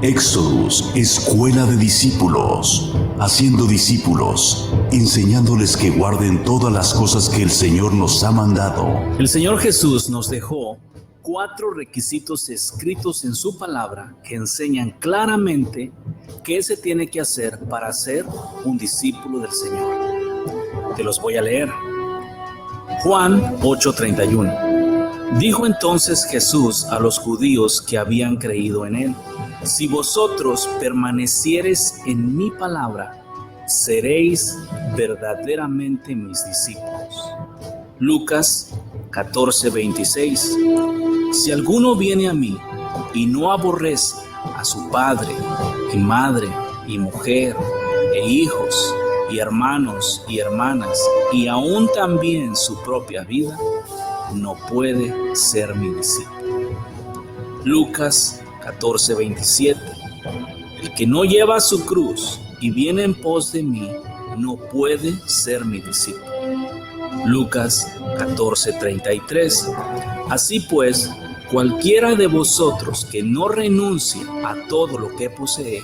Éxodus, escuela de discípulos, haciendo discípulos, enseñándoles que guarden todas las cosas que el Señor nos ha mandado. El Señor Jesús nos dejó 4 requisitos escritos en su palabra que enseñan claramente qué se tiene que hacer para ser un discípulo del Señor. Te los voy a leer. Juan 8:31. Dijo entonces Jesús a los judíos que habían creído en él: si vosotros permaneciereis en mi palabra, seréis verdaderamente mis discípulos. Lucas 14:26. Si alguno viene a mí y no aborrece a su padre y madre y mujer e hijos y hermanos y hermanas y aún también su propia vida, no puede ser mi discípulo. Lucas 14:27. El que no lleva su cruz y viene en pos de mí, no puede ser mi discípulo. Lucas 14:33. Así pues, cualquiera de vosotros que no renuncie a todo lo que posee,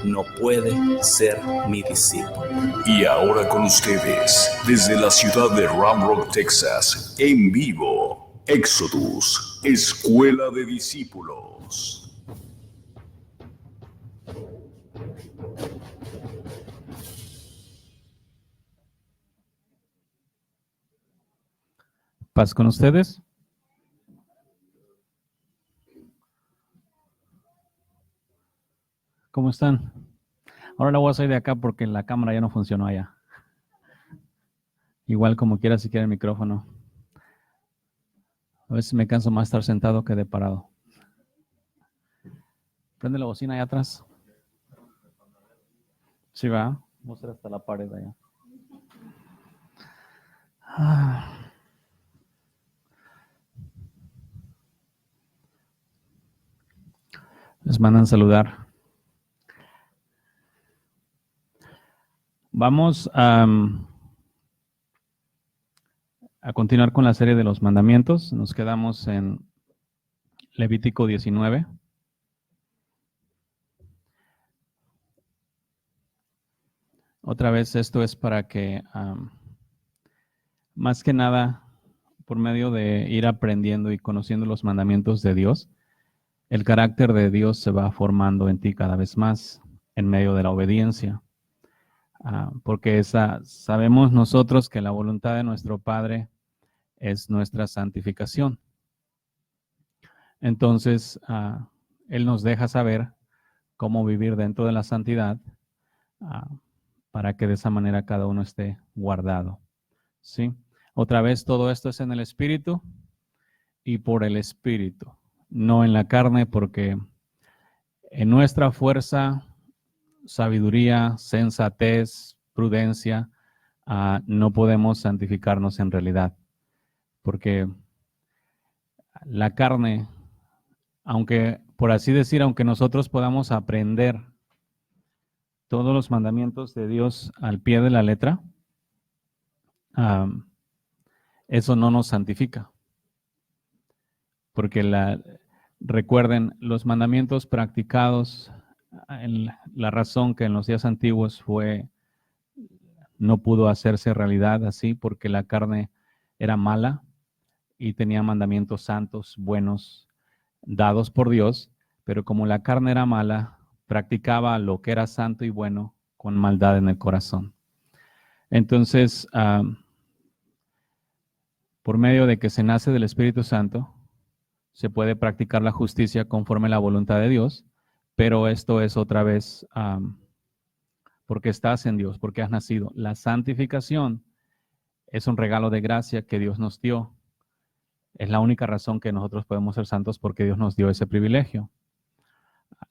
no puede ser mi discípulo. Y ahora con ustedes, desde la ciudad de Round Rock, Texas, en vivo, Éxodus, escuela de discípulos. Paz con ustedes. ¿Cómo están? Ahora la voy a salir de acá porque la cámara ya no funcionó allá. Igual como quiera, si quiere el micrófono. A veces me canso más estar sentado que de parado. Prende la bocina allá atrás. Sí, va. Vamos a ir hasta la pared allá. Les mandan saludar. Vamos a continuar con la serie de los mandamientos. Nos quedamos en Levítico 19. Otra vez esto es para que, más que nada, por medio de ir aprendiendo y conociendo los mandamientos de Dios, el carácter de Dios se va formando en ti cada vez más en medio de la obediencia. Porque sabemos nosotros que la voluntad de nuestro Padre es nuestra santificación. Entonces, Él nos deja saber cómo vivir dentro de la santidad para que de esa manera cada uno esté guardado. ¿Sí? Otra vez, todo esto es en el Espíritu y por el Espíritu, no en la carne, porque en nuestra fuerza, sabiduría, sensatez, prudencia, no podemos santificarnos en realidad, porque la carne, aunque, por así decir, aunque nosotros podamos aprender todos los mandamientos de Dios al pie de la letra, eso no nos santifica. Porque recuerden, los mandamientos practicados, la razón que en los días antiguos no pudo hacerse realidad así, porque la carne era mala y tenía mandamientos santos, buenos, dados por Dios, pero como la carne era mala, practicaba lo que era santo y bueno con maldad en el corazón. Entonces, por medio de que se nace del Espíritu Santo, se puede practicar la justicia conforme a la voluntad de Dios, pero esto es otra vez porque estás en Dios, porque has nacido. La santificación es un regalo de gracia que Dios nos dio. Es la única razón que nosotros podemos ser santos, porque Dios nos dio ese privilegio.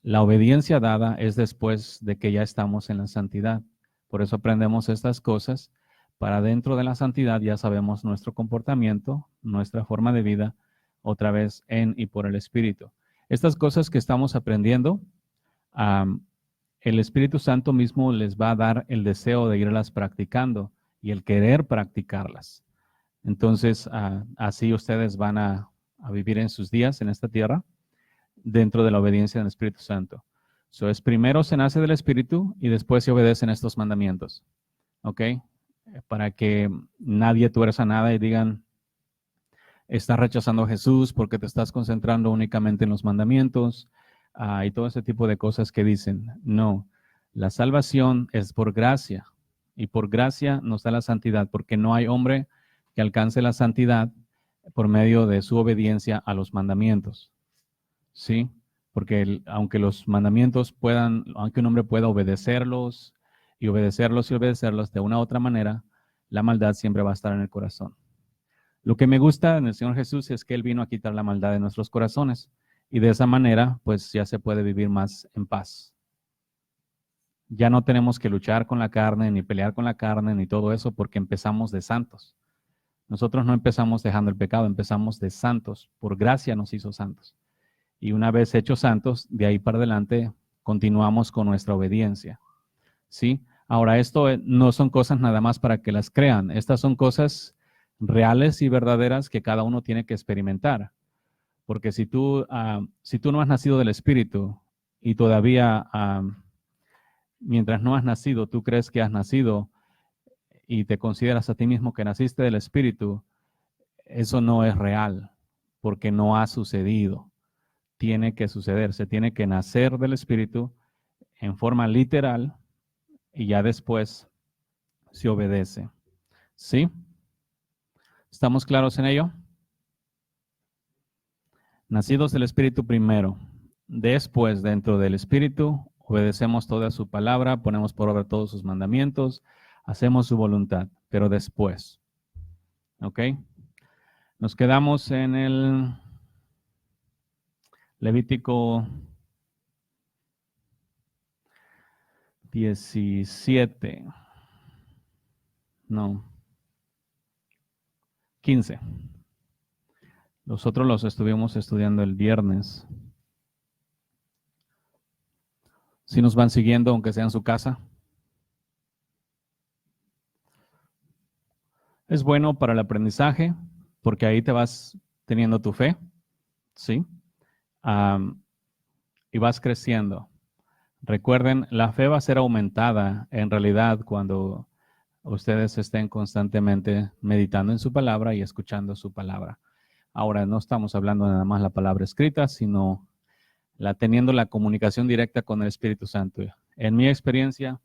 La obediencia dada es después de que ya estamos en la santidad. Por eso aprendemos estas cosas. Para dentro de la santidad ya sabemos nuestro comportamiento, nuestra forma de vida, otra vez en y por el Espíritu. Estas cosas que estamos aprendiendo, el Espíritu Santo mismo les va a dar el deseo de irlas practicando y el querer practicarlas. Entonces, así ustedes van a vivir en sus días en esta tierra dentro de la obediencia del Espíritu Santo. So es primero se nace del Espíritu y después se obedecen estos mandamientos. ¿Ok? Para que nadie tuerza nada y digan, estás rechazando a Jesús porque te estás concentrando únicamente en los mandamientos y todo ese tipo de cosas que dicen. No, la salvación es por gracia y por gracia nos da la santidad porque no hay hombre que alcance la santidad por medio de su obediencia a los mandamientos. ¿Sí? Porque aunque los mandamientos aunque un hombre pueda obedecerlos y obedecerlos y obedecerlos de una u otra manera, la maldad siempre va a estar en el corazón. Lo que me gusta en el Señor Jesús es que Él vino a quitar la maldad de nuestros corazones y de esa manera pues ya se puede vivir más en paz. Ya no tenemos que luchar con la carne, ni pelear con la carne, ni todo eso porque empezamos de santos. Nosotros no empezamos dejando el pecado, empezamos de santos. Por gracia nos hizo santos. Y una vez hechos santos, de ahí para adelante continuamos con nuestra obediencia. ¿Sí? Ahora, esto no son cosas nada más para que las crean. Estas son cosas reales y verdaderas que cada uno tiene que experimentar. Porque si tú no has nacido del Espíritu y todavía, mientras no has nacido, tú crees que has nacido y te consideras a ti mismo que naciste del Espíritu, eso no es real, porque no ha sucedido. Tiene que suceder, se tiene que nacer del Espíritu en forma literal y ya después se obedece. ¿Sí? ¿Estamos claros en ello? Nacidos del Espíritu primero, después dentro del Espíritu obedecemos toda su palabra, ponemos por obra todos sus mandamientos, hacemos su voluntad, pero después. ¿Ok? Nos quedamos en el Levítico 17. No. 15. Nosotros los estuvimos estudiando el viernes. Si nos van siguiendo, aunque sea en su casa. Es bueno para el aprendizaje, porque ahí te vas teniendo tu fe, ¿sí? Y vas creciendo. Recuerden, la fe va a ser aumentada en realidad cuando ustedes estén constantemente meditando en su palabra y escuchando su palabra. Ahora, no estamos hablando nada más la palabra escrita, sino teniendo la comunicación directa con el Espíritu Santo. En mi experiencia,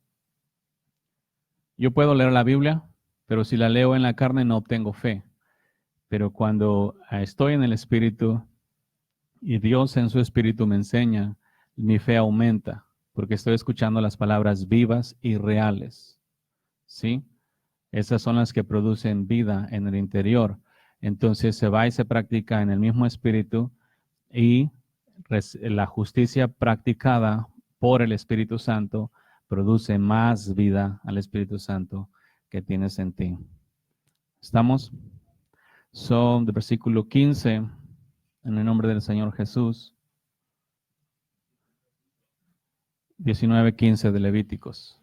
yo puedo leer la Biblia, pero si la leo en la carne no obtengo fe. Pero cuando estoy en el Espíritu y Dios en su Espíritu me enseña, mi fe aumenta, porque estoy escuchando las palabras vivas y reales. ¿Sí? Esas son las que producen vida en el interior. Entonces se va y se practica en el mismo Espíritu y la justicia practicada por el Espíritu Santo produce más vida al Espíritu Santo que tienes en ti. ¿Estamos? Son del versículo 15, en el nombre del Señor Jesús. 19:15 de Levíticos.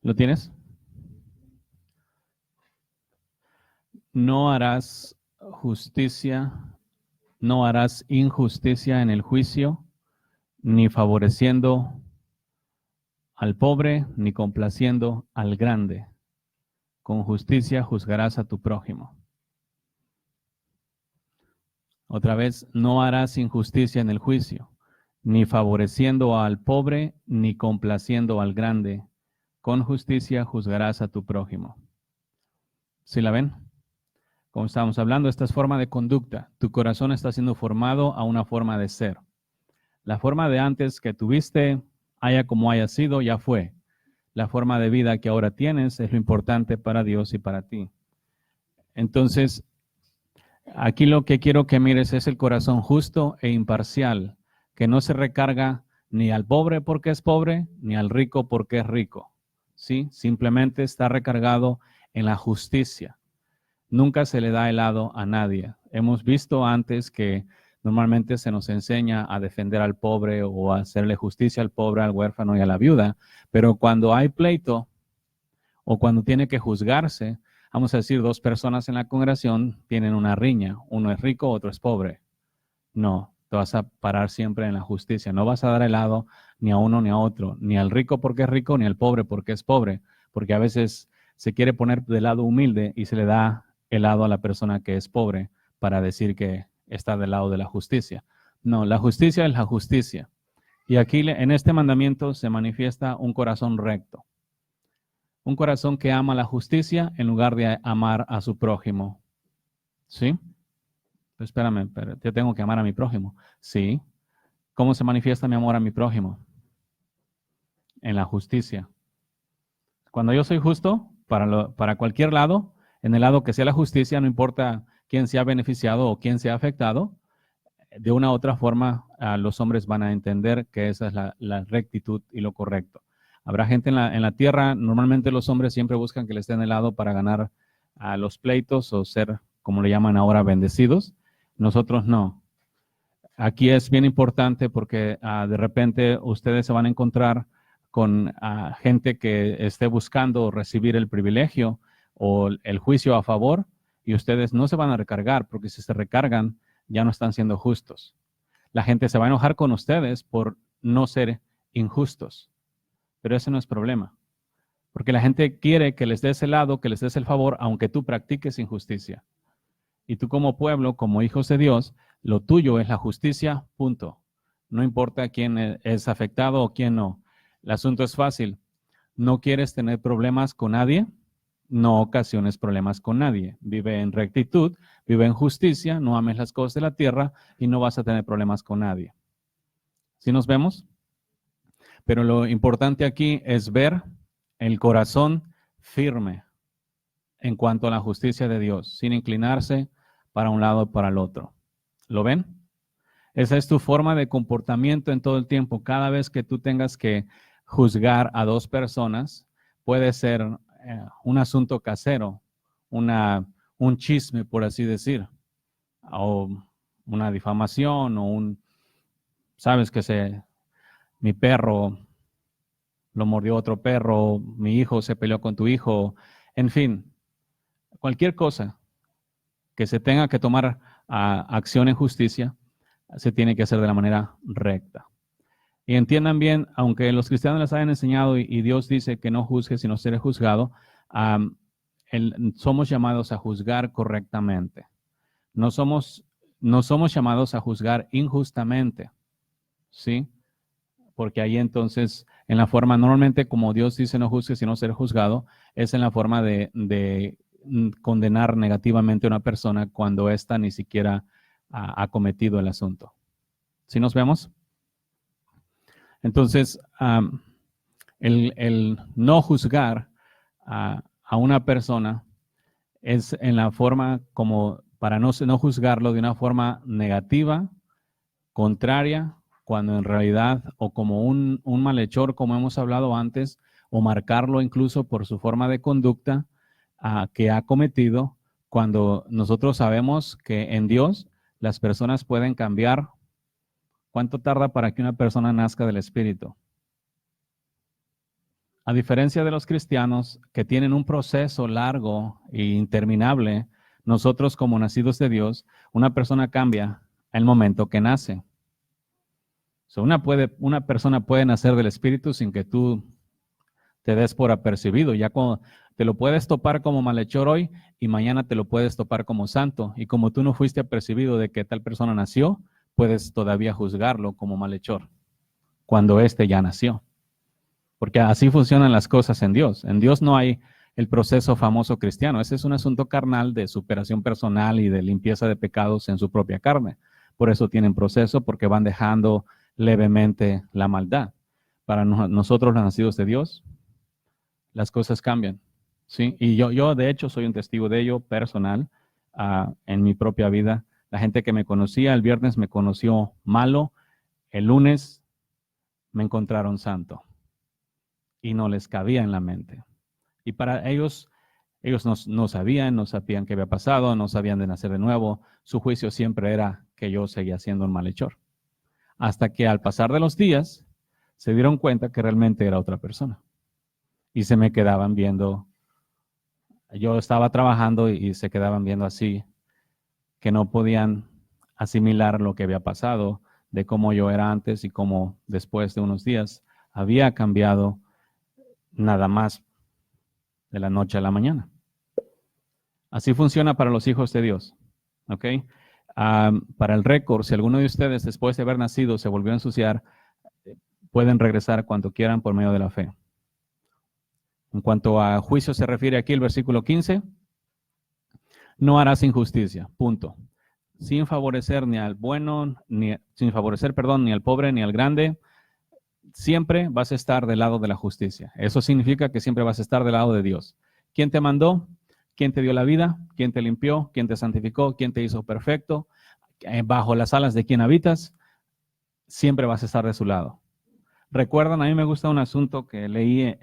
¿Lo tienes? No harás injusticia en el juicio, ni favoreciendo al pobre, ni complaciendo al grande. Con justicia juzgarás a tu prójimo. Otra vez, no harás injusticia en el juicio, ni favoreciendo al pobre, ni complaciendo al grande. Con justicia juzgarás a tu prójimo. ¿Sí la ven? Como estábamos hablando, esta es forma de conducta. Tu corazón está siendo formado a una forma de ser. La forma de antes que tuviste, haya como haya sido, ya fue. La forma de vida que ahora tienes es lo importante para Dios y para ti. Entonces, aquí lo que quiero que mires es el corazón justo e imparcial, que no se recarga ni al pobre porque es pobre, ni al rico porque es rico. ¿Sí? Simplemente está recargado en la justicia. Nunca se le da helado a nadie. Hemos visto antes que Normalmente se nos enseña a defender al pobre o a hacerle justicia al pobre, al huérfano y a la viuda, pero cuando hay pleito o cuando tiene que juzgarse, vamos a decir, dos personas en la congregación tienen una riña, uno es rico, otro es pobre. No, te vas a parar siempre en la justicia. No vas a dar helado ni a uno ni a otro, ni al rico porque es rico, ni al pobre porque es pobre, porque a veces se quiere poner del lado humilde y se le da helado a la persona que es pobre para decir que está del lado de la justicia. No, la justicia es la justicia. Y aquí en este mandamiento se manifiesta un corazón recto. Un corazón que ama la justicia en lugar de amar a su prójimo. ¿Sí? Espérame, pero yo tengo que amar a mi prójimo. Sí. ¿Cómo se manifiesta mi amor a mi prójimo? En la justicia. Cuando yo soy justo, para cualquier lado, en el lado que sea la justicia, no importa quién se ha beneficiado o quién se ha afectado, de una u otra forma los hombres van a entender que esa es la rectitud y lo correcto. Habrá gente en la tierra, normalmente los hombres siempre buscan que les den helado para ganar los pleitos o ser, como le llaman ahora, bendecidos. Nosotros no. Aquí es bien importante porque de repente ustedes se van a encontrar con gente que esté buscando recibir el privilegio o el juicio a favor y ustedes no se van a recargar porque si se recargan ya no están siendo justos. La gente se va a enojar con ustedes por no ser injustos, pero ese no es problema. Porque la gente quiere que les des el lado, que les des el favor, aunque tú practiques injusticia. Y tú como pueblo, como hijos de Dios, lo tuyo es la justicia, punto. No importa quién es afectado o quién no. El asunto es fácil. No quieres tener problemas con nadie, no ocasiones problemas con nadie. Vive en rectitud, vive en justicia, no ames las cosas de la tierra y no vas a tener problemas con nadie. ¿Sí nos vemos? Pero lo importante aquí es ver el corazón firme en cuanto a la justicia de Dios, sin inclinarse para un lado o para el otro. ¿Lo ven? Esa es tu forma de comportamiento en todo el tiempo. Cada vez que tú tengas que juzgar a dos personas, puede ser un asunto casero, un chisme, por así decir, o una difamación, o sabes que mi perro lo mordió otro perro, mi hijo se peleó con tu hijo, en fin, cualquier cosa que se tenga que tomar acción en justicia, se tiene que hacer de la manera recta. Y entiendan bien, aunque los cristianos les hayan enseñado y Dios dice que no juzgue sino seré juzgado, somos llamados a juzgar correctamente. No somos llamados a juzgar injustamente, ¿sí? Porque ahí entonces, en la forma, normalmente como Dios dice no juzgue sino seré juzgado, es en la forma de condenar negativamente a una persona cuando ésta ni siquiera ha cometido el asunto. ¿Sí nos vemos? Entonces, el no juzgar a una persona es en la forma como para no juzgarlo de una forma negativa, contraria, cuando en realidad, o como un malhechor, como hemos hablado antes, o marcarlo incluso por su forma de conducta que ha cometido, cuando nosotros sabemos que en Dios las personas pueden cambiar. ¿Cuánto tarda para que una persona nazca del Espíritu? A diferencia de los cristianos que tienen un proceso largo e interminable, nosotros como nacidos de Dios, una persona cambia el momento que nace. Una persona puede nacer del Espíritu sin que tú te des por apercibido. Ya cuando te lo puedes topar como malhechor hoy y mañana te lo puedes topar como santo. Y como tú no fuiste apercibido de que tal persona nació, puedes todavía juzgarlo como malhechor cuando éste ya nació. Porque así funcionan las cosas en Dios. En Dios no hay el proceso famoso cristiano. Ese es un asunto carnal de superación personal y de limpieza de pecados en su propia carne. Por eso tienen proceso, porque van dejando levemente la maldad. Para nosotros los nacidos de Dios, las cosas cambian. ¿Sí? Y yo de hecho soy un testigo de ello personal en mi propia vida. La gente que me conocía el viernes me conoció malo, el lunes me encontraron santo y no les cabía en la mente. Y para ellos Ellos no sabían qué había pasado, no sabían de nacer de nuevo. Su juicio siempre era que yo seguía siendo un malhechor. Hasta que al pasar de los días, se dieron cuenta que realmente era otra persona. Y se me quedaban viendo. Yo estaba trabajando y se quedaban viendo así, que no podían asimilar lo que había pasado, de cómo yo era antes y cómo después de unos días había cambiado nada más de la noche a la mañana. Así funciona para los hijos de Dios. ¿Ok? Para el récord, si alguno de ustedes después de haber nacido se volvió a ensuciar, pueden regresar cuanto quieran por medio de la fe. En cuanto a juicio se refiere aquí el versículo 15, no harás injusticia, punto. Sin favorecer ni al bueno, ni al pobre, ni al grande, siempre vas a estar del lado de la justicia. Eso significa que siempre vas a estar del lado de Dios. ¿Quién te mandó? ¿Quién te dio la vida? ¿Quién te limpió? ¿Quién te santificó? ¿Quién te hizo perfecto? Bajo las alas de quien habitas, siempre vas a estar de su lado. Recuerdan, a mí me gusta un asunto que leí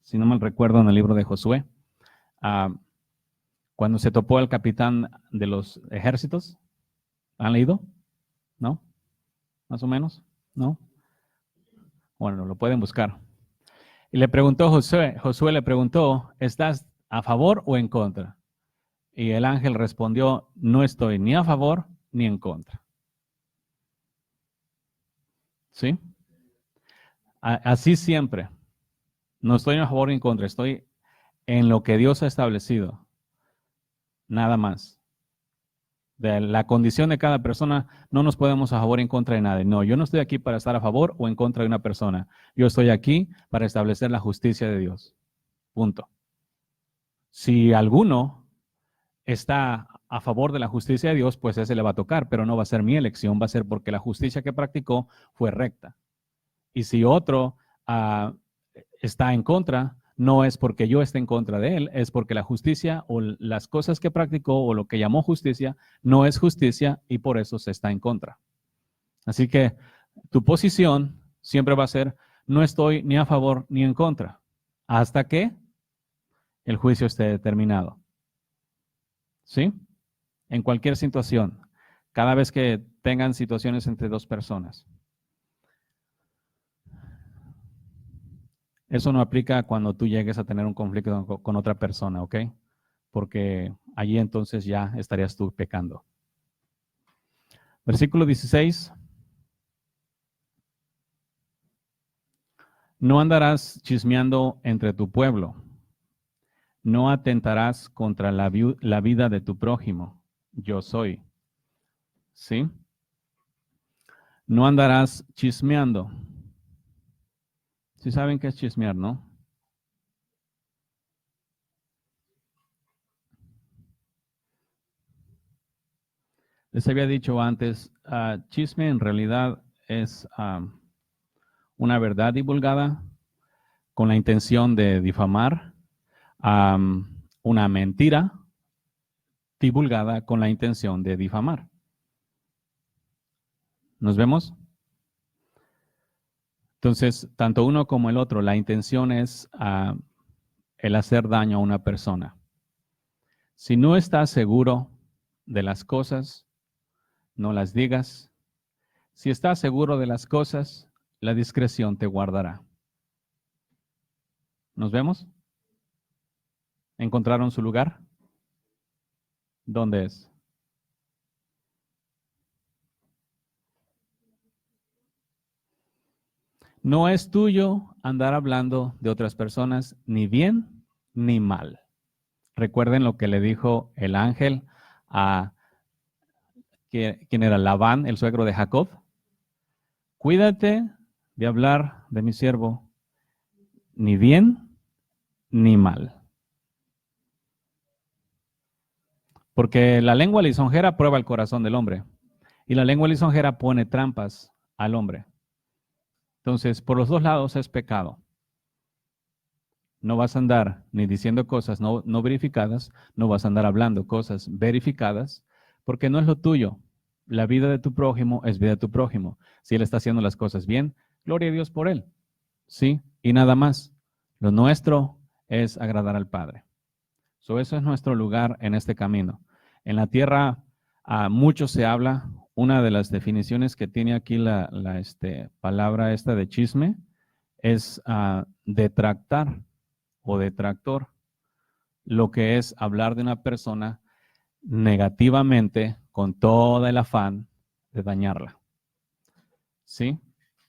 si no mal recuerdo, en el libro de Josué, cuando se topó al capitán de los ejércitos. ¿Han leído? ¿No? ¿Más o menos? ¿No? Bueno, lo pueden buscar. Y le preguntó Josué le preguntó, ¿estás a favor o en contra? Y el ángel respondió, no estoy ni a favor ni en contra. ¿Sí? Así siempre. No estoy a favor ni en contra, estoy en lo que Dios ha establecido. Nada más. De la condición de cada persona, no nos podemos a favor o en contra de nadie. No, yo no estoy aquí para estar a favor o en contra de una persona. Yo estoy aquí para establecer la justicia de Dios. Punto. Si alguno está a favor de la justicia de Dios, pues ese le va a tocar, pero no va a ser mi elección, va a ser porque la justicia que practicó fue recta. Y si otro está en contra, no es porque yo esté en contra de él, es porque la justicia o las cosas que practicó o lo que llamó justicia no es justicia y por eso se está en contra. Así que tu posición siempre va a ser, no estoy ni a favor ni en contra, hasta que el juicio esté determinado. ¿Sí? En cualquier situación, cada vez que tengan situaciones entre dos personas. Eso no aplica cuando tú llegues a tener un conflicto con otra persona, ¿ok? Porque allí entonces ya estarías tú pecando. Versículo 16. No andarás chismeando entre tu pueblo. No atentarás contra la vida de tu prójimo. Yo soy. ¿Sí? No andarás chismeando. ¿Sí saben qué es chismear, no? Les había dicho antes, chisme en realidad es una verdad divulgada con la intención de difamar, una mentira divulgada con la intención de difamar. ¿Nos vemos? Entonces, tanto uno como el otro, la intención es el hacer daño a una persona. Si no estás seguro de las cosas, no las digas. Si estás seguro de las cosas, la discreción te guardará. ¿Nos vemos? ¿Encontraron su lugar? ¿Dónde es? No es tuyo andar hablando de otras personas ni bien ni mal. Recuerden lo que le dijo el ángel a ¿quién era? Labán, el suegro de Jacob. Cuídate de hablar de mi siervo ni bien ni mal. Porque la lengua lisonjera prueba el corazón del hombre. Y la lengua lisonjera pone trampas al hombre. Entonces, por los dos lados es pecado. No vas a andar ni diciendo cosas no verificadas, no vas a andar hablando cosas verificadas, porque no es lo tuyo. La vida de tu prójimo es vida de tu prójimo. Si él está haciendo las cosas bien, gloria a Dios por él. ¿Sí? Y nada más. Lo nuestro es agradar al Padre. So, eso es nuestro lugar en este camino. En la tierra mucho se habla. Una de las definiciones que tiene aquí la palabra esta de chisme es detractar o detractor, lo que es hablar de una persona negativamente con todo el afán de dañarla. ¿Sí?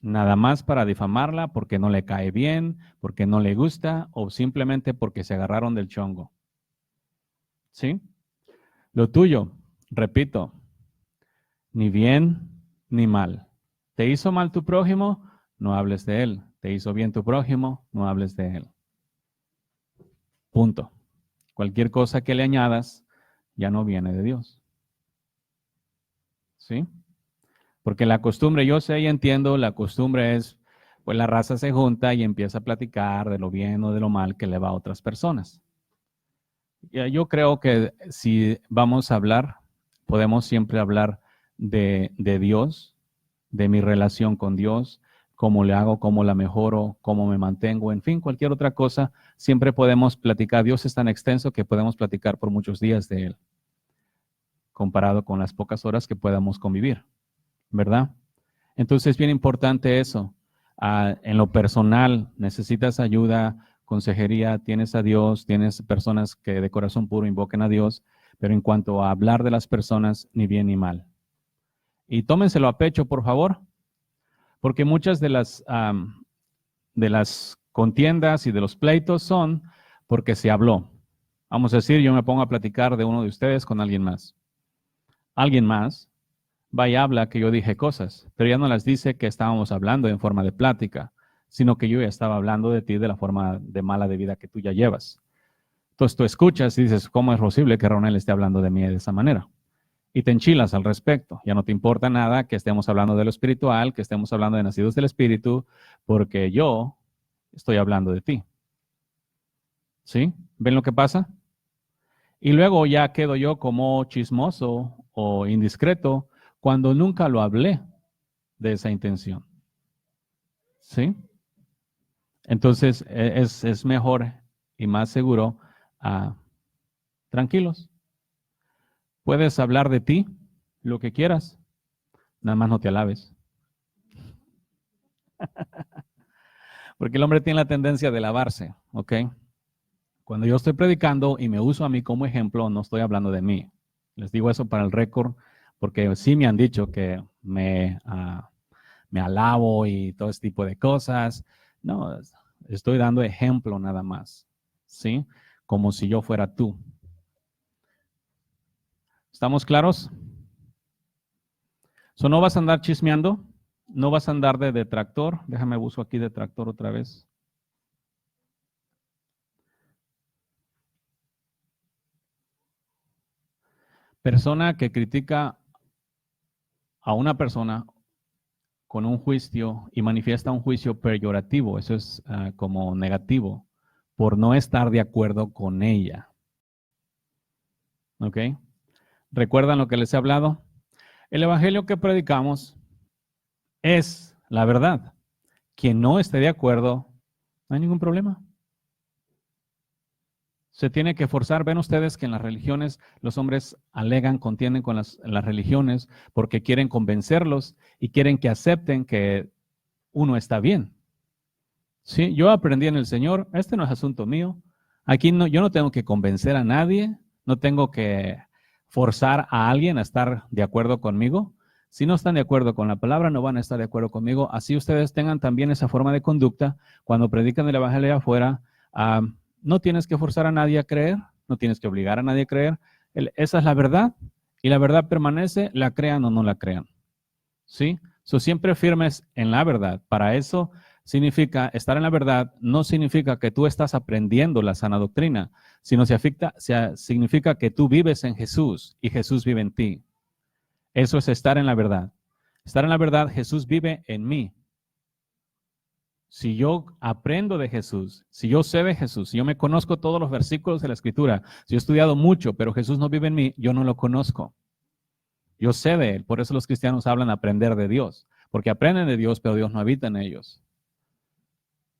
Nada más para difamarla porque no le cae bien, porque no le gusta o simplemente porque se agarraron del chongo. ¿Sí? Lo tuyo, repito, ni bien ni mal. ¿Te hizo mal tu prójimo? No hables de él. ¿Te hizo bien tu prójimo? No hables de él. Punto. Cualquier cosa que le añadas ya no viene de Dios. ¿Sí? Porque la costumbre, yo sé y entiendo, la costumbre es, pues la raza se junta y empieza a platicar de lo bien o de lo mal que le va a otras personas. Yo creo que si vamos a hablar, podemos siempre hablar de Dios, de mi relación con Dios, cómo le hago, cómo la mejoro, cómo me mantengo, en fin, cualquier otra cosa, siempre podemos platicar. Dios es tan extenso que podemos platicar por muchos días de Él, comparado con las pocas horas que podamos convivir, ¿verdad? Entonces es bien importante eso. En lo personal, necesitas ayuda, consejería, tienes a Dios, tienes personas que de corazón puro invoquen a Dios, pero en cuanto a hablar de las personas, ni bien ni mal. Y tómenselo a pecho, por favor, porque muchas de las contiendas y de los pleitos son porque se habló. Vamos a decir, yo me pongo a platicar de uno de ustedes con alguien más. Alguien más va y habla que yo dije cosas, pero ya no las dice que estábamos hablando en forma de plática, sino que yo ya estaba hablando de ti de la forma de mala de vida que tú ya llevas. Entonces tú escuchas y dices, ¿cómo es posible que Ronel esté hablando de mí de esa manera? Y te enchilas al respecto. Ya no te importa nada que estemos hablando de lo espiritual, que estemos hablando de nacidos del Espíritu, porque yo estoy hablando de ti. ¿Sí? ¿Ven lo que pasa? Y luego ya quedo yo como chismoso o indiscreto cuando nunca lo hablé de esa intención. ¿Sí? Entonces es mejor y más seguro tranquilos. Puedes hablar de ti lo que quieras, nada más no te alabes. Porque el hombre tiene la tendencia de alabarse, ¿ok? Cuando yo estoy predicando y me uso a mí como ejemplo, no estoy hablando de mí. Les digo eso para el récord, porque sí me han dicho que me alabo y todo ese tipo de cosas. No, estoy dando ejemplo nada más, ¿sí? Como si yo fuera tú. ¿Estamos claros? So, no vas a andar chismeando, no vas a andar de detractor. Déjame busco aquí detractor otra vez. Persona que critica a una persona con un juicio y manifiesta un juicio peyorativo, eso es como negativo, por no estar de acuerdo con ella. ¿Ok? ¿Recuerdan lo que les he hablado? El evangelio que predicamos es la verdad. Quien no esté de acuerdo, no hay ningún problema. Se tiene que forzar. Ven ustedes que en las religiones los hombres alegan, contienden con las religiones porque quieren convencerlos y quieren que acepten que uno está bien. Sí, yo aprendí en el Señor, este no es asunto mío. Aquí no, yo no tengo que convencer a nadie, no tengo que forzar a alguien a estar de acuerdo conmigo. Si no están de acuerdo con la palabra, no van a estar de acuerdo conmigo. Así ustedes tengan también esa forma de conducta cuando predican el evangelio afuera. No tienes que forzar a nadie a creer, no tienes que obligar a nadie a creer. Esa es la verdad y la verdad permanece, la crean o no la crean. ¿Sí? Siempre firmes en la verdad. Para eso significa estar en la verdad, no significa que tú estás aprendiendo la sana doctrina, sino significa que tú vives en Jesús y Jesús vive en ti. Eso es estar en la verdad. Estar en la verdad, Jesús vive en mí. Si yo aprendo de Jesús, si yo sé de Jesús, si yo me conozco todos los versículos de la Escritura, si yo he estudiado mucho, pero Jesús no vive en mí, yo no lo conozco. Yo sé de Él. Por eso los cristianos hablan aprender de Dios, porque aprenden de Dios, pero Dios no habita en ellos.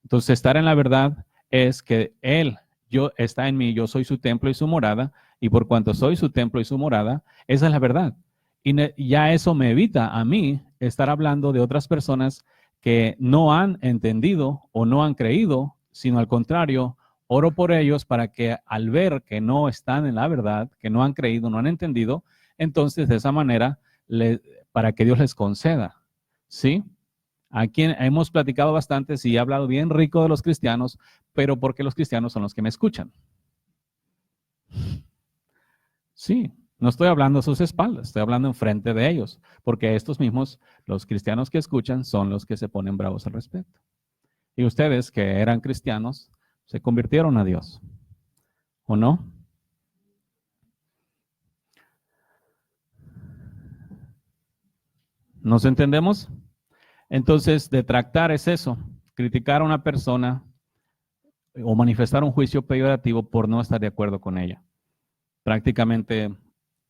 Entonces, estar en la verdad es que Él yo está en mí, yo soy su templo y su morada, y por cuanto soy su templo y su morada, esa es la verdad. Y ya eso me evita a mí estar hablando de otras personas que no han entendido o no han creído, sino al contrario, oro por ellos para que al ver que no están en la verdad, que no han creído, no han entendido, entonces de esa manera, para que Dios les conceda. ¿Sí? Aquí hemos platicado bastante, sí, he hablado bien rico de los cristianos, pero porque los cristianos son los que me escuchan. Sí, no estoy hablando a sus espaldas, estoy hablando enfrente de ellos, porque estos mismos, los cristianos que escuchan, son los que se ponen bravos al respecto. Y ustedes que eran cristianos, se convirtieron a Dios, ¿o no? ¿Nos entendemos? Entonces, detractar es eso, criticar a una persona o manifestar un juicio peyorativo por no estar de acuerdo con ella. Prácticamente,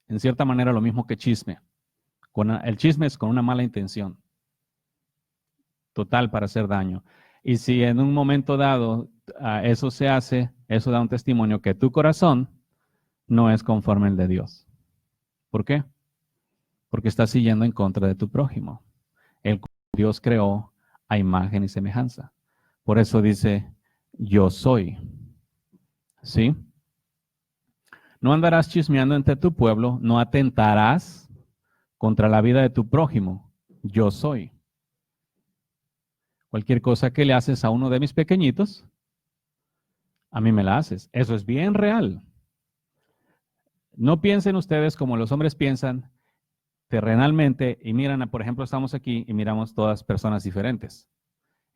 en cierta manera, lo mismo que chisme. El chisme es con una mala intención, total para hacer daño. Y si en un momento dado eso se hace, eso da un testimonio que tu corazón no es conforme al de Dios. ¿Por qué? Porque estás siguiendo en contra de tu prójimo. El Dios creó a imagen y semejanza. Por eso dice, yo soy. ¿Sí? No andarás chismeando entre tu pueblo, no atentarás contra la vida de tu prójimo. Yo soy. Cualquier cosa que le haces a uno de mis pequeñitos, a mí me la haces. Eso es bien real. No piensen ustedes como los hombres piensan terrenalmente y miran, por ejemplo, estamos aquí y miramos todas personas diferentes.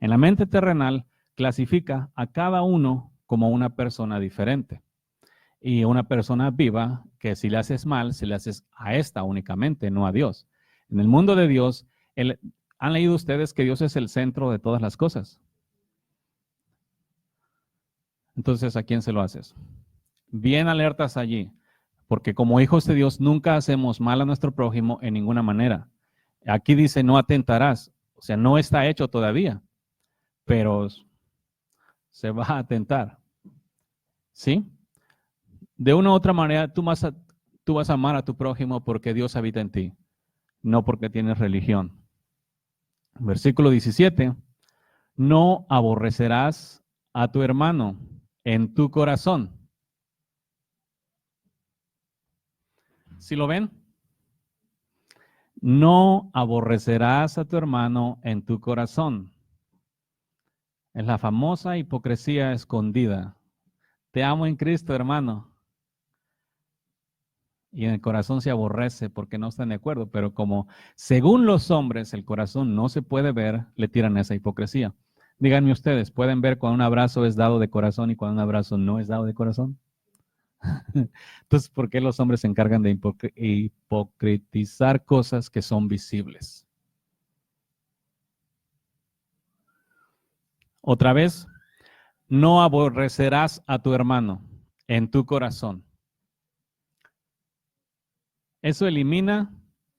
En la mente terrenal clasifica a cada uno como una persona diferente. Y una persona viva que si le haces mal, si le haces a esta únicamente, no a Dios. En el mundo de Dios, ¿han leído ustedes que Dios es el centro de todas las cosas? Entonces, ¿a quién se lo haces? Bien alertas allí, porque como hijos de Dios nunca hacemos mal a nuestro prójimo en ninguna manera. Aquí dice no atentarás, o sea, no está hecho todavía, pero se va a atentar. ¿Sí? De una u otra manera, tú vas a amar a tu prójimo porque Dios habita en ti, no porque tienes religión. Versículo 17, no aborrecerás a tu hermano en tu corazón. ¿Sí lo ven? No aborrecerás a tu hermano en tu corazón. Es la famosa hipocresía escondida. Te amo en Cristo, hermano. Y en el corazón se aborrece porque no están de acuerdo, pero como según los hombres el corazón no se puede ver, le tiran esa hipocresía. Díganme ustedes, ¿pueden ver cuando un abrazo es dado de corazón y cuando un abrazo no es dado de corazón? Entonces, ¿por qué los hombres se encargan de hipocritizar cosas que son visibles? Otra vez, no aborrecerás a tu hermano en tu corazón. Eso elimina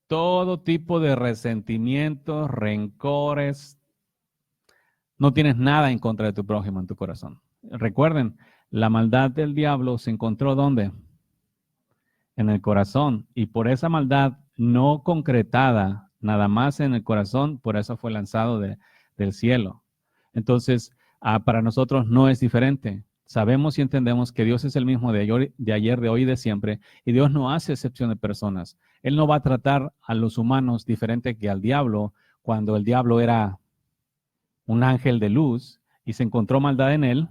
todo tipo de resentimientos, rencores. No tienes nada en contra de tu prójimo en tu corazón. Recuerden, la maldad del diablo se encontró ¿dónde? En el corazón. Y por esa maldad no concretada, nada más en el corazón, por eso fue lanzado del cielo. Entonces, para nosotros no es diferente. Sabemos y entendemos que Dios es el mismo de ayer, de hoy y de siempre, y Dios no hace excepción de personas. Él no va a tratar a los humanos diferente que al diablo, cuando el diablo era un ángel de luz y se encontró maldad en él,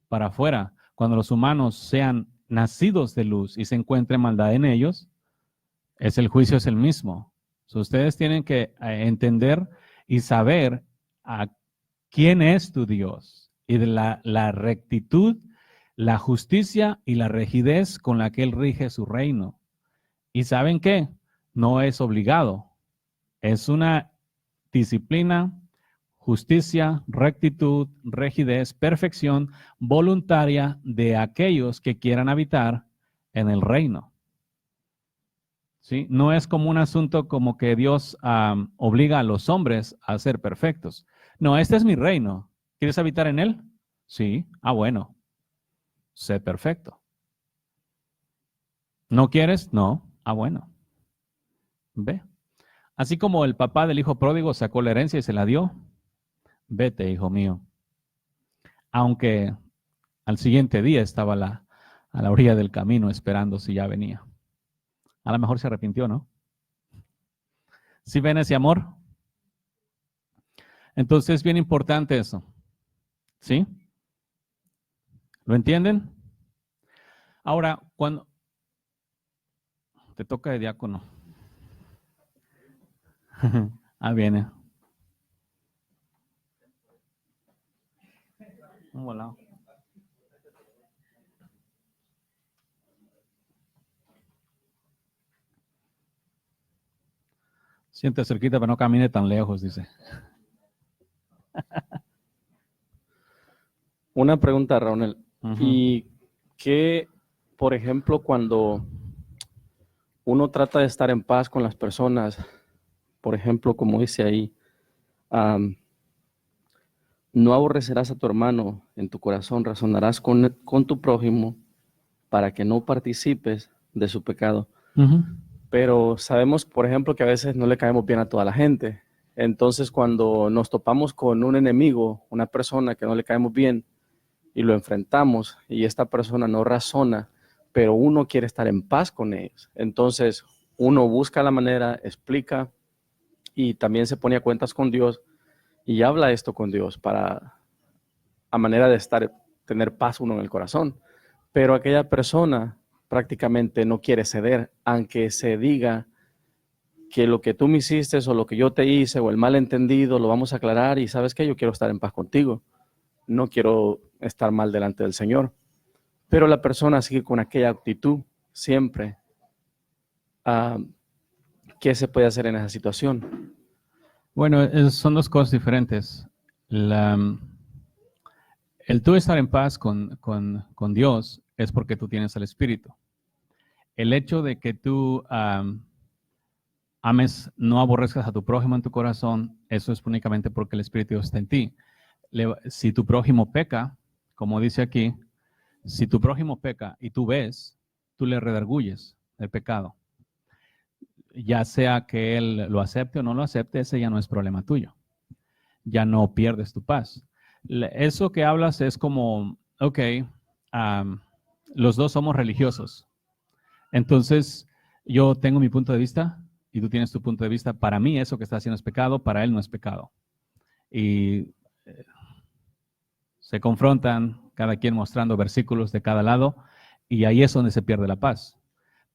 para afuera. Cuando los humanos sean nacidos de luz y se encuentre maldad en ellos, el juicio es el mismo. Ustedes tienen que entender y saber a quién es tu Dios y de la rectitud, la justicia y la rigidez con la que Él rige su reino. ¿Y saben qué? No es obligado. Es una disciplina, justicia, rectitud, rigidez, perfección voluntaria de aquellos que quieran habitar en el reino. ¿Sí? No es como un asunto como que Dios obliga a los hombres a ser perfectos. No, este es mi reino. ¿Quieres habitar en él? Sí. Ah, bueno. sé perfecto. ¿No quieres? No. Ah, bueno. Ve. Así como el papá del hijo pródigo sacó la herencia y se la dio, vete, hijo mío. Aunque al siguiente día estaba a la orilla del camino esperando si ya venía. A lo mejor se arrepintió, ¿no? ¿Sí ven ese amor? Entonces es bien importante eso. ¿Sí? ¿Lo entienden? Ahora, cuando te toca de diácono. Ah, viene. Un volado. Siente cerquita, pero no camine tan lejos, dice. Una pregunta, Raúl. Ujú. ¿Y qué, por ejemplo, cuando uno trata de estar en paz con las personas, por ejemplo, como dice ahí, no aborrecerás a tu hermano en tu corazón, razonarás con tu prójimo para que no participes de su pecado? Ujú. Pero sabemos, por ejemplo, que a veces no le caemos bien a toda la gente. Entonces, cuando nos topamos con un enemigo, una persona que no le caemos bien, y lo enfrentamos, y esta persona no razona, pero uno quiere estar en paz con ellos, entonces uno busca la manera, explica, y también se pone a cuentas con Dios, y habla esto con Dios a manera de tener paz uno en el corazón. Pero aquella persona prácticamente no quiere ceder, aunque se diga que lo que tú me hiciste o lo que yo te hice o el malentendido lo vamos a aclarar, y sabes que yo quiero estar en paz contigo, no quiero estar mal delante del Señor. Pero la persona sigue con aquella actitud siempre. ¿Qué se puede hacer en esa situación? Bueno, son dos cosas diferentes. El tú estar en paz con Dios es porque tú tienes el Espíritu. El hecho de que tú ames, no aborrezcas a tu prójimo en tu corazón, eso es únicamente porque el Espíritu está en ti. Si tu prójimo peca, como dice aquí, si tu prójimo peca y tú ves, tú le redarguyes el pecado. Ya sea que él lo acepte o no lo acepte, ese ya no es problema tuyo. Ya no pierdes tu paz. Eso que hablas es como, ok, los dos somos religiosos. Entonces, yo tengo mi punto de vista y tú tienes tu punto de vista. Para mí eso que está haciendo es pecado, para él no es pecado. Y se confrontan, cada quien mostrando versículos de cada lado, y ahí es donde se pierde la paz.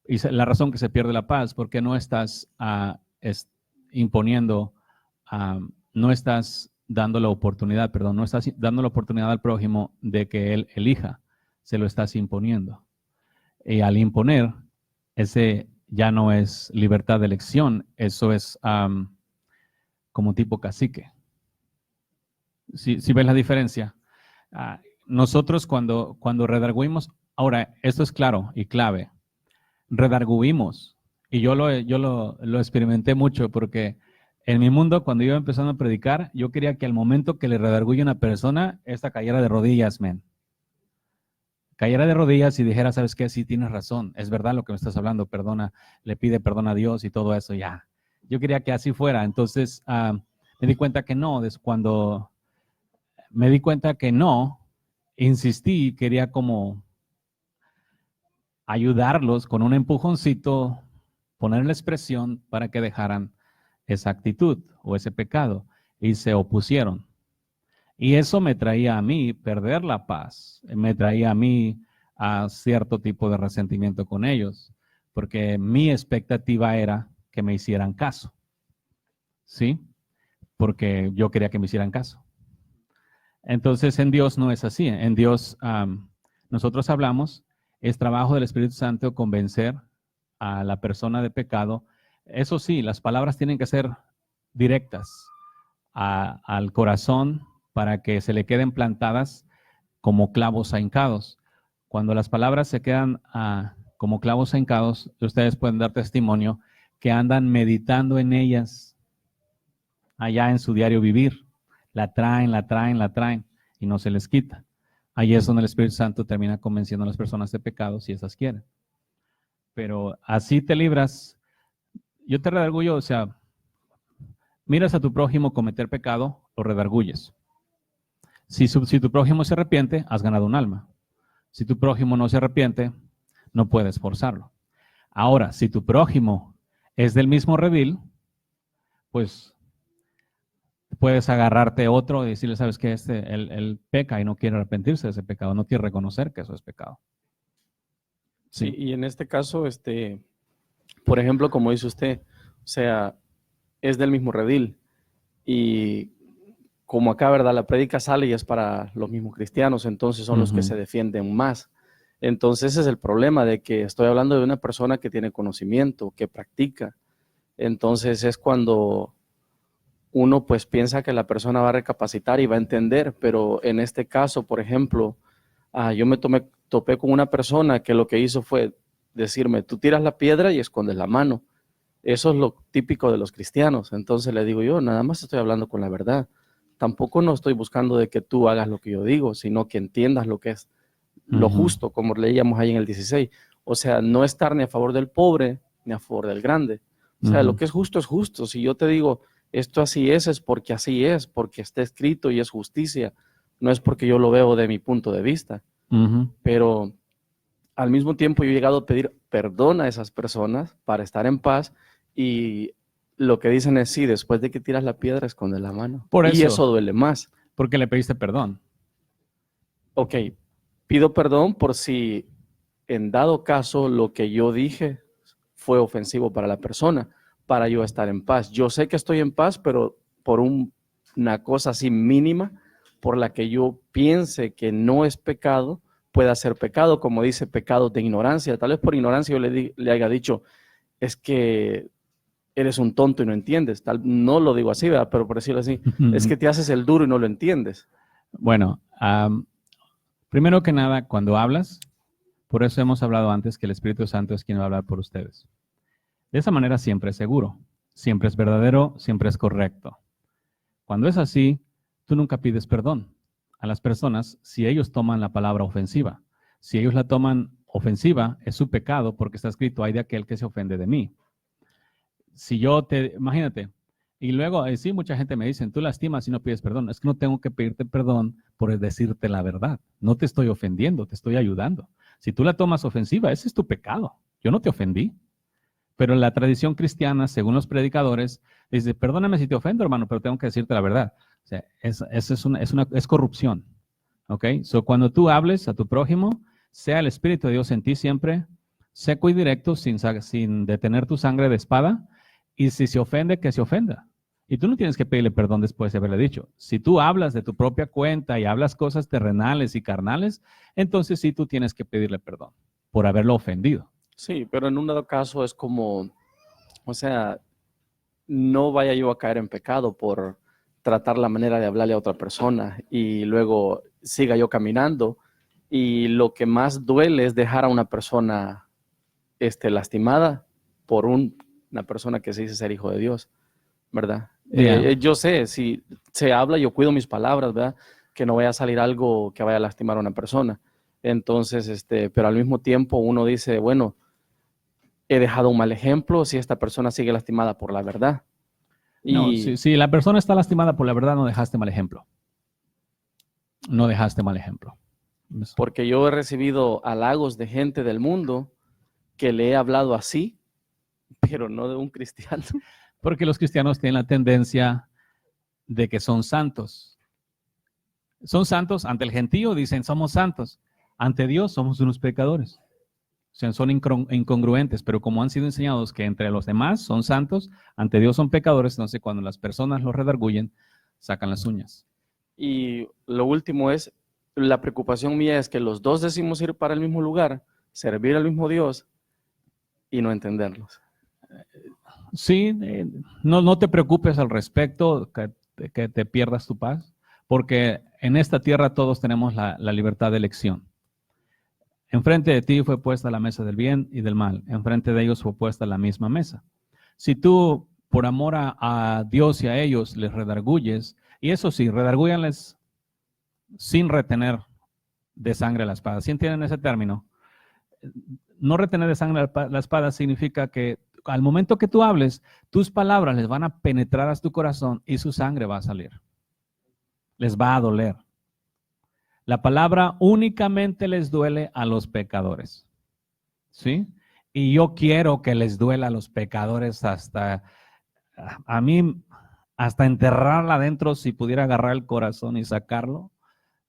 Y la razón que se pierde la paz, porque no estás imponiendo, no estás dando la oportunidad, perdón, no estás dando la oportunidad al prójimo de que él elija, se lo estás imponiendo. Y al imponer, ese ya no es libertad de elección, eso es como tipo cacique. ¿Sí ves la diferencia? Nosotros cuando redarguimos, ahora, esto es claro y clave, redarguimos, y yo lo experimenté mucho porque en mi mundo, cuando iba empezando a predicar, yo quería que al momento que le redarguye a una persona, esta cayera de rodillas, men. Cayera de rodillas y dijera, ¿sabes qué? Sí, tienes razón, es verdad lo que me estás hablando, perdona, le pide perdón a Dios y todo eso, ya. Yo quería que así fuera, entonces me di cuenta que no, cuando me di cuenta que no, insistí, quería como ayudarlos con un empujoncito, ponerles presión para que dejaran esa actitud o ese pecado, y se opusieron. Y eso me traía a mí perder la paz, me traía a mí a cierto tipo de resentimiento con ellos, porque mi expectativa era que me hicieran caso, ¿sí? Porque yo quería que me hicieran caso. Entonces en Dios no es así, en Dios nosotros hablamos, es trabajo del Espíritu Santo convencer a la persona de pecado. Eso sí, las palabras tienen que ser directas al corazón para que se le queden plantadas como clavos ahincados. Cuando las palabras se quedan como clavos ahincados, ustedes pueden dar testimonio que andan meditando en ellas allá en su diario vivir. La traen y no se les quita. Ahí es donde el Espíritu Santo termina convenciendo a las personas de pecado si esas quieren. Pero así te libras. Yo te redarguyo, o sea, miras a tu prójimo cometer pecado, lo redarguyes. Si tu prójimo se arrepiente, has ganado un alma. Si tu prójimo no se arrepiente, no puedes forzarlo. Ahora, si tu prójimo es del mismo redil, pues puedes agarrarte otro y decirle, sabes que él peca y no quiere arrepentirse de ese pecado, no quiere reconocer que eso es pecado. Sí, y en este caso, por ejemplo, como dice usted, o sea, es del mismo redil. Y como acá, ¿verdad? La prédica sale y es para los mismos cristianos, entonces son los que se defienden más. Entonces ese es el problema de que estoy hablando de una persona que tiene conocimiento, que practica. Entonces es cuando uno pues piensa que la persona va a recapacitar y va a entender, pero en este caso, por ejemplo, yo me topé con una persona que lo que hizo fue decirme, tú tiras la piedra y escondes la mano. Eso es lo típico de los cristianos. Entonces le digo yo, nada más estoy hablando con la verdad. Tampoco no estoy buscando de que tú hagas lo que yo digo, sino que entiendas lo que es lo justo, como leíamos ahí en el 16. O sea, no estar ni a favor del pobre, ni a favor del grande. O sea, lo que es justo es justo. Si yo te digo, esto así es porque así es, porque está escrito y es justicia. No es porque yo lo veo de mi punto de vista. Pero al mismo tiempo yo he llegado a pedir perdón a esas personas para estar en paz y lo que dicen es sí, después de que tiras la piedra esconde la mano. Y eso duele más. Porque le pediste perdón. Ok, pido perdón por si en dado caso lo que yo dije fue ofensivo para la persona, para yo estar en paz. Yo sé que estoy en paz, pero por una cosa así mínima, por la que yo piense que no es pecado, pueda ser pecado, como dice, pecado de ignorancia. Tal vez por ignorancia yo le haya dicho, es que eres un tonto y no entiendes. No lo digo así, ¿verdad? Pero por decirlo así, es que te haces el duro y no lo entiendes. Bueno, primero que nada, cuando hablas, por eso hemos hablado antes que el Espíritu Santo es quien va a hablar por ustedes. De esa manera siempre es seguro, siempre es verdadero, siempre es correcto. Cuando es así, tú nunca pides perdón a las personas si ellos toman la palabra ofensiva. Si ellos la toman ofensiva, es su pecado porque está escrito, hay de aquel que se ofende de mí. Si yo imagínate, y luego, sí, mucha gente me dice, tú lastimas y no pides perdón. Es que no tengo que pedirte perdón por decirte la verdad. No te estoy ofendiendo, te estoy ayudando. Si tú la tomas ofensiva, ese es tu pecado. Yo no te ofendí. Pero la tradición cristiana, según los predicadores, dice, perdóname si te ofendo, hermano, pero tengo que decirte la verdad. O sea, es corrupción. ¿Ok? So, cuando tú hables a tu prójimo, sea el Espíritu de Dios en ti siempre, seco y directo, sin detener tu sangre de espada, y si se ofende, que se ofenda. Y tú no tienes que pedirle perdón después de haberle dicho. Si tú hablas de tu propia cuenta y hablas cosas terrenales y carnales, entonces sí tú tienes que pedirle perdón por haberlo ofendido. Sí, pero en un dado caso es como, o sea, no vaya yo a caer en pecado por tratar la manera de hablarle a otra persona y luego siga yo caminando y lo que más duele es dejar a una persona lastimada por una persona que se dice ser hijo de Dios, ¿verdad? Yo sé, si se habla, yo cuido mis palabras, ¿verdad? Que no vaya a salir algo que vaya a lastimar a una persona. Entonces, pero al mismo tiempo uno dice, bueno, he dejado un mal ejemplo si esta persona sigue lastimada por la verdad. No, si la persona está lastimada por la verdad, no dejaste mal ejemplo. No dejaste mal ejemplo. Porque yo he recibido halagos de gente del mundo que le he hablado así, pero no de un cristiano. Porque los cristianos tienen la tendencia de que son santos. Son santos ante el gentío, dicen somos santos. Ante Dios somos unos pecadores. O sea, son incongruentes, pero como han sido enseñados que entre los demás son santos, ante Dios son pecadores, entonces cuando las personas los redarguyen, sacan las uñas. Y lo último es, la preocupación mía es que los dos decimos ir para el mismo lugar, servir al mismo Dios y no entenderlos. Sí, no te preocupes al respecto, que te pierdas tu paz, porque en esta tierra todos tenemos la libertad de elección. Enfrente de ti fue puesta la mesa del bien y del mal. Enfrente de ellos fue puesta la misma mesa. Si tú, por amor a Dios y a ellos, les redarguyes, y eso sí, redargúyanles sin retener de sangre la espada. ¿Sí entienden ese término? No retener de sangre la espada significa que al momento que tú hables, tus palabras les van a penetrar a tu corazón y su sangre va a salir. Les va a doler. La palabra únicamente les duele a los pecadores. ¿Sí? Y yo quiero que les duela a los pecadores hasta, a mí, hasta enterrarla adentro. Si pudiera agarrar el corazón y sacarlo,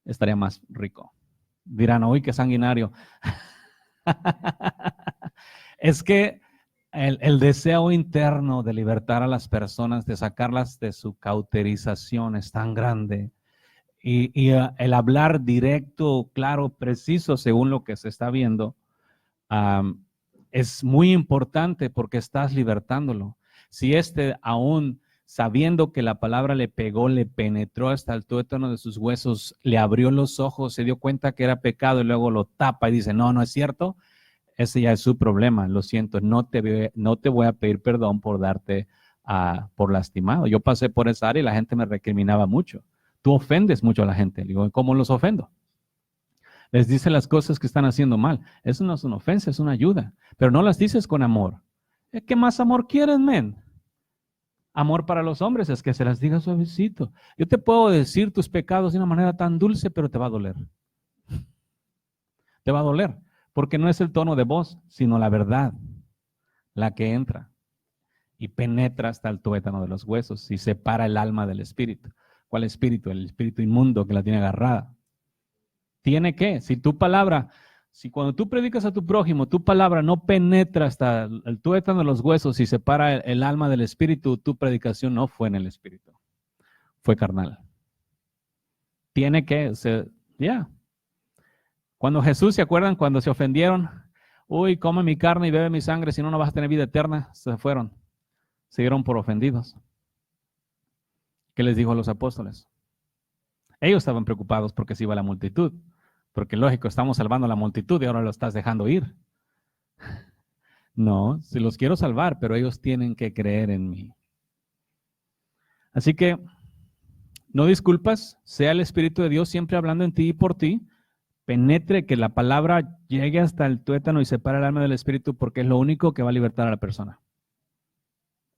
estaría más rico. Dirán, uy, qué sanguinario. Es que el deseo interno de libertar a las personas, de sacarlas de su cauterización es tan grande. Y el hablar directo, claro, preciso, según lo que se está viendo, es muy importante porque estás libertándolo. Si aún sabiendo que la palabra le pegó, le penetró hasta el tuétano de sus huesos, le abrió los ojos, se dio cuenta que era pecado y luego lo tapa y dice, no, no es cierto, ese ya es su problema, lo siento, no te voy a pedir perdón por darte, por lastimado. Yo pasé por esa área y la gente me recriminaba mucho. Tú ofendes mucho a la gente. Le digo, ¿cómo los ofendo? Les dice las cosas que están haciendo mal. Eso no es una ofensa, es una ayuda. Pero no las dices con amor. ¿Qué más amor quieres, men? Amor para los hombres es que se las diga suavecito. Yo te puedo decir tus pecados de una manera tan dulce, pero te va a doler. Te va a doler, porque no es el tono de voz, sino la verdad, la que entra y penetra hasta el tuétano de los huesos y separa el alma del espíritu. ¿Cuál espíritu? El espíritu inmundo que la tiene agarrada. Tiene que, si cuando tú predicas a tu prójimo, tu palabra no penetra hasta el tuétano de los huesos y separa el alma del espíritu, tu predicación no fue en el espíritu, fue carnal. Tiene que ser, ya. Cuando Jesús, ¿se acuerdan? Cuando se ofendieron, uy, come mi carne y bebe mi sangre, si no, no vas a tener vida eterna, se fueron, se dieron por ofendidos. ¿Qué les dijo a los apóstoles? Ellos estaban preocupados porque se iba la multitud. Porque lógico, estamos salvando a la multitud y ahora lo estás dejando ir. No, si los quiero salvar, pero ellos tienen que creer en mí. Así que no disculpas, sea el Espíritu de Dios siempre hablando en ti y por ti. Penetre, que la palabra llegue hasta el tuétano y separe el alma del espíritu, porque es lo único que va a libertar a la persona.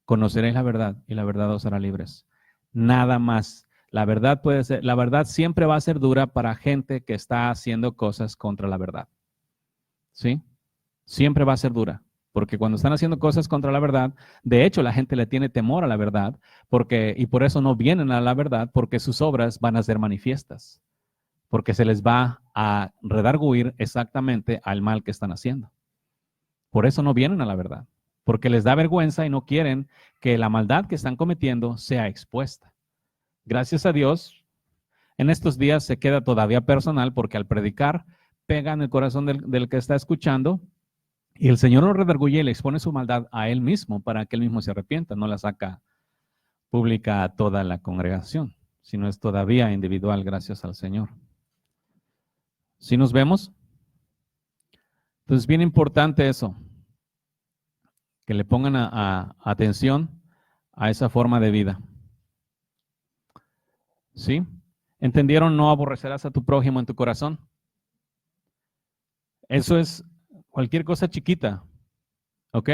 Conoceréis la verdad y la verdad os hará libres. Nada más. La verdad siempre va a ser dura para gente que está haciendo cosas contra la verdad. ¿Sí? Siempre va a ser dura, porque cuando están haciendo cosas contra la verdad, de hecho la gente le tiene temor a la verdad, y por eso no vienen a la verdad, porque sus obras van a ser manifiestas, porque se les va a redarguir exactamente al mal que están haciendo. Por eso no vienen a la verdad, porque les da vergüenza y no quieren que la maldad que están cometiendo sea expuesta. Gracias a Dios, en estos días se queda todavía personal porque al predicar pega en el corazón del que está escuchando y el Señor lo redarguye y le expone su maldad a él mismo para que él mismo se arrepienta, no la saca pública a toda la congregación, sino es todavía individual gracias al Señor. ¿Sí nos vemos? Entonces es bien importante eso, que le pongan atención a esa forma de vida. ¿Sí? ¿Entendieron? No aborrecerás a tu prójimo en tu corazón. Eso es cualquier cosa chiquita, ¿ok?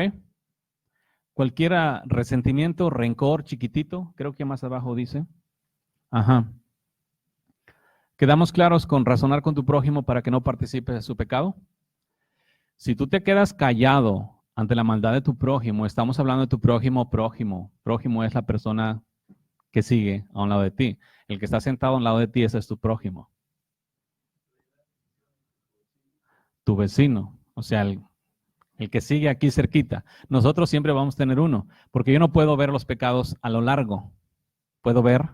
Cualquier resentimiento, rencor chiquitito, creo que más abajo dice. Ajá. ¿Quedamos claros con razonar con tu prójimo para que no participes de su pecado? Si tú te quedas callado ante la maldad de tu prójimo, estamos hablando de tu prójimo. Prójimo es la persona que sigue a un lado de ti. El que está sentado a un lado de ti, ese es tu prójimo. Tu vecino, o sea, el que sigue aquí cerquita. Nosotros siempre vamos a tener uno, porque yo no puedo ver los pecados a lo largo. Puedo ver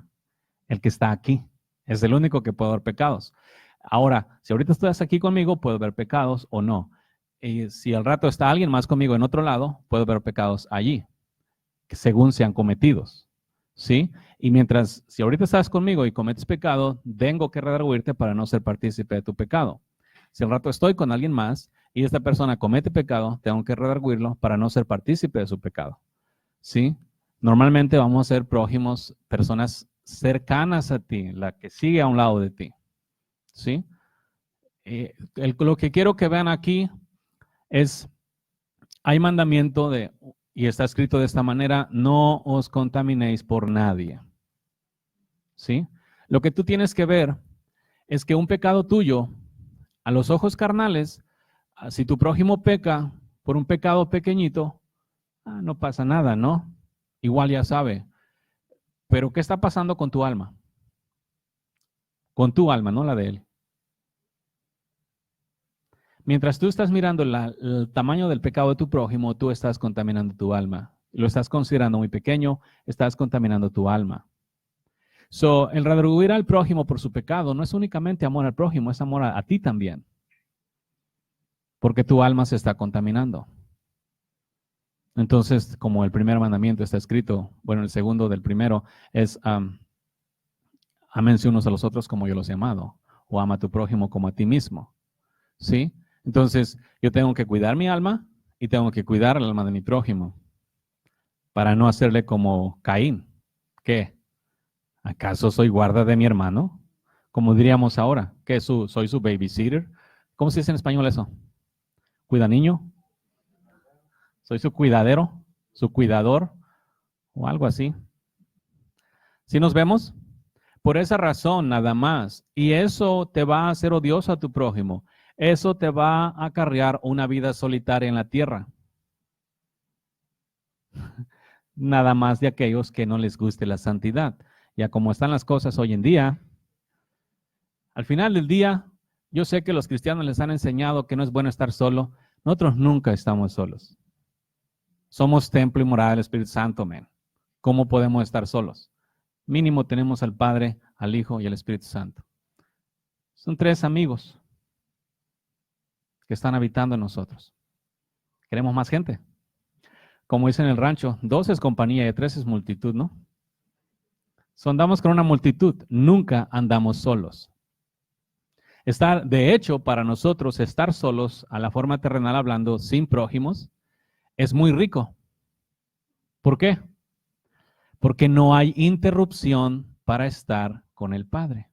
el que está aquí. Es el único que puedo ver pecados. Ahora, si ahorita estás aquí conmigo, puedo ver pecados o no. Y si al rato está alguien más conmigo en otro lado, puedo ver pecados allí, que según sean cometidos. ¿Sí? Y si ahorita estás conmigo y cometes pecado, tengo que redarguirte para no ser partícipe de tu pecado. Si al rato estoy con alguien más y esta persona comete pecado, tengo que redarguirlo para no ser partícipe de su pecado. ¿Sí? Normalmente vamos a ser prójimos, personas cercanas a ti, la que sigue a un lado de ti. ¿Sí? Lo que quiero que vean aquí es, hay mandamiento y está escrito de esta manera, no os contaminéis por nadie. ¿Sí? Lo que tú tienes que ver es que un pecado tuyo, a los ojos carnales, si tu prójimo peca por un pecado pequeñito, no pasa nada, ¿no? Igual ya sabe. Pero ¿qué está pasando con tu alma? Con tu alma, no la de él. Mientras tú estás mirando el tamaño del pecado de tu prójimo, tú estás contaminando tu alma. Lo estás considerando muy pequeño, estás contaminando tu alma. El redarguir al prójimo por su pecado no es únicamente amor al prójimo, es amor a ti también. Porque tu alma se está contaminando. Entonces, como el primer mandamiento está escrito, bueno, el segundo del primero es ámense unos a los otros como yo los he amado, o ama a tu prójimo como a ti mismo. ¿Sí? Entonces, yo tengo que cuidar mi alma y tengo que cuidar el alma de mi prójimo para no hacerle como Caín. ¿Qué? ¿Acaso soy guarda de mi hermano? Como diríamos ahora, ¿qué soy su babysitter? ¿Cómo se dice en español eso? ¿Cuida niño? ¿Soy su cuidadero? ¿Su cuidador? O algo así. ¿Sí nos vemos? Por esa razón nada más. Y eso te va a hacer odioso a tu prójimo. Eso te va a acarrear una vida solitaria en la tierra. Nada más de aquellos que no les guste la santidad. Ya como están las cosas hoy en día, al final del día, yo sé que los cristianos les han enseñado que no es bueno estar solo. Nosotros nunca estamos solos. Somos templo y morada del Espíritu Santo, men. ¿Cómo podemos estar solos? Mínimo tenemos al Padre, al Hijo y al Espíritu Santo. Son 3 amigos que están habitando en nosotros. Queremos más gente. Como dice en el rancho, 2 es compañía y 3 es multitud, ¿no? Andamos con una multitud, nunca andamos solos. De hecho, para nosotros, estar solos, a la forma terrenal hablando, sin prójimos, es muy rico. ¿Por qué? Porque no hay interrupción para estar con el Padre.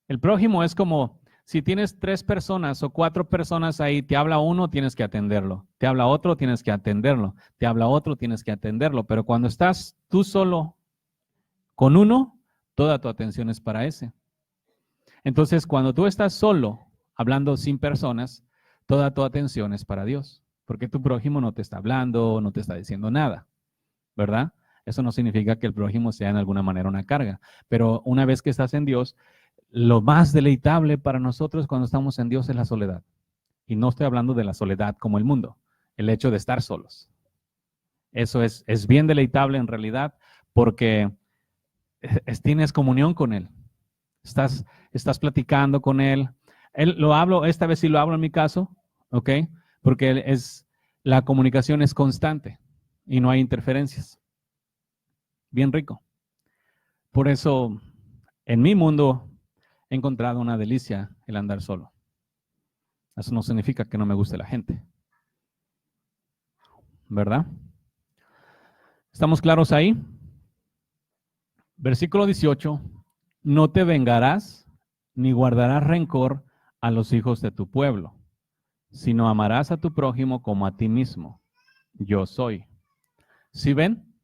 El prójimo es como, si tienes 3 personas o 4 personas ahí, te habla uno, tienes que atenderlo. Te habla otro, tienes que atenderlo. Te habla otro, tienes que atenderlo. Pero cuando estás tú solo con uno, toda tu atención es para ese. Entonces, cuando tú estás solo, hablando sin personas, toda tu atención es para Dios. Porque tu prójimo no te está hablando, no te está diciendo nada, ¿verdad? Eso no significa que el prójimo sea en alguna manera una carga. Pero una vez que estás en Dios, lo más deleitable para nosotros cuando estamos en Dios es la soledad. Y no estoy hablando de la soledad como el mundo, el hecho de estar solos. Eso es bien deleitable en realidad porque tienes comunión con Él. Estás platicando con Él. Esta vez sí lo hablo en mi caso, ¿ok? Porque la comunicación es constante y no hay interferencias. Bien rico. Por eso, en mi mundo, he encontrado una delicia el andar solo. Eso no significa que no me guste la gente. ¿Verdad? ¿Estamos claros ahí? Versículo 18. No te vengarás ni guardarás rencor a los hijos de tu pueblo, sino amarás a tu prójimo como a ti mismo. Yo soy. ¿Sí ven?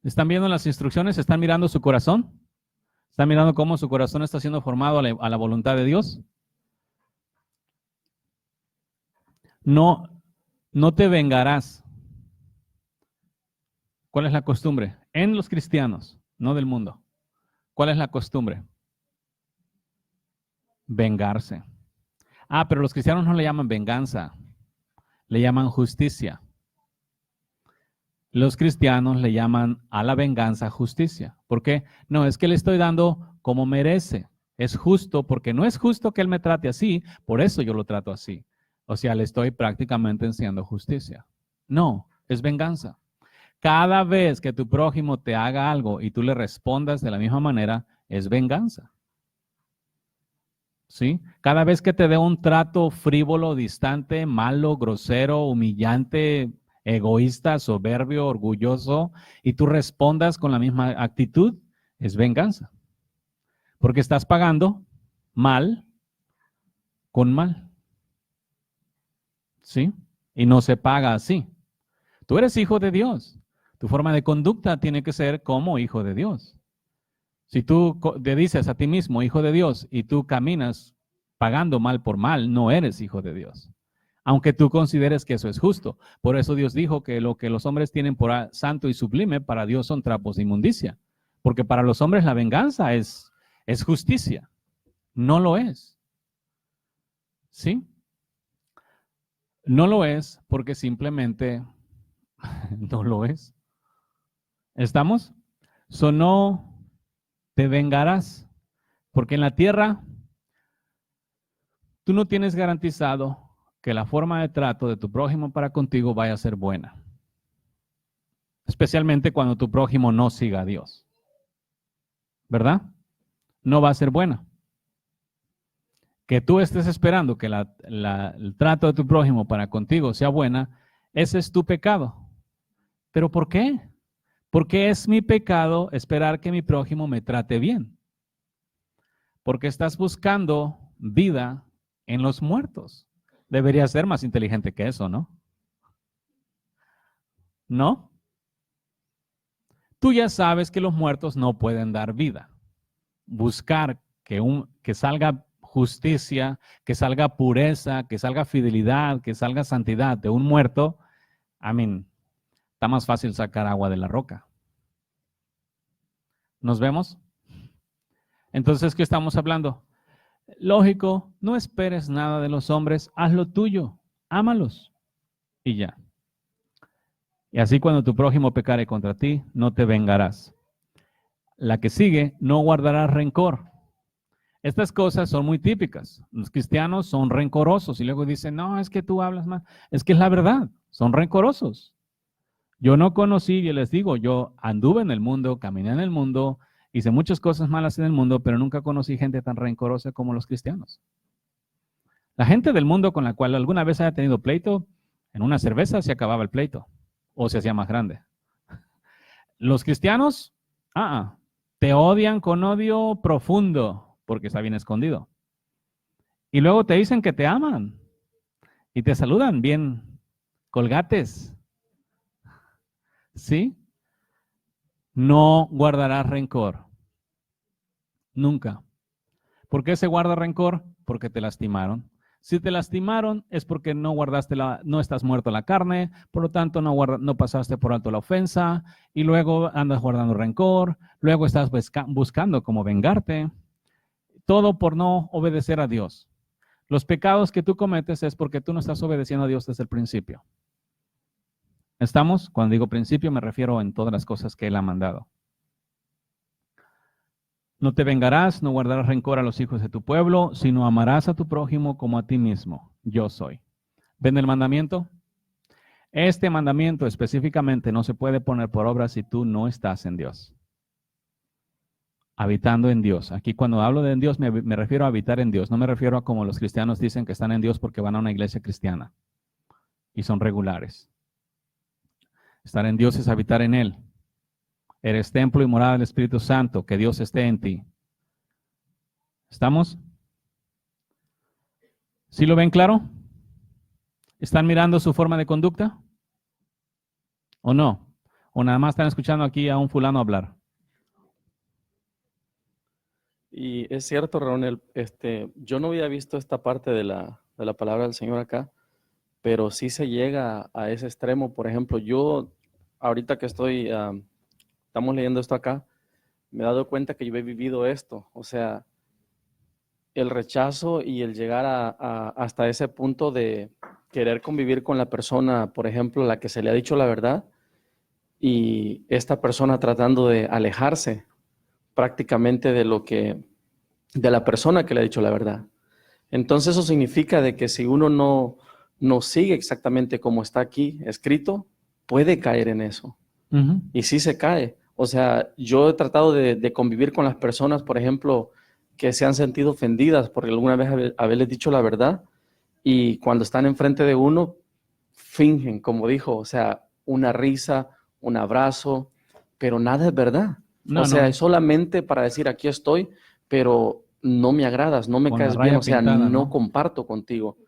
¿Están viendo las instrucciones? ¿Están mirando su corazón? ¿Están mirando cómo su corazón está siendo formado a la voluntad de Dios? No te vengarás. ¿Cuál es la costumbre? En los cristianos, no del mundo. ¿Cuál es la costumbre? Vengarse. Pero los cristianos no le llaman venganza, le llaman justicia. Los cristianos le llaman a la venganza justicia. ¿Por qué? No, es que le estoy dando como merece. Es justo porque no es justo que él me trate así, por eso yo lo trato así. O sea, le estoy prácticamente enseñando justicia. No, es venganza. Cada vez que tu prójimo te haga algo y tú le respondas de la misma manera, es venganza. ¿Sí? Cada vez que te dé un trato frívolo, distante, malo, grosero, humillante, egoísta, soberbio, orgulloso, y tú respondas con la misma actitud, es venganza. Porque estás pagando mal con mal. ¿Sí? Y no se paga así. Tú eres hijo de Dios. Tu forma de conducta tiene que ser como hijo de Dios. Si tú te dices a ti mismo hijo de Dios y tú caminas pagando mal por mal, no eres hijo de Dios. Aunque tú consideres que eso es justo. Por eso Dios dijo que lo que los hombres tienen por santo y sublime, para Dios son trapos de inmundicia. Porque para los hombres la venganza es justicia. No lo es. ¿Sí? No lo es porque simplemente no lo es. ¿Estamos? No te vengarás, porque en la tierra tú no tienes garantizado que la forma de trato de tu prójimo para contigo vaya a ser buena. Especialmente cuando tu prójimo no siga a Dios. ¿Verdad? No va a ser buena. Que tú estés esperando que el trato de tu prójimo para contigo sea buena, ese es tu pecado. ¿Pero por qué? Porque es mi pecado esperar que mi prójimo me trate bien. Porque estás buscando vida en los muertos. Debería ser más inteligente que eso, ¿no? ¿No? Tú ya sabes que los muertos no pueden dar vida. Buscar que salga justicia, que salga pureza, que salga fidelidad, que salga santidad de un muerto, está más fácil sacar agua de la roca. ¿Nos vemos? Entonces, ¿qué estamos hablando? Lógico, no esperes nada de los hombres, haz lo tuyo, ámalos y ya. Y así cuando tu prójimo pecare contra ti, no te vengarás. La que sigue, no guardarás rencor. Estas cosas son muy típicas. Los cristianos son rencorosos y luego dicen, no, es que tú hablas mal. Es que es la verdad, son rencorosos. Yo no conocí, y les digo, yo anduve en el mundo, caminé en el mundo, hice muchas cosas malas en el mundo, pero nunca conocí gente tan rencorosa como los cristianos. La gente del mundo con la cual alguna vez haya tenido pleito, en una cerveza se acababa el pleito o se hacía más grande. Los cristianos, te odian con odio profundo porque está bien escondido. Y luego te dicen que te aman y te saludan bien colgates. ¿Sí? No guardarás rencor. Nunca. ¿Por qué se guarda rencor? Porque te lastimaron. Si te lastimaron es porque no estás muerto a la carne, por lo tanto no pasaste por alto la ofensa y luego andas guardando rencor, luego estás buscando cómo vengarte. Todo por no obedecer a Dios. Los pecados que tú cometes es porque tú no estás obedeciendo a Dios desde el principio. ¿Estamos? Cuando digo principio me refiero en todas las cosas que Él ha mandado. No te vengarás, no guardarás rencor a los hijos de tu pueblo, sino amarás a tu prójimo como a ti mismo. Yo soy. ¿Ven el mandamiento? Este mandamiento específicamente no se puede poner por obra si tú no estás en Dios. Habitando en Dios. Aquí cuando hablo de en Dios me refiero a habitar en Dios. No me refiero a como los cristianos dicen que están en Dios porque van a una iglesia cristiana y son regulares. Estar en Dios es habitar en Él. Eres templo y morada del Espíritu Santo, que Dios esté en ti. ¿Estamos? ¿Sí lo ven claro? ¿Están mirando su forma de conducta? ¿O no? ¿O nada más están escuchando aquí a un fulano hablar? Y es cierto, Ronel, yo no había visto esta parte de la palabra del Señor acá, pero sí se llega a ese extremo. Por ejemplo, yo ahorita que estamos leyendo esto acá, me he dado cuenta que yo he vivido esto. O sea, el rechazo y el llegar hasta ese punto de querer convivir con la persona, por ejemplo, la que se le ha dicho la verdad, y esta persona tratando de alejarse prácticamente de la persona que le ha dicho la verdad. Entonces eso significa de que si uno no sigue exactamente como está aquí escrito, puede caer en eso. Uh-huh. Y sí se cae. O sea, yo he tratado de convivir con las personas, por ejemplo, que se han sentido ofendidas por alguna vez haberles dicho la verdad, y cuando están enfrente de uno, fingen, como dijo, o sea, una risa, un abrazo, pero nada es verdad. Es solamente para decir aquí estoy, pero no me agradas, no me Con la caes raya bien, o sea, pintada, no ¿no? comparto contigo.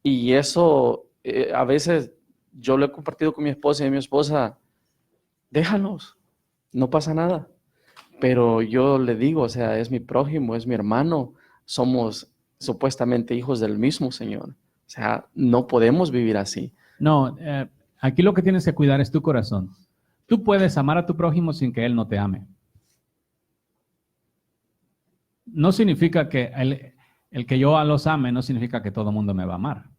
Y eso, a veces yo lo he compartido con mi esposa y mi esposa, déjalos, no pasa nada. Pero yo le digo, o sea, es mi prójimo, es mi hermano, somos supuestamente hijos del mismo Señor. O sea, no podemos vivir así. No, aquí lo que tienes que cuidar es tu corazón. Tú puedes amar a tu prójimo sin que él no te ame. No significa que el que yo los ame, no significa que todo el mundo me va a amar.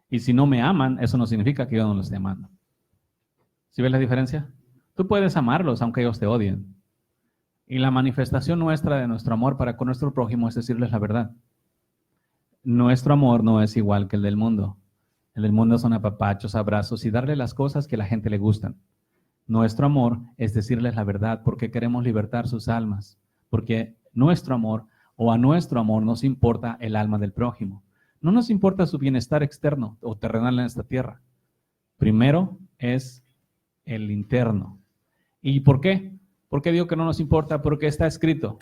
Y si no me aman, eso no significa que yo no los esté amando. ¿Sí ves la diferencia? Tú puedes amarlos aunque ellos te odien. Y la manifestación nuestra de nuestro amor para con nuestro prójimo es decirles la verdad. Nuestro amor no es igual que el del mundo. El del mundo son apapachos, abrazos y darle las cosas que a la gente le gustan. Nuestro amor es decirles la verdad porque queremos libertar sus almas. Porque nuestro amor o a nuestro amor nos importa el alma del prójimo. No nos importa su bienestar externo o terrenal en esta tierra. Primero es el interno. ¿Y por qué? ¿Por qué digo que no nos importa? Porque está escrito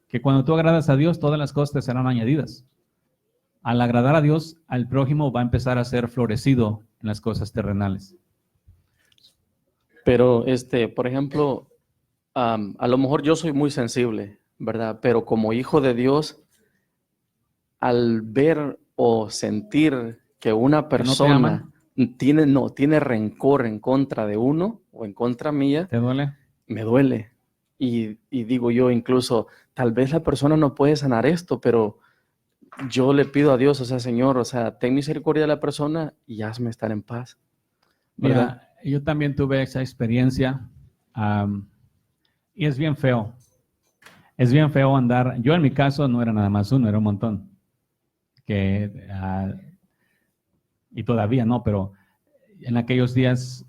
que cuando tú agradas a Dios, todas las cosas te serán añadidas. Al agradar a Dios, al prójimo va a empezar a ser florecido en las cosas terrenales. Pero, por ejemplo, a lo mejor yo soy muy sensible, ¿verdad? Pero como hijo de Dios, al ver o sentir que una ¿Que no te persona aman? tiene rencor en contra de uno o en contra mía, ¿Te duele? me duele. Y digo yo incluso, tal vez la persona no puede sanar esto, pero yo le pido a Dios, o sea, Señor, o sea, ten misericordia de la persona y hazme estar en paz, ¿verdad? Mira, yo también tuve esa experiencia y es bien feo. Es bien feo andar. Yo en mi caso no era nada más uno, era un montón. Y todavía no, pero en aquellos días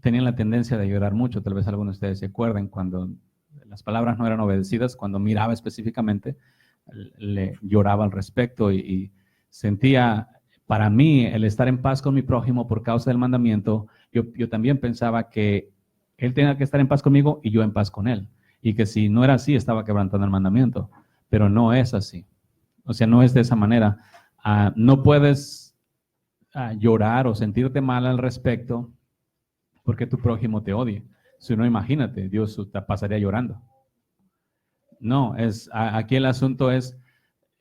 tenían la tendencia de llorar mucho. Tal vez algunos de ustedes se acuerden cuando las palabras no eran obedecidas, cuando miraba específicamente, le lloraba al respecto y sentía, para mí, el estar en paz con mi prójimo por causa del mandamiento, yo también pensaba que él tenía que estar en paz conmigo y yo en paz con él. Y que si no era así, estaba quebrantando el mandamiento. Pero no es así. O sea, no es de esa manera. No puedes llorar o sentirte mal al respecto porque tu prójimo te odie. Si no, imagínate, Dios te pasaría llorando. No, aquí el asunto es,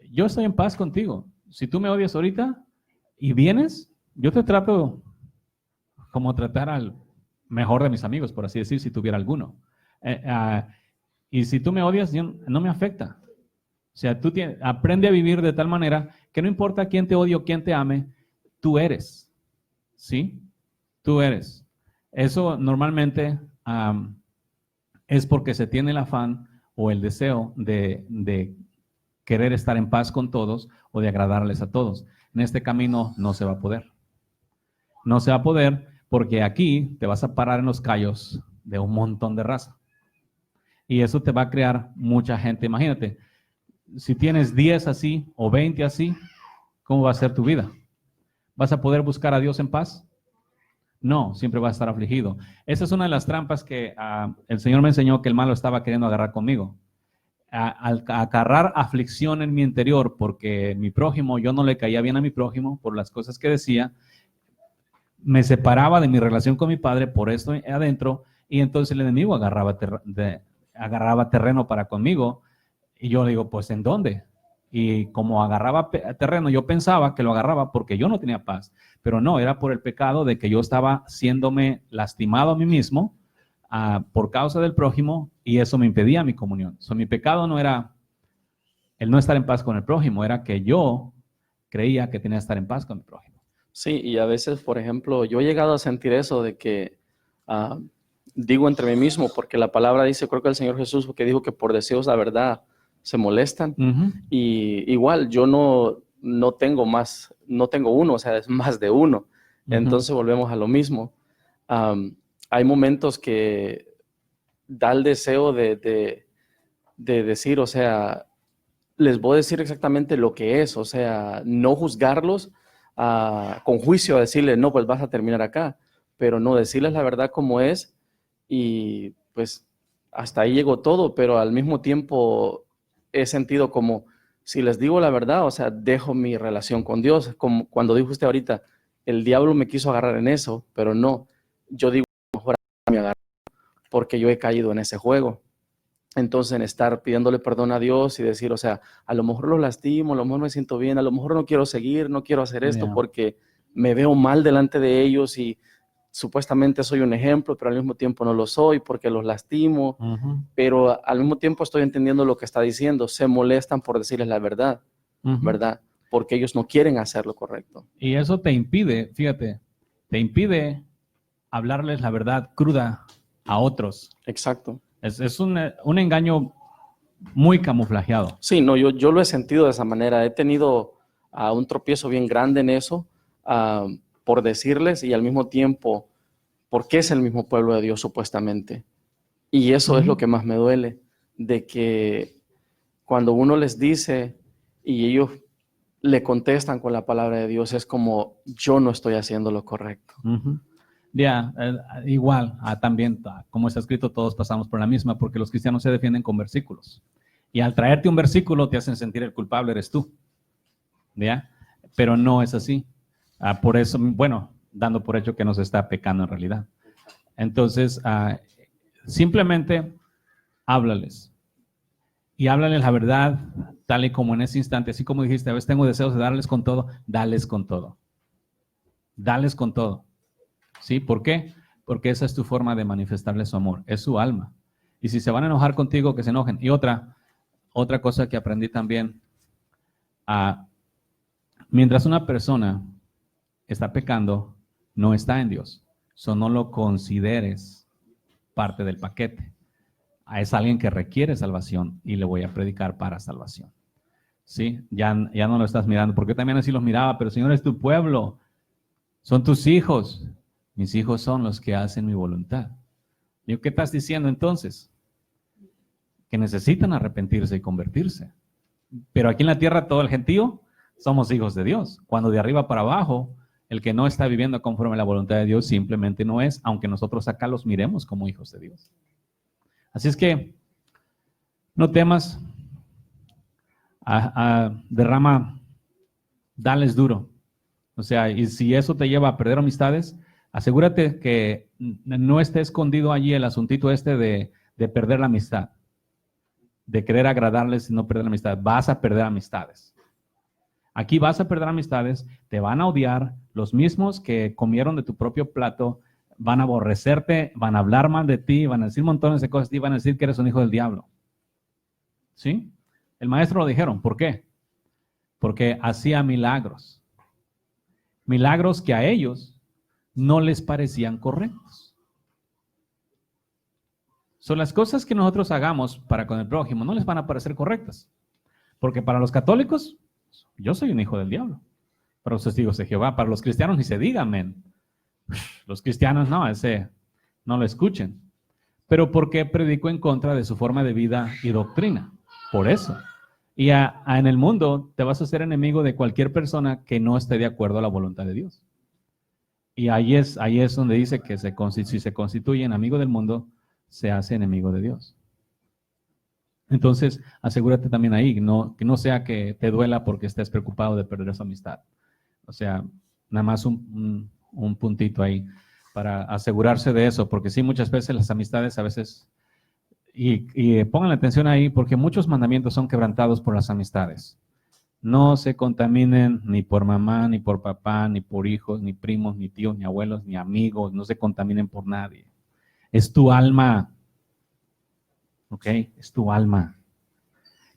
yo estoy en paz contigo. Si tú me odias ahorita y vienes, yo te trato como tratar al mejor de mis amigos, por así decir, si tuviera alguno. Y si tú me odias, no me afecta. O sea, aprende a vivir de tal manera que no importa quién te odie o quién te ame, tú eres. ¿Sí? Tú eres. Eso normalmente es porque se tiene el afán o el deseo de querer estar en paz con todos o de agradarles a todos. En este camino no se va a poder. No se va a poder porque aquí te vas a parar en los callos de un montón de raza. Y eso te va a crear mucha gente. Imagínate, si tienes 10 así o 20 así, ¿cómo va a ser tu vida? ¿Vas a poder buscar a Dios en paz? No, siempre vas a estar afligido. Esa es una de las trampas que el Señor me enseñó que el malo estaba queriendo agarrar conmigo. Al agarrar aflicción en mi interior porque mi prójimo, yo no le caía bien a mi prójimo por las cosas que decía, me separaba de mi relación con mi padre por esto adentro y entonces el enemigo agarraba terreno para conmigo y yo le digo, pues ¿en dónde? Y como agarraba terreno, yo pensaba que lo agarraba porque yo no tenía paz, pero no, era por el pecado de que yo estaba siéndome lastimado a mí mismo por causa del prójimo y eso me impedía mi comunión. Mi pecado no era el no estar en paz con el prójimo, era que yo creía que tenía que estar en paz con el prójimo. Sí, y a veces, por ejemplo, yo he llegado a sentir eso de que digo entre mí mismo, porque la palabra dice, creo que el Señor Jesús que dijo que por deseos la verdad se molestan. Y igual yo no tengo uno, o sea, es más de uno. Entonces volvemos a lo mismo. Hay momentos que da el deseo de decir, o sea, les voy a decir exactamente lo que es, o sea, no juzgarlos con juicio, a decirles, no, pues vas a terminar acá, pero no, decirles la verdad como es y pues hasta ahí llegó todo, pero al mismo tiempo he sentido como, si les digo la verdad, o sea, dejo mi relación con Dios. Como cuando dijo usted ahorita, el diablo me quiso agarrar en eso, pero no. Yo digo, mejor me agarró porque yo he caído en ese juego. Entonces, en estar pidiéndole perdón a Dios y decir, o sea, a lo mejor lo lastimo, a lo mejor me siento bien, a lo mejor no quiero seguir, no quiero hacer esto Yeah. porque me veo mal delante de ellos y supuestamente soy un ejemplo, pero al mismo tiempo no lo soy porque los lastimo. Ujú, Pero al mismo tiempo estoy entendiendo lo que está diciendo. Se molestan por decirles la verdad, ujú. ¿verdad? Porque ellos no quieren hacer lo correcto. Y eso te impide, fíjate, te impide hablarles la verdad cruda a otros. Exacto. Es un engaño muy camuflajeado. Sí, no, yo lo he sentido de esa manera. He tenido un tropiezo bien grande en eso, por decirles y al mismo tiempo, porque es el mismo pueblo de Dios supuestamente. Y eso es lo que más me duele, de que cuando uno les dice y ellos le contestan con la palabra de Dios, es como yo no estoy haciendo lo correcto. Ujú. Ya, igual, también, como está escrito, todos pasamos por la misma, porque los cristianos se defienden con versículos. Y al traerte un versículo te hacen sentir el culpable eres tú. ¿Ya? Pero no es así. Por eso, bueno, dando por hecho que nos está pecando en realidad. Entonces, simplemente háblales. Y háblales la verdad, tal y como en ese instante, así como dijiste, a veces tengo deseos de darles con todo, dales con todo. Dales con todo. ¿Sí? ¿Por qué? Porque esa es tu forma de manifestarles su amor, es su alma. Y si se van a enojar contigo, que se enojen. Y otra cosa que aprendí también, mientras una persona está pecando, no está en Dios. So no lo consideres parte del paquete. Es alguien que requiere salvación y le voy a predicar para salvación. ¿Sí? Ya no lo estás mirando, porque yo también así los miraba, pero Señor, es tu pueblo, son tus hijos. Mis hijos son los que hacen mi voluntad. ¿Y qué estás diciendo entonces? Que necesitan arrepentirse y convertirse. Pero aquí en la tierra todo el gentío somos hijos de Dios. Cuando de arriba para abajo, el que no está viviendo conforme a la voluntad de Dios simplemente no es, aunque nosotros acá los miremos como hijos de Dios. Así es que no temas, derrama, dales duro. O sea, y si eso te lleva a perder amistades, asegúrate que no esté escondido allí el asuntito de perder la amistad, de querer agradarles y no perder la amistad. Vas a perder amistades. Aquí vas a perder amistades, te van a odiar, los mismos que comieron de tu propio plato, van a aborrecerte, van a hablar mal de ti, van a decir montones de cosas y van a decir que eres un hijo del diablo. ¿Sí? El maestro lo dijeron. ¿Por qué? Porque hacía milagros. Milagros que a ellos no les parecían correctos. Son las cosas que nosotros hagamos para con el prójimo no les van a parecer correctas. Porque para los católicos, yo soy un hijo del diablo. Para los testigos de Jehová, para los cristianos ni se diga amén. Los cristianos no, no lo escuchen. Pero porque predico en contra de su forma de vida y doctrina. Por eso. Y en el mundo te vas a hacer enemigo de cualquier persona que no esté de acuerdo a la voluntad de Dios. Y ahí es donde dice que si se constituye en amigo del mundo, se hace enemigo de Dios. Entonces, asegúrate también ahí, que no sea que te duela porque estés preocupado de perder esa amistad. O sea, nada más un puntito ahí para asegurarse de eso, porque sí, muchas veces las amistades a veces, y pongan la atención ahí, porque muchos mandamientos son quebrantados por las amistades. No se contaminen ni por mamá, ni por papá, ni por hijos, ni primos, ni tíos, ni abuelos, ni amigos, no se contaminen por nadie. Es tu alma. ¿Ok? Es tu alma.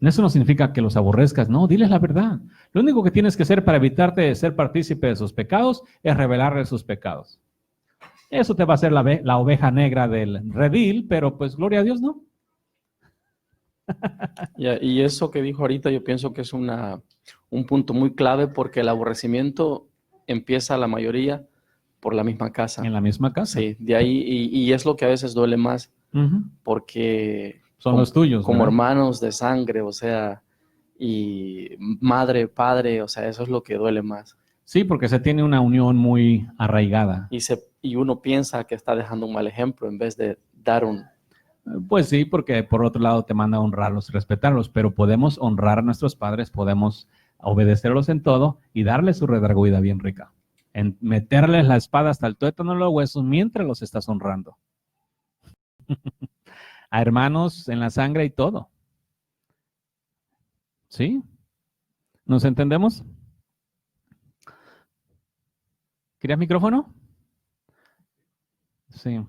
Eso no significa que los aborrezcas, no, diles la verdad. Lo único que tienes que hacer para evitarte de ser partícipe de sus pecados es revelarles sus pecados. Eso te va a hacer la oveja negra del redil, pero pues gloria a Dios, ¿no? Y eso que dijo ahorita yo pienso que es un punto muy clave porque el aborrecimiento empieza la mayoría por la misma casa. En la misma casa. Sí, de ahí, y es lo que a veces duele más, porque son los tuyos, como ¿verdad? hermanos de sangre, o sea, y madre, padre, o sea, eso es lo que duele más. Sí, porque se tiene una unión muy arraigada. Y uno piensa que está dejando un mal ejemplo en vez de dar Pues sí, porque por otro lado te manda a honrarlos y respetarlos, pero podemos honrar a nuestros padres, podemos obedecerlos en todo y darles su redarguida bien rica. En meterles la espada hasta el tuétano en los huesos mientras los estás honrando. A hermanos en la sangre y todo. ¿Sí? ¿Nos entendemos? ¿Querías micrófono? Sí.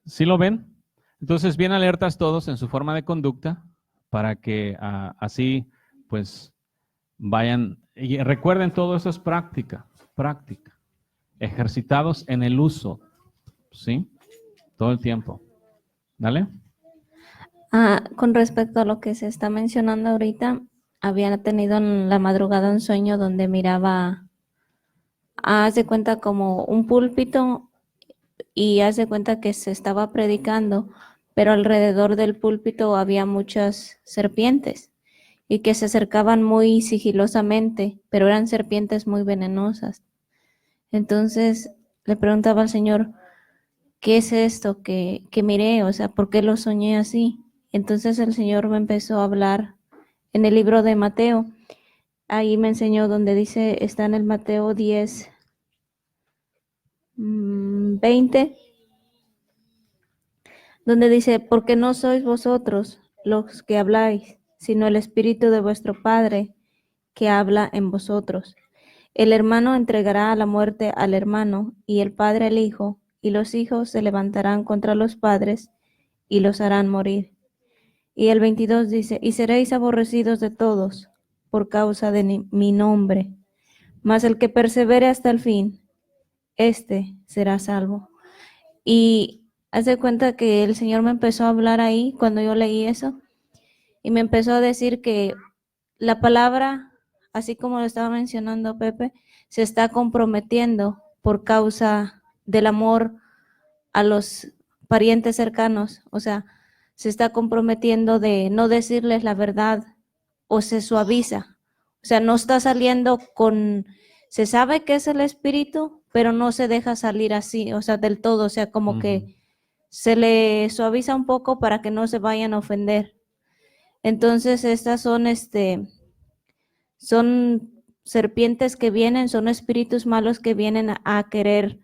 ¿Sí lo ven? Entonces, bien alertas todos en su forma de conducta para que así, pues, vayan. Y recuerden, todo eso es práctica, práctica. Ejercitados en el uso, ¿sí? Todo el tiempo. ¿Dale? Con respecto a lo que se está mencionando ahorita, había tenido en la madrugada un sueño donde miraba, haz de cuenta como un púlpito y haz de cuenta que se estaba predicando, pero alrededor del púlpito había muchas serpientes y que se acercaban muy sigilosamente, pero eran serpientes muy venenosas. Entonces le preguntaba al Señor, ¿qué es esto que miré? O sea, ¿por qué lo soñé así? Entonces el Señor me empezó a hablar en el libro de Mateo. Ahí me enseñó donde dice, está en el Mateo 10, 20, donde dice, porque no sois vosotros los que habláis, sino el Espíritu de vuestro Padre que habla en vosotros. El hermano entregará a la muerte al hermano, y el padre al hijo, y los hijos se levantarán contra los padres, y los harán morir. Y el 22 dice, y seréis aborrecidos de todos, por causa de mi nombre. Mas el que persevere hasta el fin, éste será salvo. Y haz de cuenta que el Señor me empezó a hablar ahí cuando yo leí eso, y me empezó a decir que la palabra, así como lo estaba mencionando Pepe, se está comprometiendo por causa del amor a los parientes cercanos, o sea, se está comprometiendo de no decirles la verdad o se suaviza, o sea, no está saliendo con, se sabe que es el espíritu, pero no se deja salir así, o sea, del todo, o sea, como que se le suaviza un poco para que no se vayan a ofender. Entonces, estas son serpientes que vienen, son espíritus malos que vienen a querer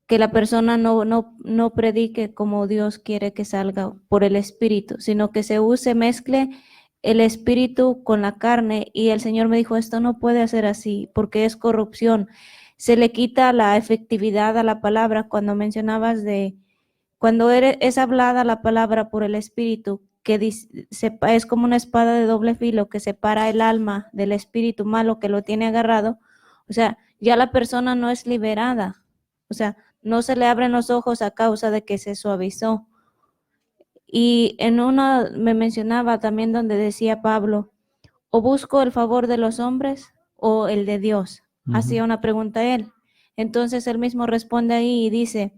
que la persona no predique como Dios quiere que salga por el espíritu, sino que se mezcle el espíritu con la carne. Y el Señor me dijo, esto no puede ser así porque es corrupción. Se le quita la efectividad a la palabra cuando mencionabas de cuando es hablada la palabra por el espíritu, que es como una espada de doble filo que separa el alma del espíritu malo que lo tiene agarrado. O sea, ya la persona no es liberada. O sea, no se le abren los ojos a causa de que se suavizó. Y en uno me mencionaba también donde decía Pablo, o busco el favor de los hombres o el de Dios. Hacía una pregunta él. Entonces él mismo responde ahí y dice,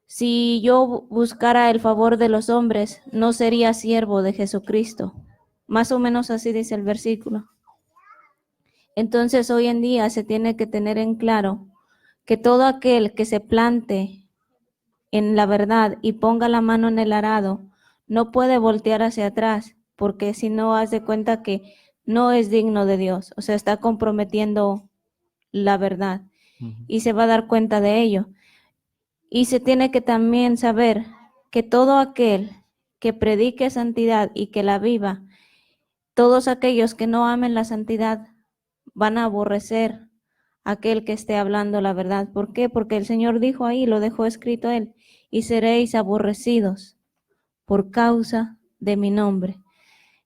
si yo buscara el favor de los hombres, no sería siervo de Jesucristo. Más o menos así dice el versículo. Entonces hoy en día se tiene que tener en claro que todo aquel que se plante en la verdad y ponga la mano en el arado, no puede voltear hacia atrás, porque si no hace cuenta que no es digno de Dios, o sea, está comprometiendo la verdad y se va a dar cuenta de ello. Y se tiene que también saber que todo aquel que predique santidad y que la viva, todos aquellos que no amen la santidad van a aborrecer a aquel que esté hablando la verdad. ¿Por qué? Porque el Señor dijo ahí, lo dejó escrito él, y seréis aborrecidos por causa de mi nombre.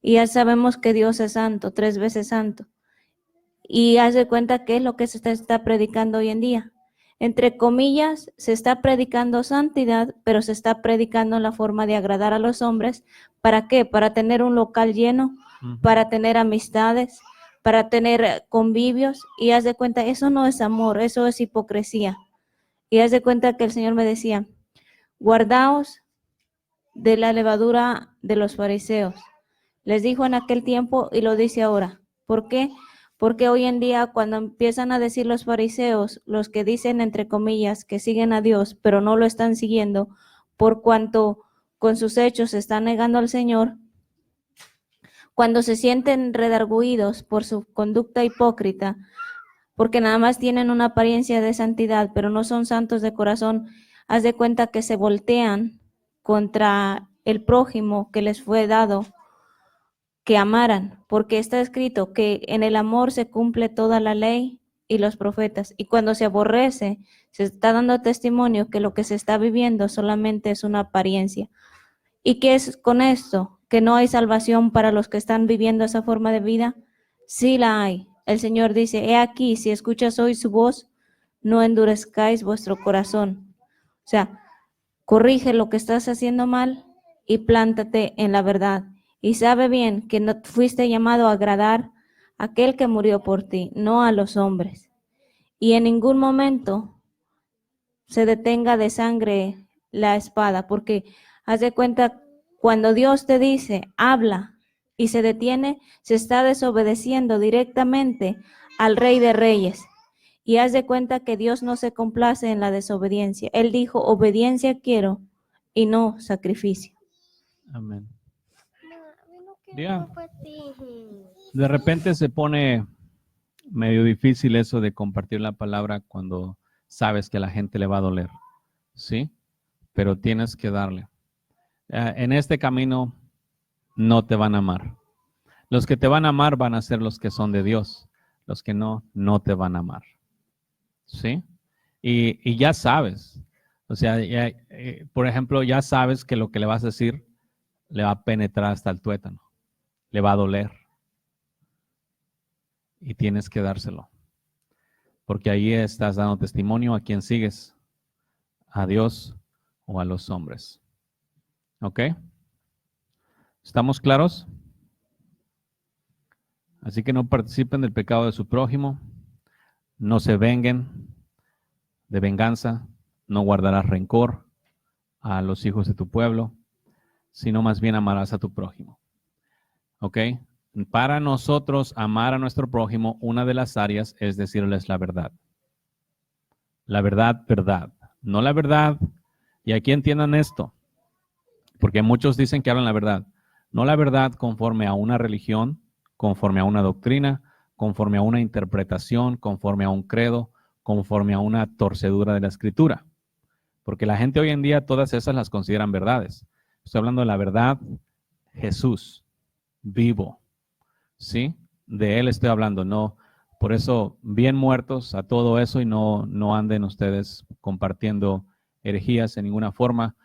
Y ya sabemos que Dios es santo, 3 veces santo. Y haz de cuenta que es lo que se está predicando hoy en día. Entre comillas, se está predicando santidad, pero se está predicando en la forma de agradar a los hombres. ¿Para qué? Para tener un local lleno, para tener amistades, para tener convivios. Y haz de cuenta, eso no es amor, eso es hipocresía. Y haz de cuenta que el Señor me decía, guardaos de la levadura de los fariseos. Les dijo en aquel tiempo y lo dice ahora. ¿Por qué? Porque hoy en día cuando empiezan a decir los fariseos, los que dicen entre comillas que siguen a Dios, pero no lo están siguiendo, por cuanto con sus hechos se están negando al Señor, cuando se sienten redargüidos por su conducta hipócrita, porque nada más tienen una apariencia de santidad, pero no son santos de corazón, haz de cuenta que se voltean contra el prójimo que les fue dado que amaran, porque está escrito que en el amor se cumple toda la ley y los profetas, y cuando se aborrece, se está dando testimonio que lo que se está viviendo solamente es una apariencia. ¿Y qué es con esto? ¿Que no hay salvación para los que están viviendo esa forma de vida? Sí la hay. El Señor dice, he aquí, si escuchas hoy su voz, no endurezcáis vuestro corazón. O sea, corrige lo que estás haciendo mal y plántate en la verdad. Y sabe bien que no fuiste llamado a agradar a aquel que murió por ti, no a los hombres. Y en ningún momento se detenga de sangre la espada, porque haz de cuenta, cuando Dios te dice, habla, y se detiene, se está desobedeciendo directamente al Rey de Reyes. Y haz de cuenta que Dios no se complace en la desobediencia. Él dijo, obediencia quiero y no sacrificio. Amén. Ya. De repente se pone medio difícil eso de compartir la palabra cuando sabes que a la gente le va a doler, ¿sí? Pero tienes que darle. En este camino no te van a amar. Los que te van a amar van a ser los que son de Dios. Los que no, no te van a amar. ¿Sí? Y ya sabes. O sea, por ejemplo, ya sabes que lo que le vas a decir le va a penetrar hasta el tuétano. Le va a doler. Y tienes que dárselo. Porque ahí estás dando testimonio a quien sigues. A Dios o a los hombres. ¿Ok? ¿Estamos claros? Así que no participen del pecado de su prójimo. No se venguen de venganza. No guardarás rencor a los hijos de tu pueblo, sino más bien amarás a tu prójimo. ¿Ok? Para nosotros amar a nuestro prójimo, una de las áreas es decirles la verdad. La verdad, verdad. No la verdad. Y aquí entiendan esto, porque muchos dicen que hablan la verdad. No la verdad conforme a una religión, conforme a una doctrina, conforme a una interpretación, conforme a un credo, conforme a una torcedura de la escritura. Porque la gente hoy en día todas esas las consideran verdades. Estoy hablando de la verdad, Jesús, vivo. ¿Sí? De Él estoy hablando, no. Por eso, bien muertos a todo eso y no anden ustedes compartiendo herejías en ninguna forma.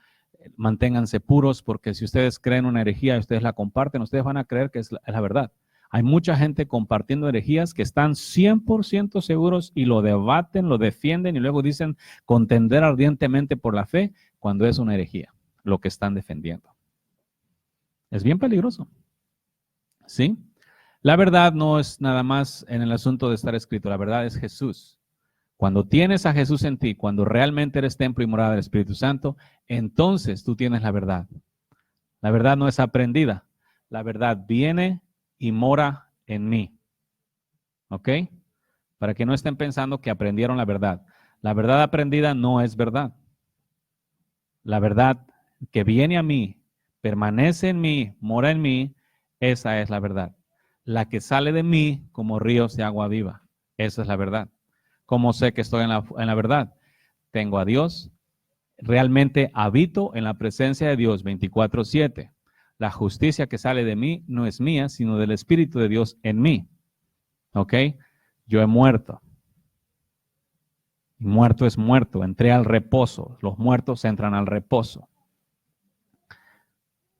Manténganse puros, porque si ustedes creen una herejía y ustedes la comparten, ustedes van a creer que es la verdad. Hay mucha gente compartiendo herejías que están 100% seguros y lo debaten, lo defienden y luego dicen contender ardientemente por la fe cuando es una herejía, lo que están defendiendo. Es bien peligroso. ¿Sí? La verdad no es nada más en el asunto de estar escrito, la verdad es Jesús. Cuando tienes a Jesús en ti, cuando realmente eres templo y morada del Espíritu Santo, entonces tú tienes la verdad. La verdad no es aprendida, la verdad viene y mora en mí. ¿Ok? Para que no estén pensando que aprendieron la verdad. La verdad aprendida no es verdad. La verdad que viene a mí, permanece en mí, mora en mí, esa es la verdad. La que sale de mí como ríos de agua viva. Esa es la verdad. ¿Cómo sé que estoy en la verdad? Tengo a Dios. Realmente habito en la presencia de Dios 24/7. La justicia que sale de mí no es mía, sino del Espíritu de Dios en mí. ¿Ok? Yo he muerto. Muerto es muerto. Entré al reposo. Los muertos entran al reposo.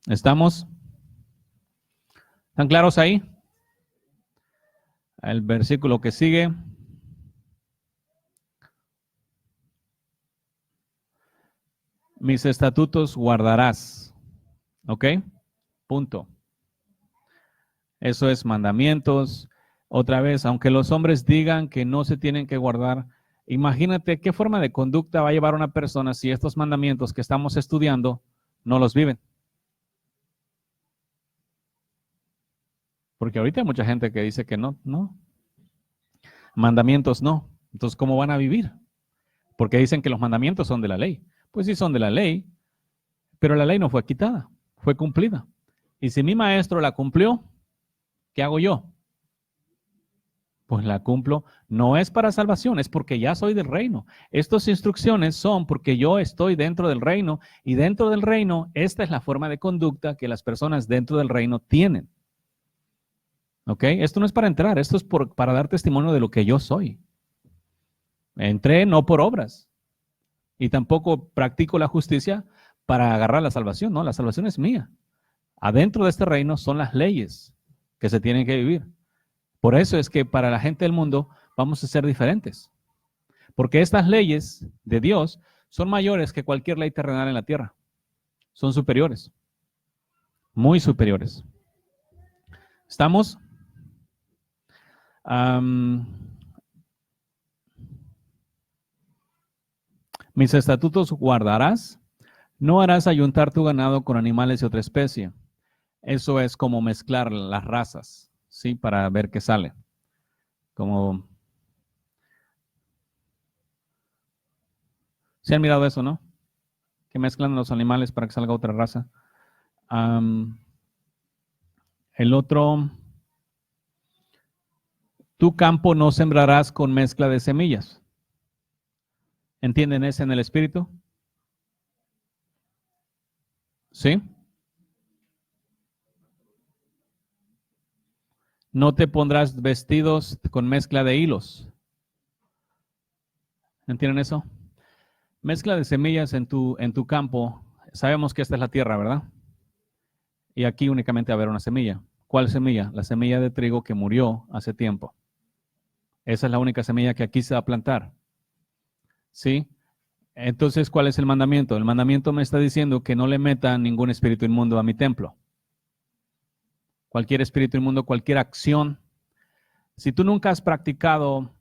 ¿Estamos? ¿Están claros ahí? El versículo que sigue. Mis estatutos guardarás. ¿Ok? Punto. Eso es mandamientos. Otra vez, aunque los hombres digan que no se tienen que guardar, imagínate qué forma de conducta va a llevar una persona si estos mandamientos que estamos estudiando no los viven. Porque ahorita hay mucha gente que dice que no. Mandamientos no. Entonces, ¿cómo van a vivir? Porque dicen que los mandamientos son de la ley. Pues sí son de la ley, Pero la ley no fue quitada, fue cumplida. Y si mi maestro la cumplió, ¿qué hago yo? Pues la cumplo. No es para salvación, es porque ya soy del reino. Estas instrucciones son porque yo estoy dentro del reino, y dentro del reino, esta es la forma de conducta que las personas dentro del reino tienen. ¿Ok? Esto no es para entrar, esto es para dar testimonio de lo que yo soy. Entré no por obras, y tampoco practico la justicia para agarrar la salvación. No, la salvación es mía. Adentro de este reino son las leyes que se tienen que vivir. Por eso es que para la gente del mundo vamos a ser diferentes. Porque estas leyes de Dios son mayores que cualquier ley terrenal en la tierra. Son superiores. Muy superiores. ¿Estamos? Mis estatutos guardarás. No harás ayuntar tu ganado con animales de otra especie. Eso es como mezclar las razas, ¿sí? Para ver qué sale. Como... ¿Se han mirado eso, no? Que mezclan los animales para que salga otra raza. El otro... Tu campo no sembrarás con mezcla de semillas. ¿Entienden ese en el espíritu? ¿Sí? No te pondrás vestidos con mezcla de hilos. ¿Entienden eso? Mezcla de semillas en tu campo. Sabemos que esta es la tierra, ¿verdad? Y aquí únicamente va a haber una semilla. ¿Cuál semilla? La semilla de trigo que murió hace tiempo. Esa es la única semilla que aquí se va a plantar. ¿Sí? Entonces, ¿cuál es el mandamiento? El mandamiento me está diciendo que no le meta ningún espíritu inmundo a mi templo. Cualquier espíritu inmundo, cualquier acción. Si tú nunca has practicado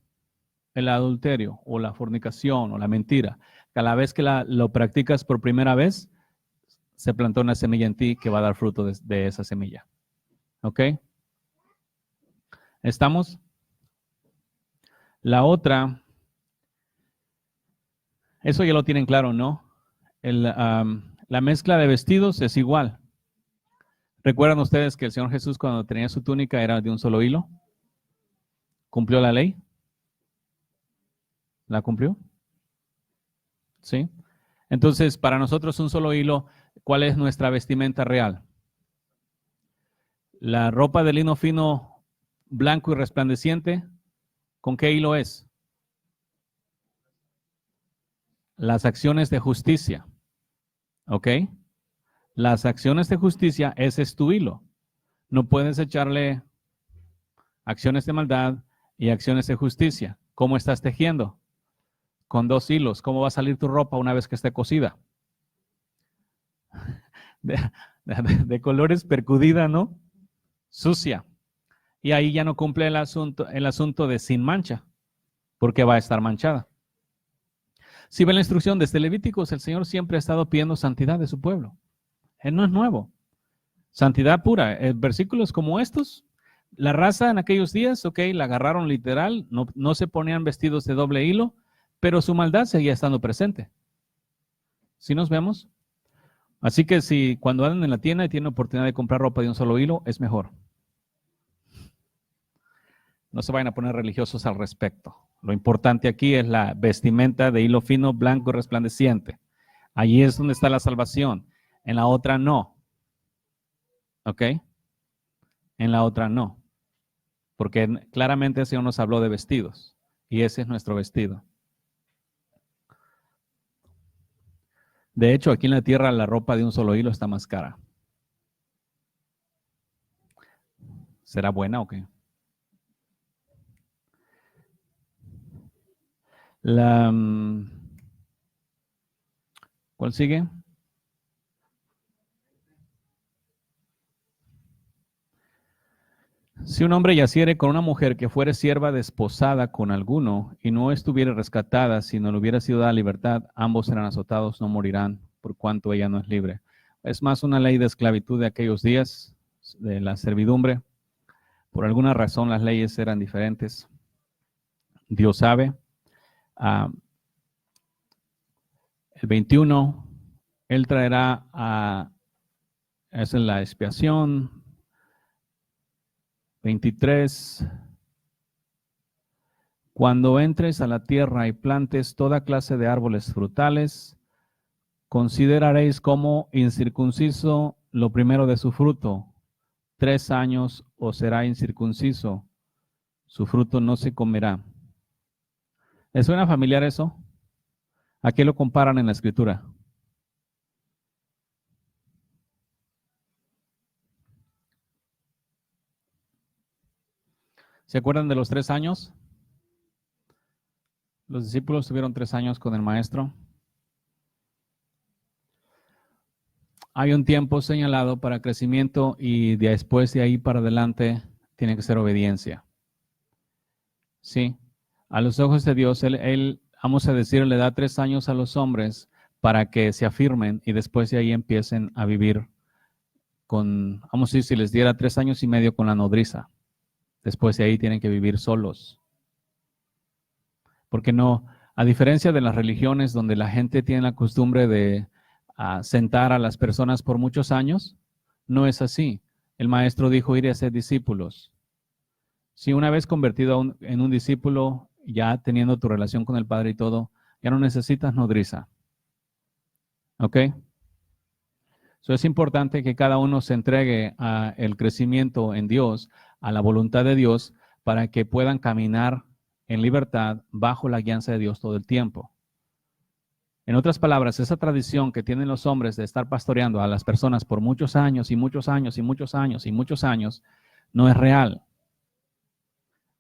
el adulterio o la fornicación o la mentira, cada vez que lo practicas por primera vez, se plantó una semilla en ti que va a dar fruto de esa semilla. ¿Ok? ¿Estamos? La otra, eso ya lo tienen claro, ¿no? La mezcla de vestidos es igual. ¿Recuerdan ustedes que el Señor Jesús cuando tenía su túnica era de un solo hilo? ¿Cumplió la ley? ¿La cumplió? ¿Sí? Entonces, para nosotros un solo hilo, ¿cuál es nuestra vestimenta real? La ropa de lino fino, blanco y resplandeciente, ¿con qué hilo es? Las acciones de justicia. ¿Ok? Las acciones de justicia, ese es tu hilo. No puedes echarle acciones de maldad y acciones de justicia. ¿Cómo estás tejiendo? Con dos hilos. ¿Cómo va a salir tu ropa una vez que esté cosida? De colores percudida, ¿no? Sucia. Y ahí ya no cumple el asunto de sin mancha, porque va a estar manchada. Si ven la instrucción desde Levíticos, el Señor siempre ha estado pidiendo santidad de su pueblo. Él no es nuevo. Santidad pura. Versículos como estos, la raza en aquellos días, ok, la agarraron literal, no se ponían vestidos de doble hilo, pero su maldad seguía estando presente. ¿Sí nos vemos? Así que si cuando andan en la tienda y tienen oportunidad de comprar ropa de un solo hilo, es mejor. No se vayan a poner religiosos al respecto. Lo importante aquí es la vestimenta de hilo fino, blanco y resplandeciente. Allí es donde está la salvación. En la otra no. ¿Ok? En la otra no. Porque claramente el Señor nos habló de vestidos. Y ese es nuestro vestido. De hecho, aquí en la tierra la ropa de un solo hilo está más cara. ¿Será buena o qué? ¿Cuál sigue? Si un hombre yaciere con una mujer que fuere sierva desposada con alguno y no estuviere rescatada, sino le hubiera sido dada libertad, ambos serán azotados, no morirán, por cuanto ella no es libre. Es más una ley de esclavitud de aquellos días, de la servidumbre. Por alguna razón las leyes eran diferentes. Dios sabe. El 21 Él traerá esa es la expiación. 23. Cuando entres a la tierra y plantes toda clase de árboles frutales, consideraréis como incircunciso lo primero de su fruto. 3 años os será incircunciso, su fruto no se comerá. ¿Les suena familiar eso? ¿A qué lo comparan en la Escritura? ¿Se acuerdan de los 3 años? Los discípulos tuvieron 3 años con el maestro. Hay un tiempo señalado para crecimiento y después de ahí para adelante tiene que ser obediencia. Sí, a los ojos de Dios, Él, vamos a decir, le da 3 años a los hombres para que se afirmen y después de ahí empiecen a vivir con, vamos a decir, si les diera 3 años y medio con la nodriza, después de ahí tienen que vivir solos. Porque no, a diferencia de las religiones donde la gente tiene la costumbre de sentar a las personas por muchos años, no es así. El maestro dijo ir a ser discípulos. Si una vez convertido en un discípulo, ya teniendo tu relación con el Padre y todo, ya no necesitas nodriza. ¿Ok? So es importante que cada uno se entregue al crecimiento en Dios, a la voluntad de Dios, para que puedan caminar en libertad bajo la guianza de Dios todo el tiempo. En otras palabras, esa tradición que tienen los hombres de estar pastoreando a las personas por muchos años y muchos años y muchos años y muchos años, no es real.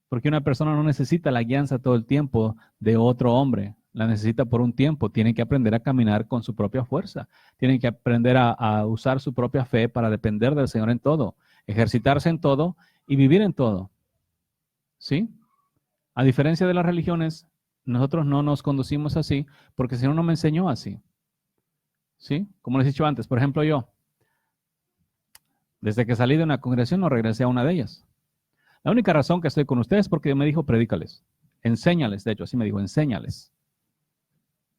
Porque una persona no necesita la guianza todo el tiempo de otro hombre. La necesita por un tiempo. Tiene que aprender a caminar con su propia fuerza. Tiene que aprender a usar su propia fe para depender del Señor en todo. Ejercitarse en todo y vivir en todo. ¿Sí? A diferencia de las religiones, nosotros no nos conducimos así porque el Señor no me enseñó así. ¿Sí? Como les he dicho antes, por ejemplo yo, desde que salí de una congregación no regresé a una de ellas. La única razón que estoy con ustedes es porque me dijo predícales, enséñales, de hecho, así me dijo, enséñales.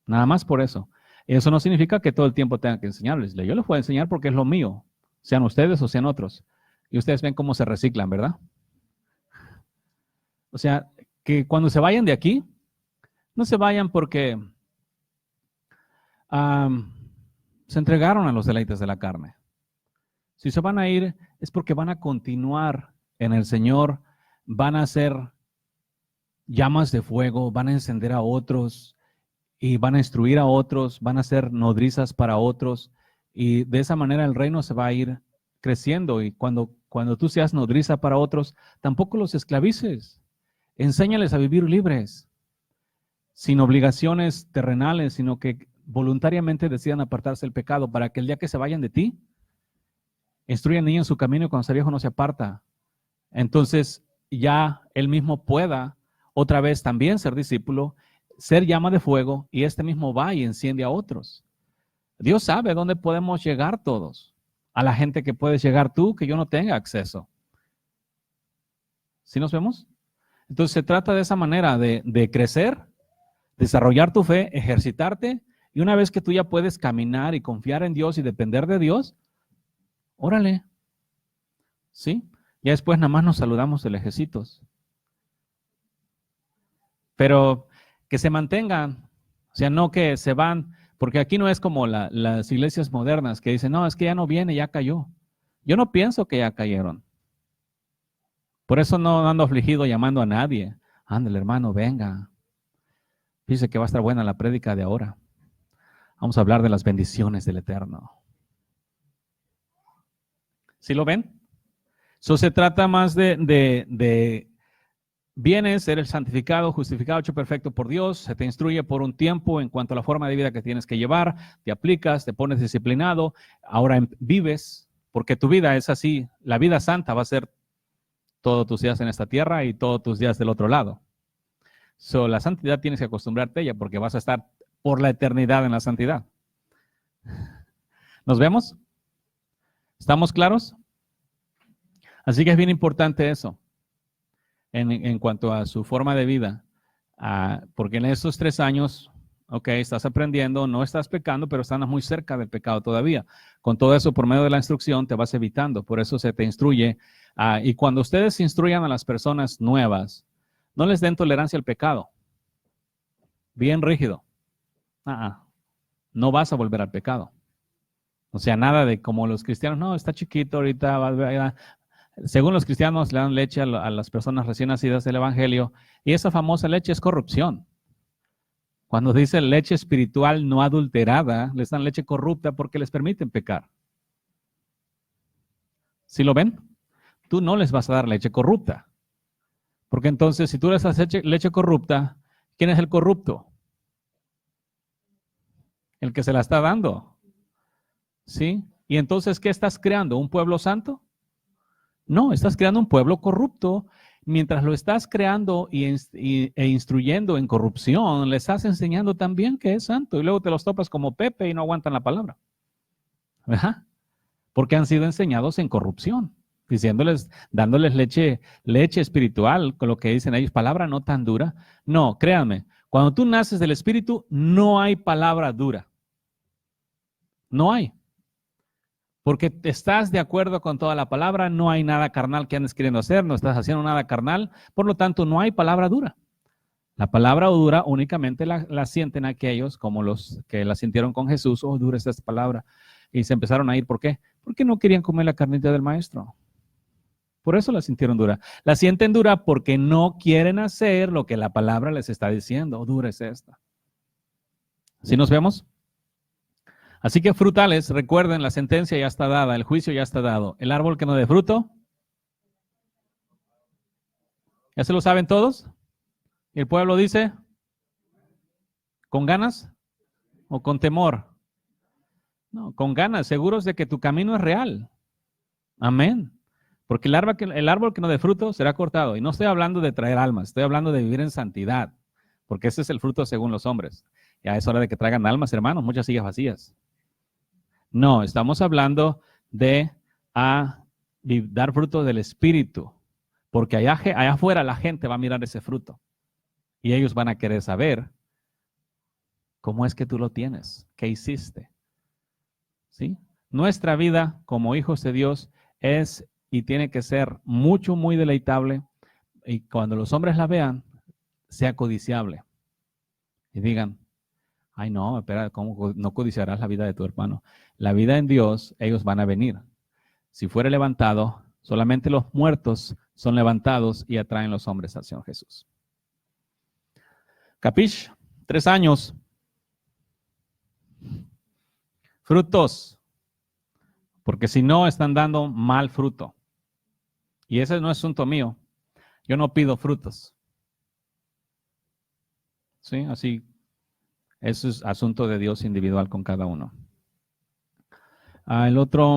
Nada más por eso. Eso no significa que todo el tiempo tengan que enseñarles. Yo les voy a enseñar porque es lo mío, sean ustedes o sean otros. Y ustedes ven cómo se reciclan, ¿verdad? O sea, que cuando se vayan de aquí, no se vayan porque se entregaron a los deleites de la carne. Si se van a ir es porque van a continuar en el Señor, van a ser llamas de fuego, van a encender a otros y van a instruir a otros, van a ser nodrizas para otros y de esa manera el reino se va a ir creciendo y cuando tú seas nodriza para otros, tampoco los esclavices. Enséñales a vivir libres, sin obligaciones terrenales, sino que voluntariamente decidan apartarse del pecado para que el día que se vayan de ti, instruyan niño en su camino y cuando sea viejo no se aparta. Entonces ya él mismo pueda otra vez también ser discípulo, ser llama de fuego y este mismo va y enciende a otros. Dios sabe dónde podemos llegar todos. A la gente que puedes llegar tú, que yo no tenga acceso. ¿Sí nos vemos? Entonces se trata de esa manera de crecer, desarrollar tu fe, ejercitarte y una vez que tú ya puedes caminar y confiar en Dios y depender de Dios, órale. ¿Sí? Ya después nada más nos saludamos de lejecitos. Pero que se mantengan, o sea, no que se van, porque aquí no es como las iglesias modernas que dicen, no, es que ya no viene, ya cayó. Yo no pienso que ya cayeron. Por eso no ando afligido llamando a nadie. Ándale, hermano, venga. Dice que va a estar buena la prédica de ahora. Vamos a hablar de las bendiciones del Eterno. ¿Sí lo ven? Eso se trata más de vienes, eres santificado, justificado, hecho perfecto por Dios, se te instruye por un tiempo en cuanto a la forma de vida que tienes que llevar, te aplicas, te pones disciplinado, ahora vives, porque tu vida es así, la vida santa va a ser todos tus días en esta tierra y todos tus días del otro lado. So, la santidad tienes que acostumbrarte a ella porque vas a estar por la eternidad en la santidad. ¿Nos vemos? ¿Estamos claros? Así que es bien importante eso en cuanto a su forma de vida, porque en esos 3 años Ok, estás aprendiendo, no estás pecando, pero estás muy cerca del pecado todavía. Con todo eso, por medio de la instrucción, te vas evitando. Por eso se te instruye. Y cuando ustedes instruyan a las personas nuevas, no les den tolerancia al pecado. Bien rígido. No vas a volver al pecado. O sea, nada de como los cristianos, no, está chiquito ahorita. Según los cristianos, le dan leche a las personas recién nacidas del evangelio. Y esa famosa leche es corrupción. Cuando dice leche espiritual no adulterada, les dan leche corrupta porque les permiten pecar. ¿Sí lo ven? Tú no les vas a dar leche corrupta. Porque entonces, si tú les das leche corrupta, ¿quién es el corrupto? El que se la está dando. ¿Sí? Y entonces, ¿qué estás creando? ¿Un pueblo santo? No, estás creando un pueblo corrupto. Mientras lo estás creando e instruyendo en corrupción, le estás enseñando también que es santo. Y luego te los topas como Pepe y no aguantan la palabra. ¿Verdad? Porque han sido enseñados en corrupción, dándoles leche espiritual, con lo que dicen ellos, palabra no tan dura. No, créanme, cuando tú naces del Espíritu, no hay palabra dura. No hay. Porque estás de acuerdo con toda la palabra, no hay nada carnal que andes queriendo hacer, no estás haciendo nada carnal, por lo tanto no hay palabra dura. La palabra dura únicamente la sienten aquellos como los que la sintieron con Jesús, oh, dura es esta palabra, y se empezaron a ir. ¿Por qué? Porque no querían comer la carnita del maestro. Por eso la sintieron dura. La sienten dura porque no quieren hacer lo que la palabra les está diciendo, oh, dura es esta. ¿Sí nos vemos? Así que frutales, recuerden, la sentencia ya está dada, el juicio ya está dado. El árbol que no dé fruto, ¿ya se lo saben todos? Y el pueblo dice, ¿con ganas o con temor? No, con ganas, seguros de que tu camino es real. Amén. Porque el árbol que no dé fruto será cortado. Y no estoy hablando de traer almas, estoy hablando de vivir en santidad. Porque ese es el fruto según los hombres. Ya es hora de que traigan almas, hermanos, muchas sillas vacías. No, estamos hablando de dar fruto del Espíritu, porque allá afuera la gente va a mirar ese fruto y ellos van a querer saber cómo es que tú lo tienes, qué hiciste. ¿Sí? Nuestra vida como hijos de Dios es y tiene que ser muy deleitable, y cuando los hombres la vean, sea codiciable y digan, ay, no, espera, ¿cómo no codiciarás la vida de tu hermano? La vida en Dios, ellos van a venir. Si fuere levantado, solamente los muertos son levantados y atraen los hombres al Señor Jesús. ¿Capish? 3 años. Frutos. Porque si no, están dando mal fruto. Y ese no es asunto mío. Yo no pido frutos. ¿Sí? Así. Eso es asunto de Dios individual con cada uno. El otro.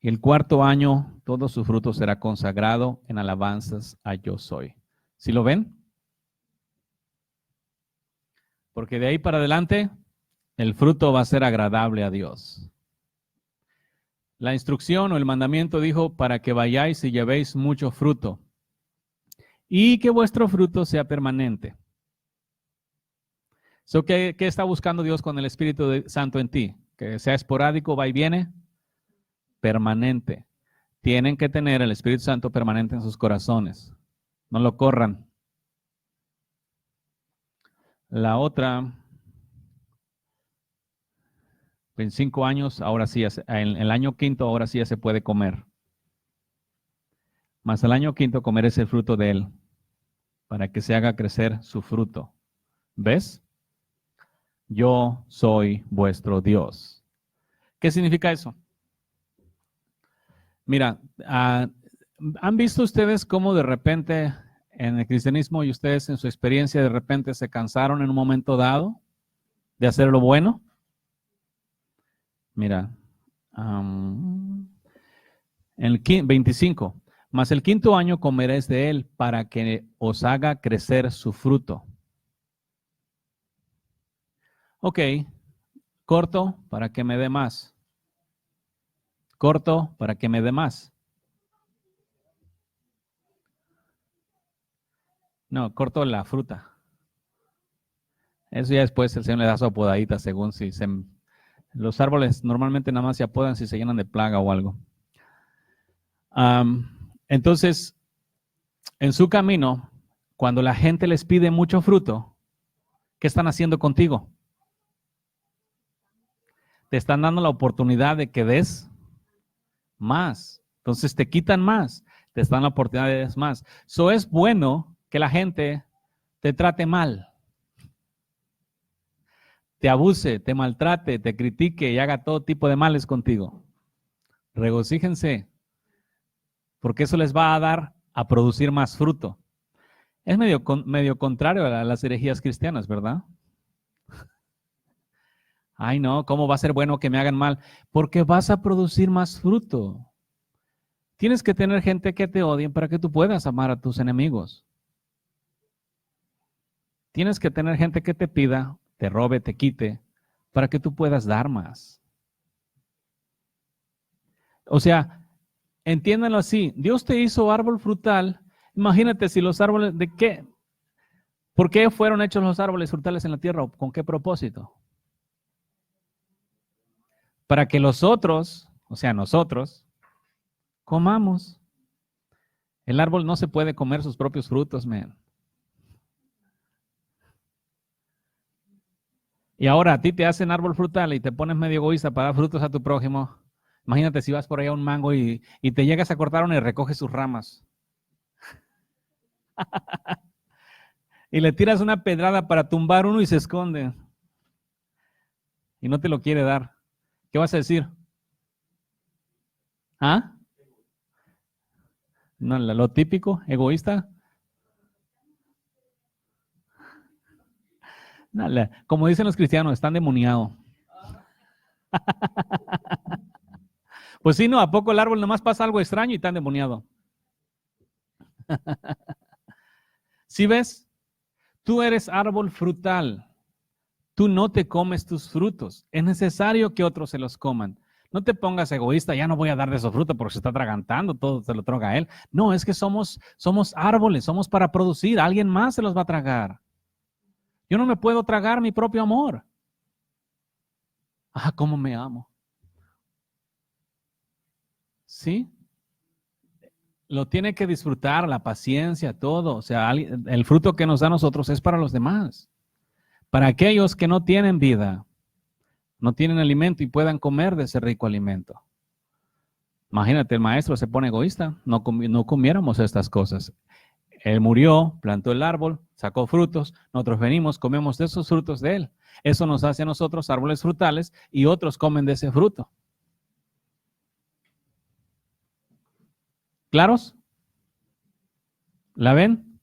El 4º año, todo su fruto será consagrado en alabanzas a Yo Soy. ¿Sí lo ven? Porque de ahí para adelante, el fruto va a ser agradable a Dios. La instrucción o el mandamiento dijo, para que vayáis y llevéis mucho fruto, y que vuestro fruto sea permanente. ¿Qué está buscando Dios con el Espíritu Santo en ti? Que sea esporádico, va y viene, permanente. Tienen que tener el Espíritu Santo permanente en sus corazones. No lo corran. La otra, 25 años, ahora sí, en el año 5º, ahora sí ya se puede comer. Mas el año 5º comer es el fruto de él, para que se haga crecer su fruto. ¿Ves? Yo soy vuestro Dios. ¿Qué significa eso? Mira, ¿han visto ustedes cómo de repente en el cristianismo y ustedes en su experiencia de repente se cansaron en un momento dado de hacer lo bueno? Mira, en el 25, mas el 5º año comeréis de él para que os haga crecer su fruto. Ok, corto para que me dé más. Corto para que me dé más. No, corto la fruta. Eso ya después el Señor le da su apodadita según si se... Los árboles normalmente nada más se apodan si se llenan de plaga o algo. Entonces, en su camino, cuando la gente les pide mucho fruto, ¿qué están haciendo contigo? Te están dando la oportunidad de que des más. Entonces te quitan más, te dan la oportunidad de des más. So es bueno que la gente te trate mal, te abuse, te maltrate, te critique y haga todo tipo de males contigo. Regocíjense, porque eso les va a dar a producir más fruto. Es medio contrario a las herejías cristianas, ¿verdad? Ay, no, ¿cómo va a ser bueno que me hagan mal? Porque vas a producir más fruto. Tienes que tener gente que te odie para que tú puedas amar a tus enemigos. Tienes que tener gente que te pida, te robe, te quite, para que tú puedas dar más. O sea, entiéndanlo así. Dios te hizo árbol frutal. Imagínate si los árboles, ¿de qué? ¿Por qué fueron hechos los árboles frutales en la tierra? ¿Con qué propósito? Para que los otros, o sea, nosotros, comamos. El árbol no se puede comer sus propios frutos, man. Y ahora a ti te hacen árbol frutal y te pones medio egoísta para dar frutos a tu prójimo. Imagínate si vas por allá a un mango y te llegas a cortar uno y recoges sus ramas. Y le tiras una pedrada para tumbar uno y se esconde. Y no te lo quiere dar. ¿Qué vas a decir? ¿Ah? No, lo típico, egoísta. No, como dicen los cristianos, están demoniados. Pues sí, no, ¿a poco el árbol nomás pasa algo extraño y está endemoniado? ¿Sí ves? Tú eres árbol frutal. Tú no te comes tus frutos. Es necesario que otros se los coman. No te pongas egoísta, ya no voy a dar de esos frutos porque se está atragantando, todo se lo traga a él. No, es que somos árboles, somos para producir. Alguien más se los va a tragar. Yo no me puedo tragar mi propio amor. Ah, cómo me amo. ¿Sí? Lo tiene que disfrutar, la paciencia, todo. O sea, el fruto que nos da a nosotros es para los demás. Para aquellos que no tienen vida, no tienen alimento y puedan comer de ese rico alimento. Imagínate, el maestro se pone egoísta, no comiéramos estas cosas. Él murió, plantó el árbol, sacó frutos, nosotros venimos, comemos de esos frutos de él. Eso nos hace a nosotros árboles frutales y otros comen de ese fruto. ¿Claros? ¿La ven?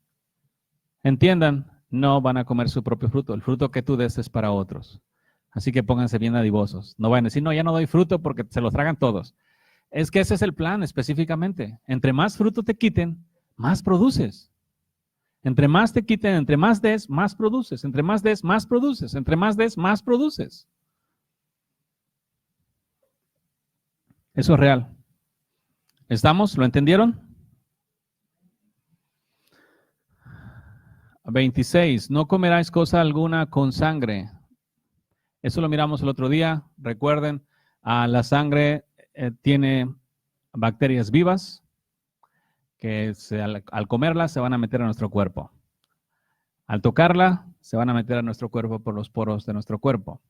Entiendan, no van a comer su propio fruto. El fruto que tú des es para otros. Así que pónganse bien adivosos. No vayan a decir, no, ya no doy fruto porque se los tragan todos. Es que ese es el plan específicamente. Entre más fruto te quiten, más produces. Entre más te quiten, entre más des, más produces. Entre más des, más produces. Entre más des, más produces. Eso es real. ¿Estamos? ¿Lo entendieron? 26. No comerás cosa alguna con sangre. Eso lo miramos el otro día. Recuerden, la sangre tiene bacterias vivas que al comerla se van a meter a nuestro cuerpo. Al tocarla, se van a meter a nuestro cuerpo por los poros de nuestro cuerpo.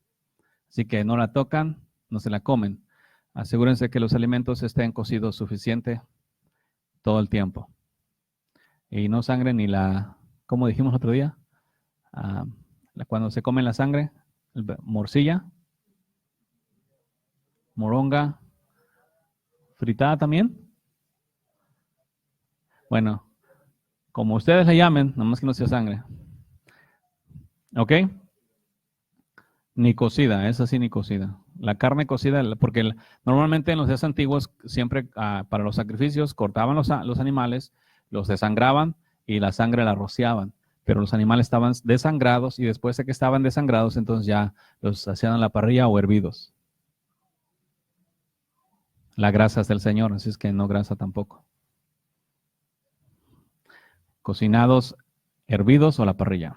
Así que no la tocan, no se la comen. Asegúrense que los alimentos estén cocidos suficiente todo el tiempo. Y no sangre ni como dijimos el otro día, cuando se come la sangre, morcilla, moronga, fritada también. Bueno, como ustedes le llamen, nomás que no sea sangre. ¿Ok? Ni cocida, es así ni cocida. La carne cocida, porque normalmente en los días antiguos, siempre para los sacrificios, cortaban los animales, los desangraban y la sangre la rociaban. Pero los animales estaban desangrados y después de que estaban desangrados, entonces ya los hacían a la parrilla o hervidos. La grasa es del Señor, así es que no grasa tampoco. Cocinados hervidos o a la parrilla.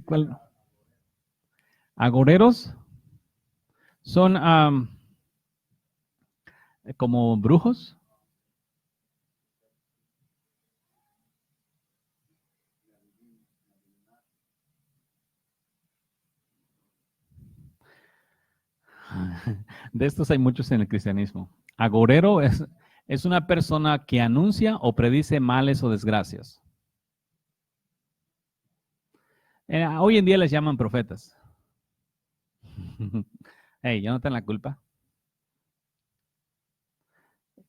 ¿Cuál? Agoreros son como brujos. De estos hay muchos en el cristianismo. Agorero es una persona que anuncia o predice males o desgracias. Hoy en día les llaman profetas. Hey, ¿ya no están la culpa?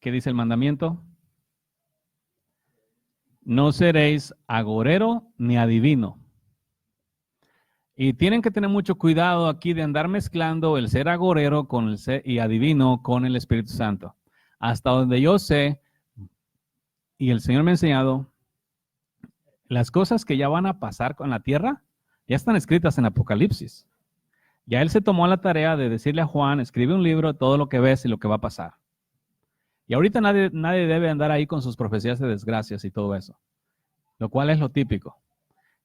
¿Qué dice el mandamiento? No seréis agorero ni adivino. Y tienen que tener mucho cuidado aquí de andar mezclando el ser agorero con el ser, y adivino con el Espíritu Santo. Hasta donde yo sé, y el Señor me ha enseñado, las cosas que ya van a pasar con la tierra, ya están escritas en Apocalipsis. Ya Él se tomó la tarea de decirle a Juan, escribe un libro, todo lo que ves y lo que va a pasar. Y ahorita nadie debe andar ahí con sus profecías de desgracias y todo eso, lo cual es lo típico.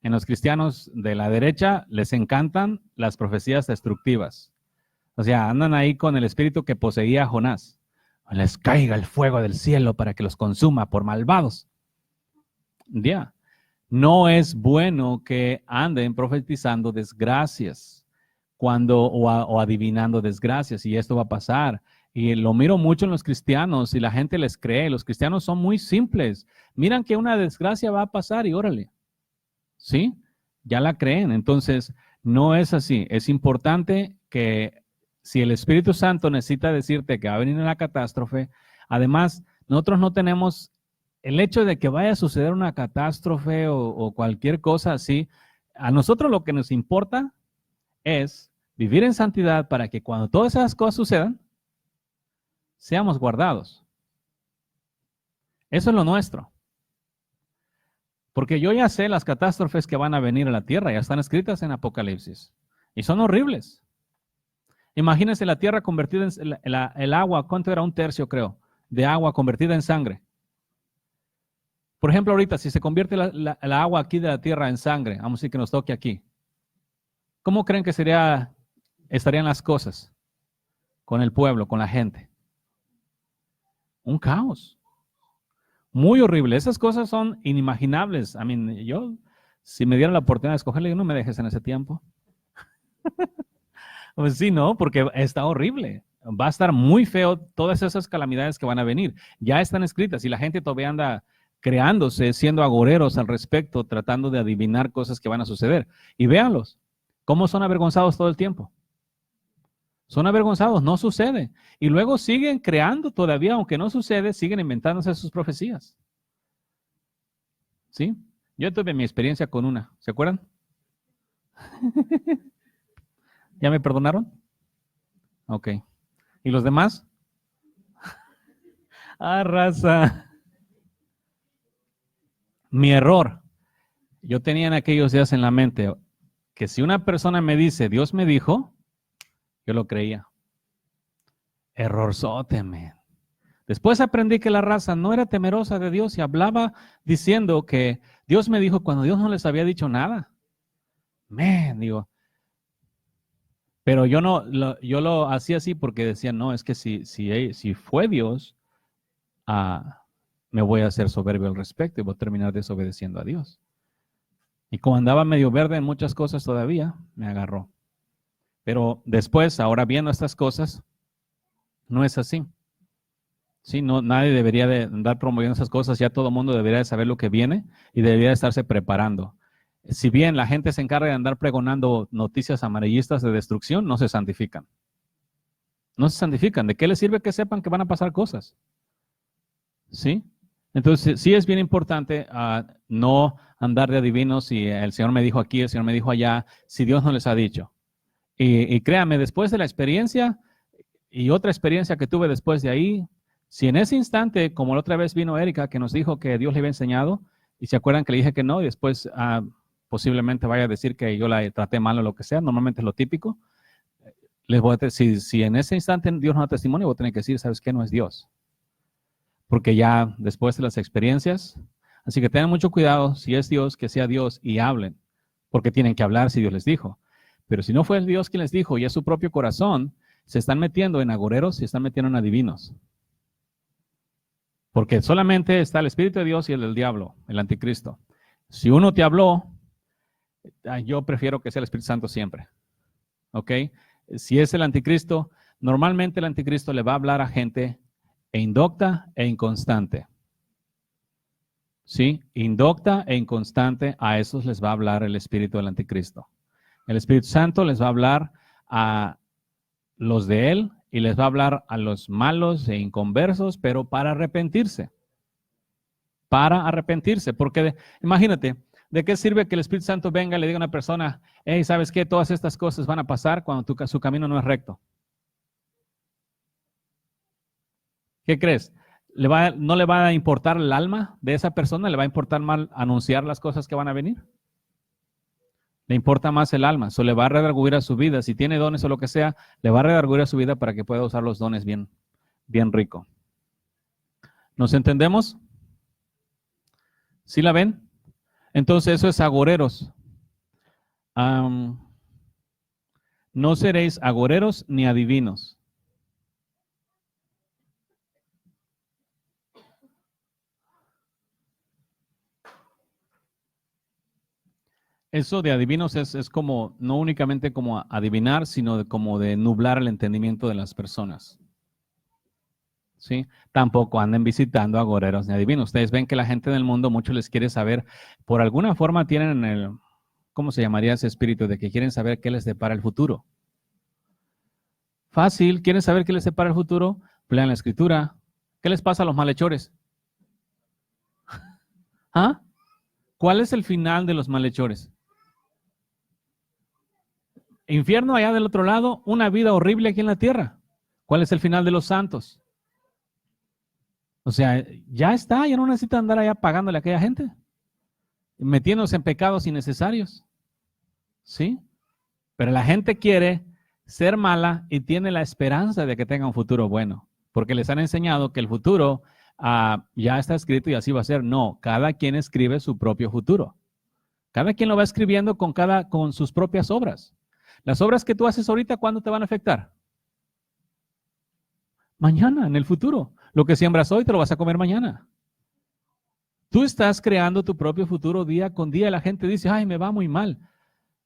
En los cristianos de la derecha les encantan las profecías destructivas. O sea, andan ahí con el espíritu que poseía a Jonás. Les caiga el fuego del cielo para que los consuma por malvados. Ya. No es bueno que anden profetizando desgracias o adivinando desgracias, y esto va a pasar. Y lo miro mucho en los cristianos y la gente les cree. Los cristianos son muy simples. Miran que una desgracia va a pasar y órale. ¿Sí? Ya la creen. Entonces, no es así. Es importante que si el Espíritu Santo necesita decirte que va a venir una catástrofe, además, nosotros no tenemos el hecho de que vaya a suceder una catástrofe o cualquier cosa así. A nosotros lo que nos importa es vivir en santidad para que cuando todas esas cosas sucedan, seamos guardados. Eso es lo nuestro. Porque yo ya sé las catástrofes que van a venir a la tierra, ya están escritas en Apocalipsis. Y son horribles. Imagínense la tierra convertida en el agua, ¿cuánto era? 1/3, creo, de agua convertida en sangre. Por ejemplo, ahorita, si se convierte la agua aquí de la tierra en sangre, vamos a decir que nos toque aquí, ¿cómo creen que estarían las cosas con el pueblo, con la gente? Un caos. Muy horrible. Esas cosas son inimaginables. Yo, si me dieran la oportunidad de escogerle, no me dejes en ese tiempo. Pues sí, ¿no? Porque está horrible. Va a estar muy feo todas esas calamidades que van a venir. Ya están escritas y la gente todavía anda creándose, siendo agoreros al respecto, tratando de adivinar cosas que van a suceder. Y véanlos, cómo son avergonzados todo el tiempo. Son avergonzados, no sucede. Y luego siguen creando todavía, aunque no sucede, siguen inventándose sus profecías. ¿Sí? Yo tuve mi experiencia con una, ¿se acuerdan? ¿Ya me perdonaron? Ok. ¿Y los demás? Raza. Mi error. Yo tenía en aquellos días en la mente que si una persona me dice, Dios me dijo, yo lo creía. Errorzote, man. Después aprendí que la raza no era temerosa de Dios y hablaba diciendo que Dios me dijo cuando Dios no les había dicho nada. Digo. Pero yo lo hacía así porque decía, no, es que si fue Dios, me voy a hacer soberbio al respecto y voy a terminar desobedeciendo a Dios. Y como andaba medio verde en muchas cosas todavía, me agarró. Pero después, ahora viendo estas cosas, no es así. Sí, no, nadie debería de andar promoviendo esas cosas, ya todo el mundo debería de saber lo que viene y debería de estarse preparando. Si bien la gente se encarga de andar pregonando noticias amarillistas de destrucción, no se santifican. No se santifican. ¿De qué les sirve que sepan que van a pasar cosas? ¿Sí? Entonces, sí es bien importante no andar de adivinos si el Señor me dijo aquí, el Señor me dijo allá, si Dios no les ha dicho. Y créanme, después de la experiencia y otra experiencia que tuve después de ahí, si en ese instante, como la otra vez vino Erika, que nos dijo que Dios le había enseñado, y se acuerdan que le dije que no, y después posiblemente vaya a decir que yo la traté mal o lo que sea, normalmente es lo típico. les voy a decir, si en ese instante Dios no da testimonio, voy a tener que decir, ¿sabes qué? No es Dios. Porque ya después de las experiencias, así que tengan mucho cuidado, si es Dios, que sea Dios y hablen, porque tienen que hablar si Dios les dijo. Pero si no fue el Dios quien les dijo y es su propio corazón, se están metiendo en agoreros y se están metiendo en adivinos. Porque solamente está el Espíritu de Dios y el del diablo, el anticristo. Si uno te habló, yo prefiero que sea el Espíritu Santo siempre. ¿Ok? Si es el anticristo, normalmente el anticristo le va a hablar a gente indocta e inconstante. ¿Sí? Indocta e inconstante, a esos les va a hablar el espíritu del anticristo. El Espíritu Santo les va a hablar a los de él y les va a hablar a los malos e inconversos, pero para arrepentirse. Para arrepentirse, porque imagínate, ¿de qué sirve que el Espíritu Santo venga y le diga a una persona, hey, ¿sabes qué? Todas estas cosas van a pasar cuando su camino no es recto. ¿Qué crees? ¿No le va a importar el alma de esa persona? ¿Le va a importar más anunciar las cosas que van a venir? Le importa más el alma, le va a redarguir a su vida. Si tiene dones o lo que sea, le va a redarguir a su vida para que pueda usar los dones bien, bien rico. ¿Nos entendemos? ¿Sí la ven? Entonces eso es agoreros. No seréis agoreros ni adivinos. Eso de adivinos es como, no únicamente como adivinar, sino como de nublar el entendimiento de las personas. ¿Sí? Tampoco anden visitando agoreros ni adivinos. Ustedes ven que la gente del mundo mucho les quiere saber, por alguna forma tienen el, ¿cómo se llamaría ese espíritu? De que quieren saber qué les depara el futuro. Fácil, ¿quieren saber qué les depara el futuro? Lean la escritura. ¿Qué les pasa a los malhechores? ¿Ah? ¿Cuál es el final de los malhechores? Infierno allá del otro lado, una vida horrible aquí en la tierra. ¿Cuál es el final de los santos? O sea, ya está, ya no necesitan andar allá pagándole a aquella gente, metiéndose en pecados innecesarios. ¿Sí? Pero la gente quiere ser mala y tiene la esperanza de que tenga un futuro bueno, porque les han enseñado que el futuro ya está escrito y así va a ser. No, cada quien escribe su propio futuro. Cada quien lo va escribiendo con sus propias obras. Las obras que tú haces ahorita, ¿cuándo te van a afectar? Mañana, en el futuro. Lo que siembras hoy te lo vas a comer mañana. Tú estás creando tu propio futuro día con día y la gente dice, ay, me va muy mal.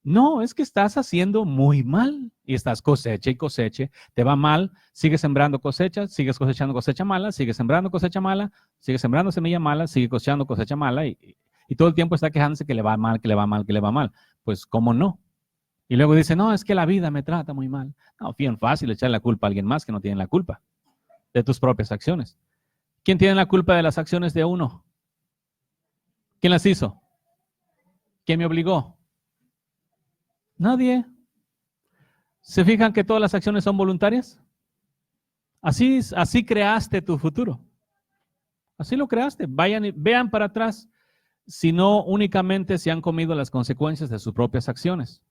No, es que estás haciendo muy mal y estás cosecha y coseche. Te va mal, sigues sembrando cosechas, sigues cosechando cosecha mala, sigues sembrando cosecha mala, sigues sembrando semilla mala, sigues cosechando cosecha mala y todo el tiempo está quejándose que le va mal, que le va mal, que le va mal. Pues, ¿cómo no? Y luego dice, no, es que la vida me trata muy mal. No, bien fácil echar la culpa a alguien más que no tiene la culpa de tus propias acciones. ¿Quién tiene la culpa de las acciones de uno? ¿Quién las hizo? ¿Quién me obligó? Nadie. ¿Se fijan que todas las acciones son voluntarias? Así creaste tu futuro. Así lo creaste. Vayan y vean para atrás si no únicamente se han comido las consecuencias de sus propias acciones.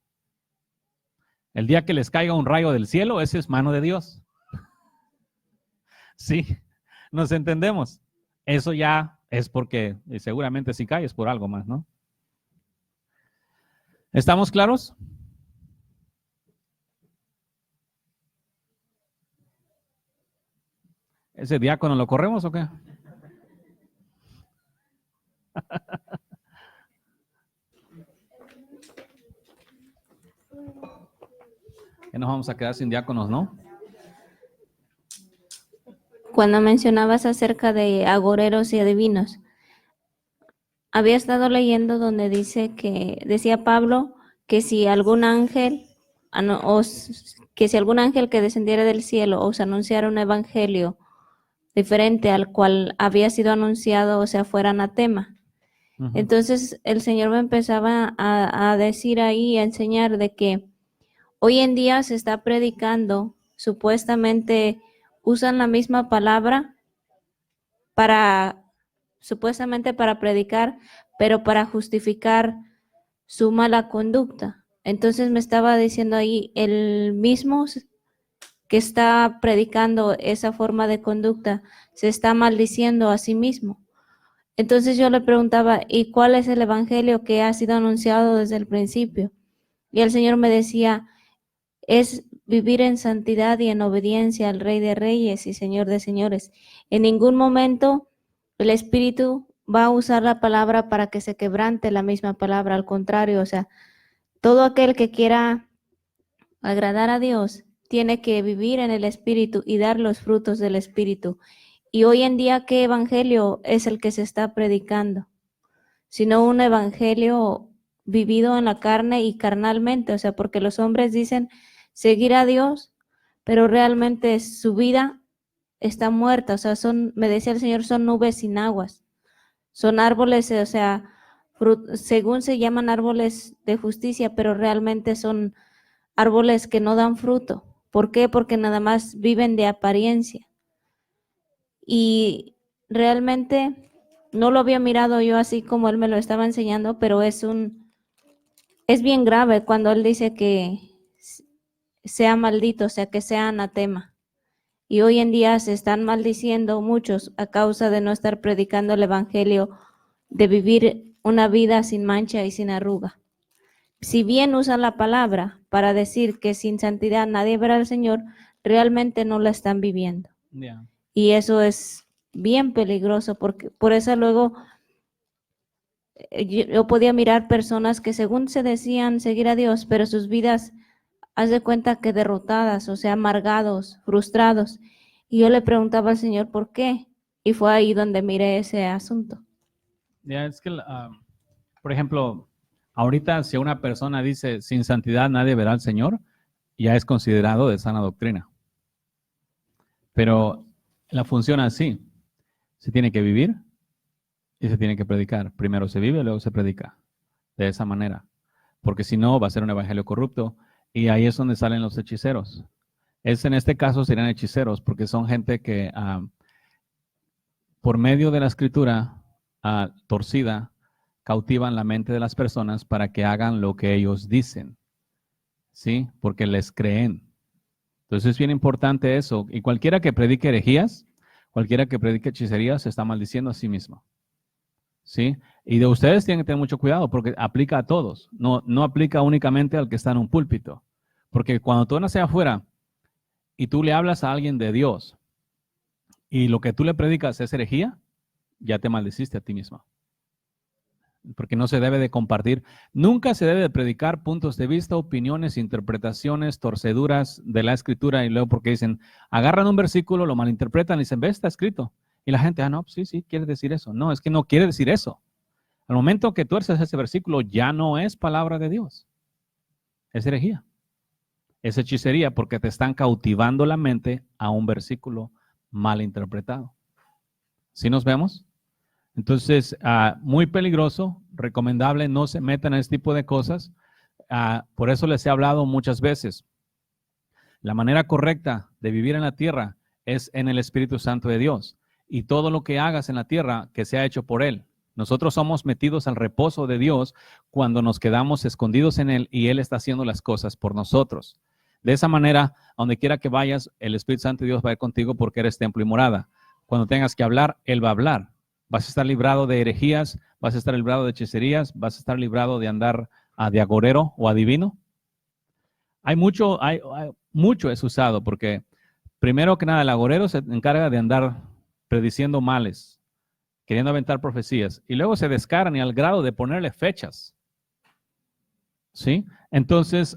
El día que les caiga un rayo del cielo, ese es mano de Dios. Sí, nos entendemos. Eso ya es porque seguramente si cae es por algo más, ¿no? ¿Estamos claros? ¿Ese diácono lo corremos o qué? Ya nos vamos a quedar sin diáconos, ¿no? Cuando mencionabas acerca de agoreros y adivinos, había estado leyendo donde decía Pablo que si algún ángel que descendiera del cielo os anunciara un evangelio diferente al cual había sido anunciado, o sea, fuera anatema. Entonces el Señor me empezaba a decir ahí, a enseñar de que hoy en día se está predicando, supuestamente usan la misma palabra supuestamente para predicar, pero para justificar su mala conducta. Entonces me estaba diciendo ahí, el mismo que está predicando esa forma de conducta se está maldiciendo a sí mismo. Entonces yo le preguntaba, ¿y cuál es el evangelio que ha sido anunciado desde el principio? Y el Señor me decía, es vivir en santidad y en obediencia al Rey de Reyes y Señor de Señores. En ningún momento el Espíritu va a usar la palabra para que se quebrante la misma palabra, al contrario, o sea, todo aquel que quiera agradar a Dios tiene que vivir en el Espíritu y dar los frutos del Espíritu. Y hoy en día, ¿qué evangelio es el que se está predicando? Sino un evangelio vivido en la carne y carnalmente, o sea, porque los hombres dicen seguir a Dios, pero realmente su vida está muerta, o sea, me decía el Señor, son nubes sin aguas, son árboles, o sea, según se llaman árboles de justicia, pero realmente son árboles que no dan fruto. ¿Por qué? Porque nada más viven de apariencia. Y realmente no lo había mirado yo así como él me lo estaba enseñando, pero es bien grave cuando él dice que sea maldito, o sea, que sea anatema. Y hoy en día se están maldiciendo muchos a causa de no estar predicando el evangelio, de vivir una vida sin mancha y sin arruga. Si bien usan la palabra para decir que sin santidad nadie verá al Señor, realmente no la están viviendo. Yeah. Y eso es bien peligroso, porque por eso luego yo podía mirar personas que según se decían seguir a Dios, pero sus vidas, haz de cuenta que derrotadas, o sea, amargados, frustrados. Y yo le preguntaba al Señor por qué, y fue ahí donde miré ese asunto. Es que, por ejemplo, ahorita si una persona dice sin santidad nadie verá al Señor, ya es considerado de sana doctrina. Pero la función así, se tiene que vivir y se tiene que predicar. Primero se vive, luego se predica. De esa manera. Porque si no, va a ser un evangelio corrupto. Y ahí es donde salen los hechiceros. En este caso serían hechiceros, porque son gente que por medio de la escritura torcida, cautivan la mente de las personas para que hagan lo que ellos dicen. ¿Sí? Porque les creen. Entonces es bien importante eso. Y cualquiera que predique herejías, cualquiera que predique hechicerías, se está maldiciendo a sí mismo. ¿Sí? Y de ustedes tienen que tener mucho cuidado porque aplica a todos. No aplica únicamente al que está en un púlpito. Porque cuando tú andas allá afuera y tú le hablas a alguien de Dios y lo que tú le predicas es herejía, ya te maldeciste a ti mismo. Porque no se debe de compartir, nunca se debe de predicar puntos de vista, opiniones, interpretaciones, torceduras de la escritura y luego porque dicen, agarran un versículo, lo malinterpretan y dicen, ve, está escrito. Y la gente, no, sí, quiere decir eso. No, es que no quiere decir eso. Al momento que tuerces ese versículo, ya no es palabra de Dios. Es herejía. Es hechicería porque te están cautivando la mente a un versículo mal interpretado. ¿Sí nos vemos? Entonces, muy peligroso, recomendable, no se metan en este tipo de cosas. Por eso les he hablado muchas veces. La manera correcta de vivir en la tierra es en el Espíritu Santo de Dios. Y todo lo que hagas en la tierra, que sea hecho por Él. Nosotros somos metidos al reposo de Dios cuando nos quedamos escondidos en Él y Él está haciendo las cosas por nosotros. De esa manera, donde quiera que vayas, el Espíritu Santo de Dios va a ir contigo porque eres templo y morada. Cuando tengas que hablar, Él va a hablar. Vas a estar librado de herejías, vas a estar librado de hechicerías, vas a estar librado de andar de agorero o adivino. Hay mucho es usado porque primero que nada el agorero se encarga de andar prediciendo males, queriendo aventar profecías y luego se descaran y al grado de ponerle fechas. ¿Sí? Entonces,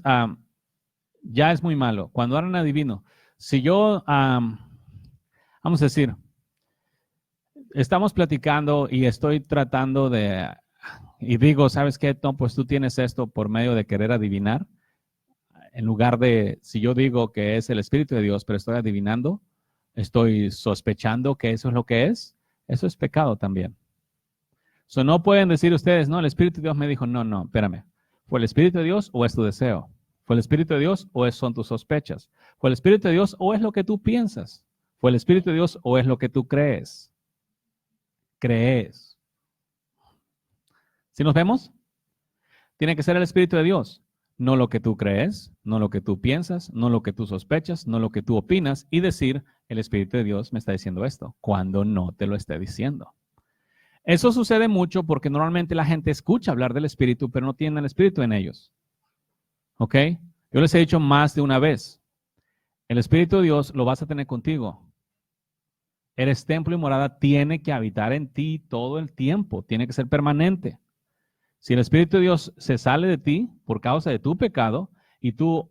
ya es muy malo. Cuando hablan adivino, si yo, vamos a decir, estamos platicando y estoy tratando y digo, ¿sabes qué, Tom? Pues tú tienes esto por medio de querer adivinar. En lugar de, si yo digo que es el Espíritu de Dios, pero estoy adivinando, estoy sospechando que eso es lo que es, eso es pecado también. No pueden decir ustedes, no, el Espíritu de Dios me dijo, no, espérame. ¿Fue el Espíritu de Dios o es tu deseo? ¿Fue el Espíritu de Dios o son tus sospechas? ¿Fue el Espíritu de Dios o es lo que tú piensas? ¿Fue el Espíritu de Dios o es lo que tú crees? ¿Sí nos vemos? Tiene que ser el Espíritu de Dios. no lo que tú crees, no lo que tú piensas, no lo que tú sospechas, no lo que tú opinas, y decir, el Espíritu de Dios me está diciendo esto, cuando no te lo esté diciendo. Eso sucede mucho porque normalmente la gente escucha hablar del Espíritu, pero no tiene el Espíritu en ellos. ¿Ok? Yo les he dicho más de una vez, el Espíritu de Dios lo vas a tener contigo. Eres templo y morada, tiene que habitar en ti todo el tiempo, tiene que ser permanente. Si el Espíritu de Dios se sale de ti por causa de tu pecado y tú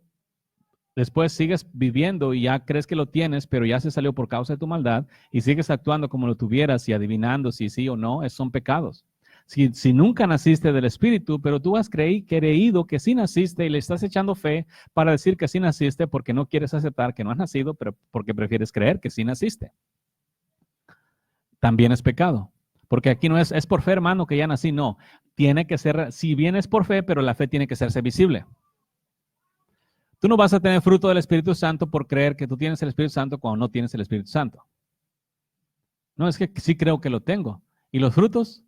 después sigues viviendo y ya crees que lo tienes, pero ya se salió por causa de tu maldad y sigues actuando como lo tuvieras y adivinando si sí o no, esos son pecados. Si nunca naciste del Espíritu, pero tú has creído que sí naciste y le estás echando fe para decir que sí naciste porque no quieres aceptar que no has nacido, pero porque prefieres creer que sí naciste. También es pecado. Porque aquí no es por fe, hermano, que ya nací. No, tiene que ser, si bien es por fe, pero la fe tiene que hacerse visible. Tú no vas a tener fruto del Espíritu Santo por creer que tú tienes el Espíritu Santo cuando no tienes el Espíritu Santo. No, es que sí creo que lo tengo. ¿Y los frutos?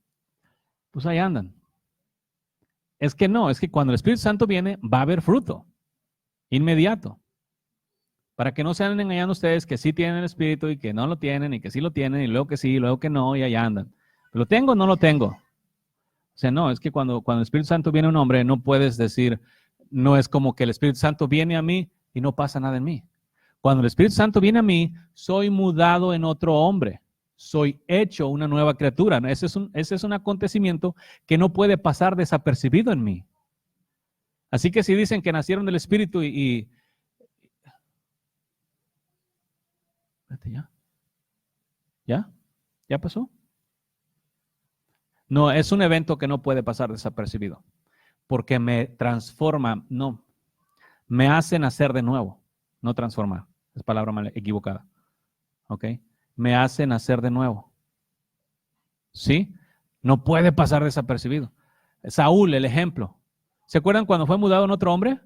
Pues ahí andan. Es que no, es que cuando el Espíritu Santo viene, va a haber fruto. Inmediato. Para que no se anden engañando ustedes que sí tienen el Espíritu y que no lo tienen y que sí lo tienen y luego que sí y luego que no y allá andan. ¿Lo tengo o no lo tengo? O sea, no, es que cuando el Espíritu Santo viene a un hombre, no puedes decir, no es como que el Espíritu Santo viene a mí y no pasa nada en mí. Cuando el Espíritu Santo viene a mí, soy mudado en otro hombre. Soy hecho una nueva criatura. Ese es un acontecimiento que no puede pasar desapercibido en mí. Así que si dicen que nacieron del Espíritu ¿Ya pasó? No, es un evento que no puede pasar desapercibido, porque me transforma, no, me hace nacer de nuevo, no transformar, es palabra mal equivocada, ¿ok? Me hace nacer de nuevo, ¿sí? No puede pasar desapercibido. Saúl, el ejemplo, ¿se acuerdan cuando fue mudado en otro hombre?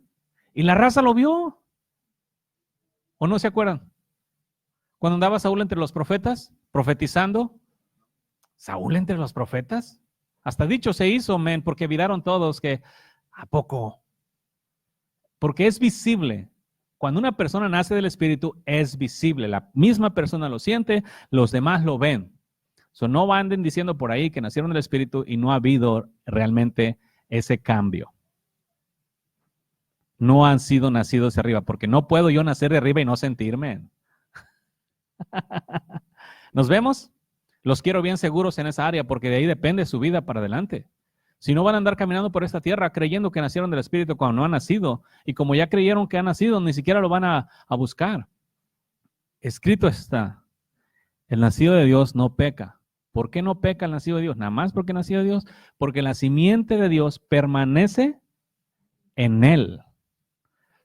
Y la raza lo vio, ¿o no se acuerdan? Cuando andaba Saúl entre los profetas, profetizando, ¿Saúl entre los profetas? Hasta dicho se hizo, men, porque miraron todos que, ¿a poco? Porque es visible. Cuando una persona nace del Espíritu, es visible. La misma persona lo siente, los demás lo ven. No anden diciendo por ahí que nacieron del Espíritu y no ha habido realmente ese cambio. No han sido nacidos de arriba, porque no puedo yo nacer de arriba y no sentirme. ¿Nos vemos? Los quiero bien seguros en esa área porque de ahí depende su vida para adelante. Si no van a andar caminando por esta tierra creyendo que nacieron del Espíritu cuando no han nacido y como ya creyeron que han nacido, ni siquiera lo van a buscar. Escrito está, el nacido de Dios no peca. ¿Por qué no peca el nacido de Dios? Nada más porque nacido de Dios, porque la simiente de Dios permanece en él.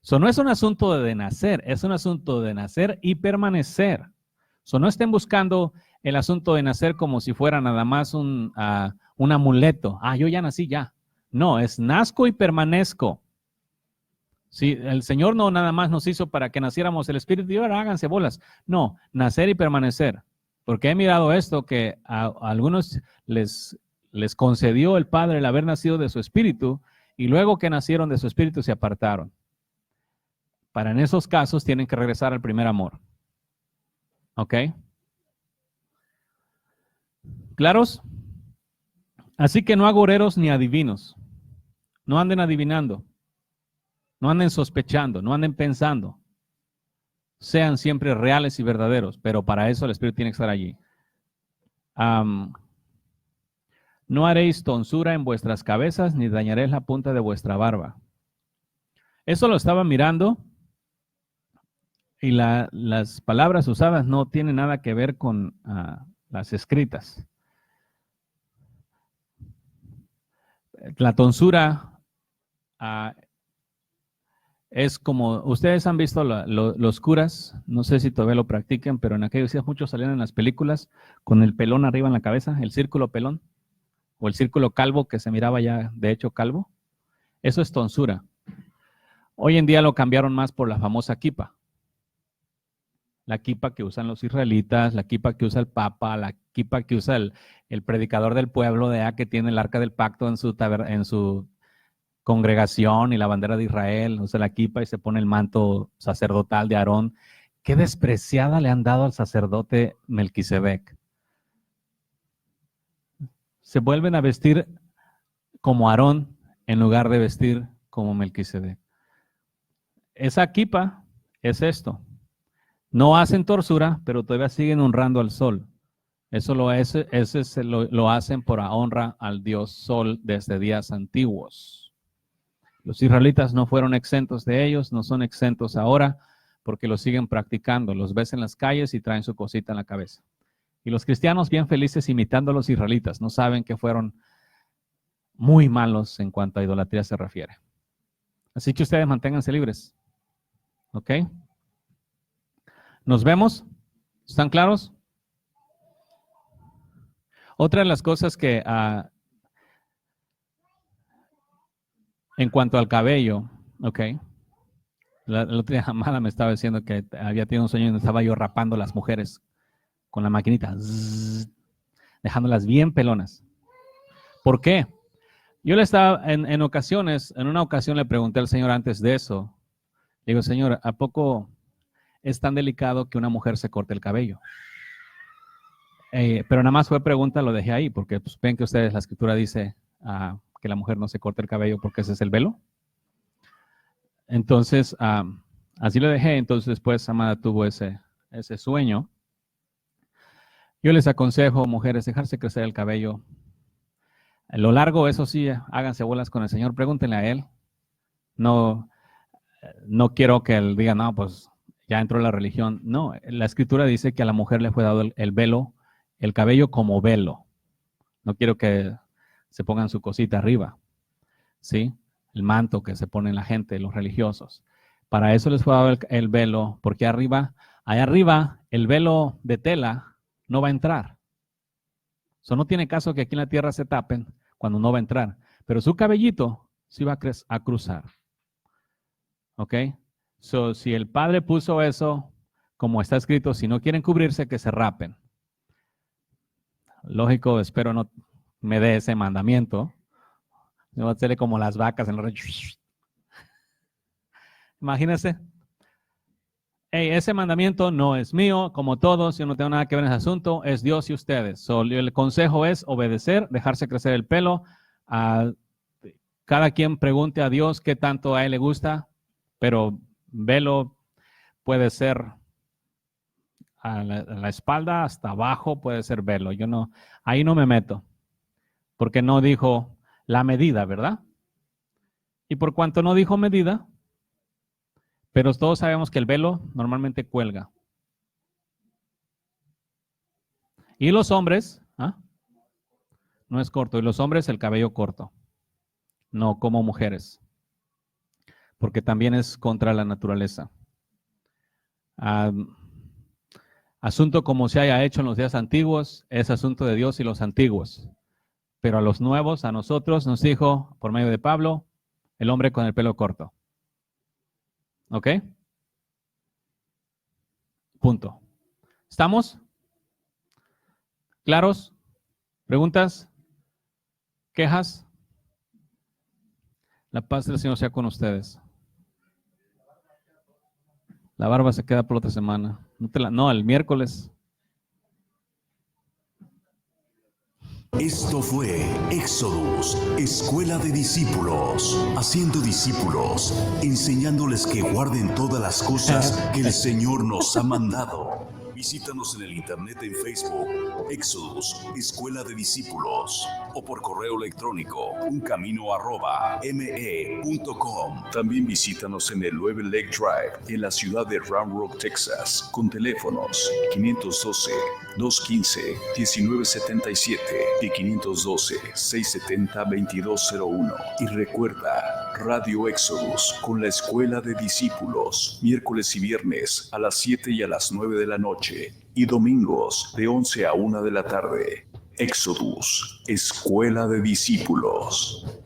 No es un asunto de nacer, es un asunto de nacer y permanecer. No estén buscando el asunto de nacer como si fuera nada más un amuleto. Yo ya nací ya. No, es nazco y permanezco. Sí, el Señor no nada más nos hizo para que naciéramos el Espíritu y ahora háganse bolas. No, nacer y permanecer. Porque he mirado esto que a algunos les concedió el Padre el haber nacido de su Espíritu y luego que nacieron de su Espíritu se apartaron. Para en esos casos tienen que regresar al primer amor. ¿Ok? ¿Claros? Así que no agoreros ni adivinos. No anden adivinando. No anden sospechando. No anden pensando. Sean siempre reales y verdaderos. Pero para eso el Espíritu tiene que estar allí. No haréis tonsura en vuestras cabezas ni dañaréis la punta de vuestra barba. Eso lo estaba mirando. Y las palabras usadas no tienen nada que ver con las escritas. La tonsura es como, ustedes han visto los curas, no sé si todavía lo practican, pero en aquellos días muchos salían en las películas con el pelón arriba en la cabeza, el círculo pelón, o el círculo calvo que se miraba ya de hecho calvo. Eso es tonsura. Hoy en día lo cambiaron más por la famosa kipa. La kipa que usan los israelitas, la kipa que usa el papa, la kipa que usa el predicador del pueblo que tiene el arca del pacto en su congregación y la bandera de Israel, usa la kipa y se pone el manto sacerdotal de Aarón. Qué despreciada le han dado al sacerdote Melquisedec. Se vuelven a vestir como Aarón en lugar de vestir como Melquisedec. Esa kipa es esto. No hacen torsura, pero todavía siguen honrando al sol. Eso lo hacen por honra al dios Sol desde días antiguos. Los israelitas no fueron exentos de ellos, no son exentos ahora porque lo siguen practicando. Los ves en las calles y traen su cosita en la cabeza. Y los cristianos bien felices imitando a los israelitas, no saben que fueron muy malos en cuanto a idolatría se refiere. Así que ustedes manténganse libres. ¿Ok? ¿Nos vemos? ¿Están claros? Otra de las cosas que en cuanto al cabello, ok, la otra día Amada me estaba diciendo que había tenido un sueño donde estaba yo rapando a las mujeres con la maquinita, dejándolas bien pelonas. ¿Por qué? Yo le estaba, en una ocasión le pregunté al Señor antes de eso, le digo, Señor, ¿a poco es tan delicado que una mujer se corte el cabello? Pero nada más fue pregunta, lo dejé ahí, porque pues, ven que ustedes, la escritura dice que la mujer no se corte el cabello porque ese es el velo. Entonces, así lo dejé. Entonces después Amada tuvo ese sueño. Yo les aconsejo, mujeres, dejarse crecer el cabello. Lo largo, eso sí, háganse bolas con el Señor, pregúntenle a Él. No quiero que Él diga, no, pues ya entró la religión. No, la escritura dice que a la mujer le fue dado el velo, el cabello como velo. No quiero que se pongan su cosita arriba, ¿sí? El manto que se pone la gente, los religiosos. Para eso les fue dado el velo, porque allá arriba, el velo de tela no va a entrar. Eso no tiene caso que aquí en la tierra se tapen cuando no va a entrar. Pero su cabellito sí va a cruzar. ¿Ok? So, si el Padre puso eso, como está escrito, si no quieren cubrirse, que se rapen. Lógico, espero no me dé ese mandamiento. No va a hacerle como las vacas en el Imagínense. Hey, ese mandamiento no es mío, como todos, yo no tengo nada que ver en ese asunto, es Dios y ustedes. So, el consejo es obedecer, dejarse crecer el pelo. Cada quien pregunte a Dios qué tanto a Él le gusta, pero velo puede ser a la espalda hasta abajo, puede ser velo. Ahí no me meto, porque no dijo la medida, ¿verdad? Y por cuanto no dijo medida, pero todos sabemos que el velo normalmente cuelga. Y los hombres, no es corto, y los hombres el cabello corto, no como mujeres, porque también es contra la naturaleza. Asunto como se haya hecho en los días antiguos, es asunto de Dios y los antiguos. Pero a los nuevos, a nosotros, nos dijo, por medio de Pablo, el hombre con el pelo corto. ¿Ok? Punto. ¿Estamos? ¿Claros? ¿Preguntas? ¿Quejas? La paz del Señor sea con ustedes. La barba se queda por otra semana. No, el miércoles. Esto fue Éxodus, Escuela de Discípulos, haciendo discípulos, enseñándoles que guarden todas las cosas que el Señor nos ha mandado. Visítanos en el internet en Facebook, Éxodus, Escuela de Discípulos, o por correo electrónico, uncamino@me.com. También visítanos en el 9 Lake Drive, en la ciudad de Round Rock, Texas, con teléfonos 512-215-1977 y 512-670-2201. Y recuerda, Radio Éxodus con la Escuela de Discípulos, miércoles y viernes a las 7 y a las 9 de la noche y domingos de 11 a 1 de la tarde. Éxodus, Escuela de Discípulos.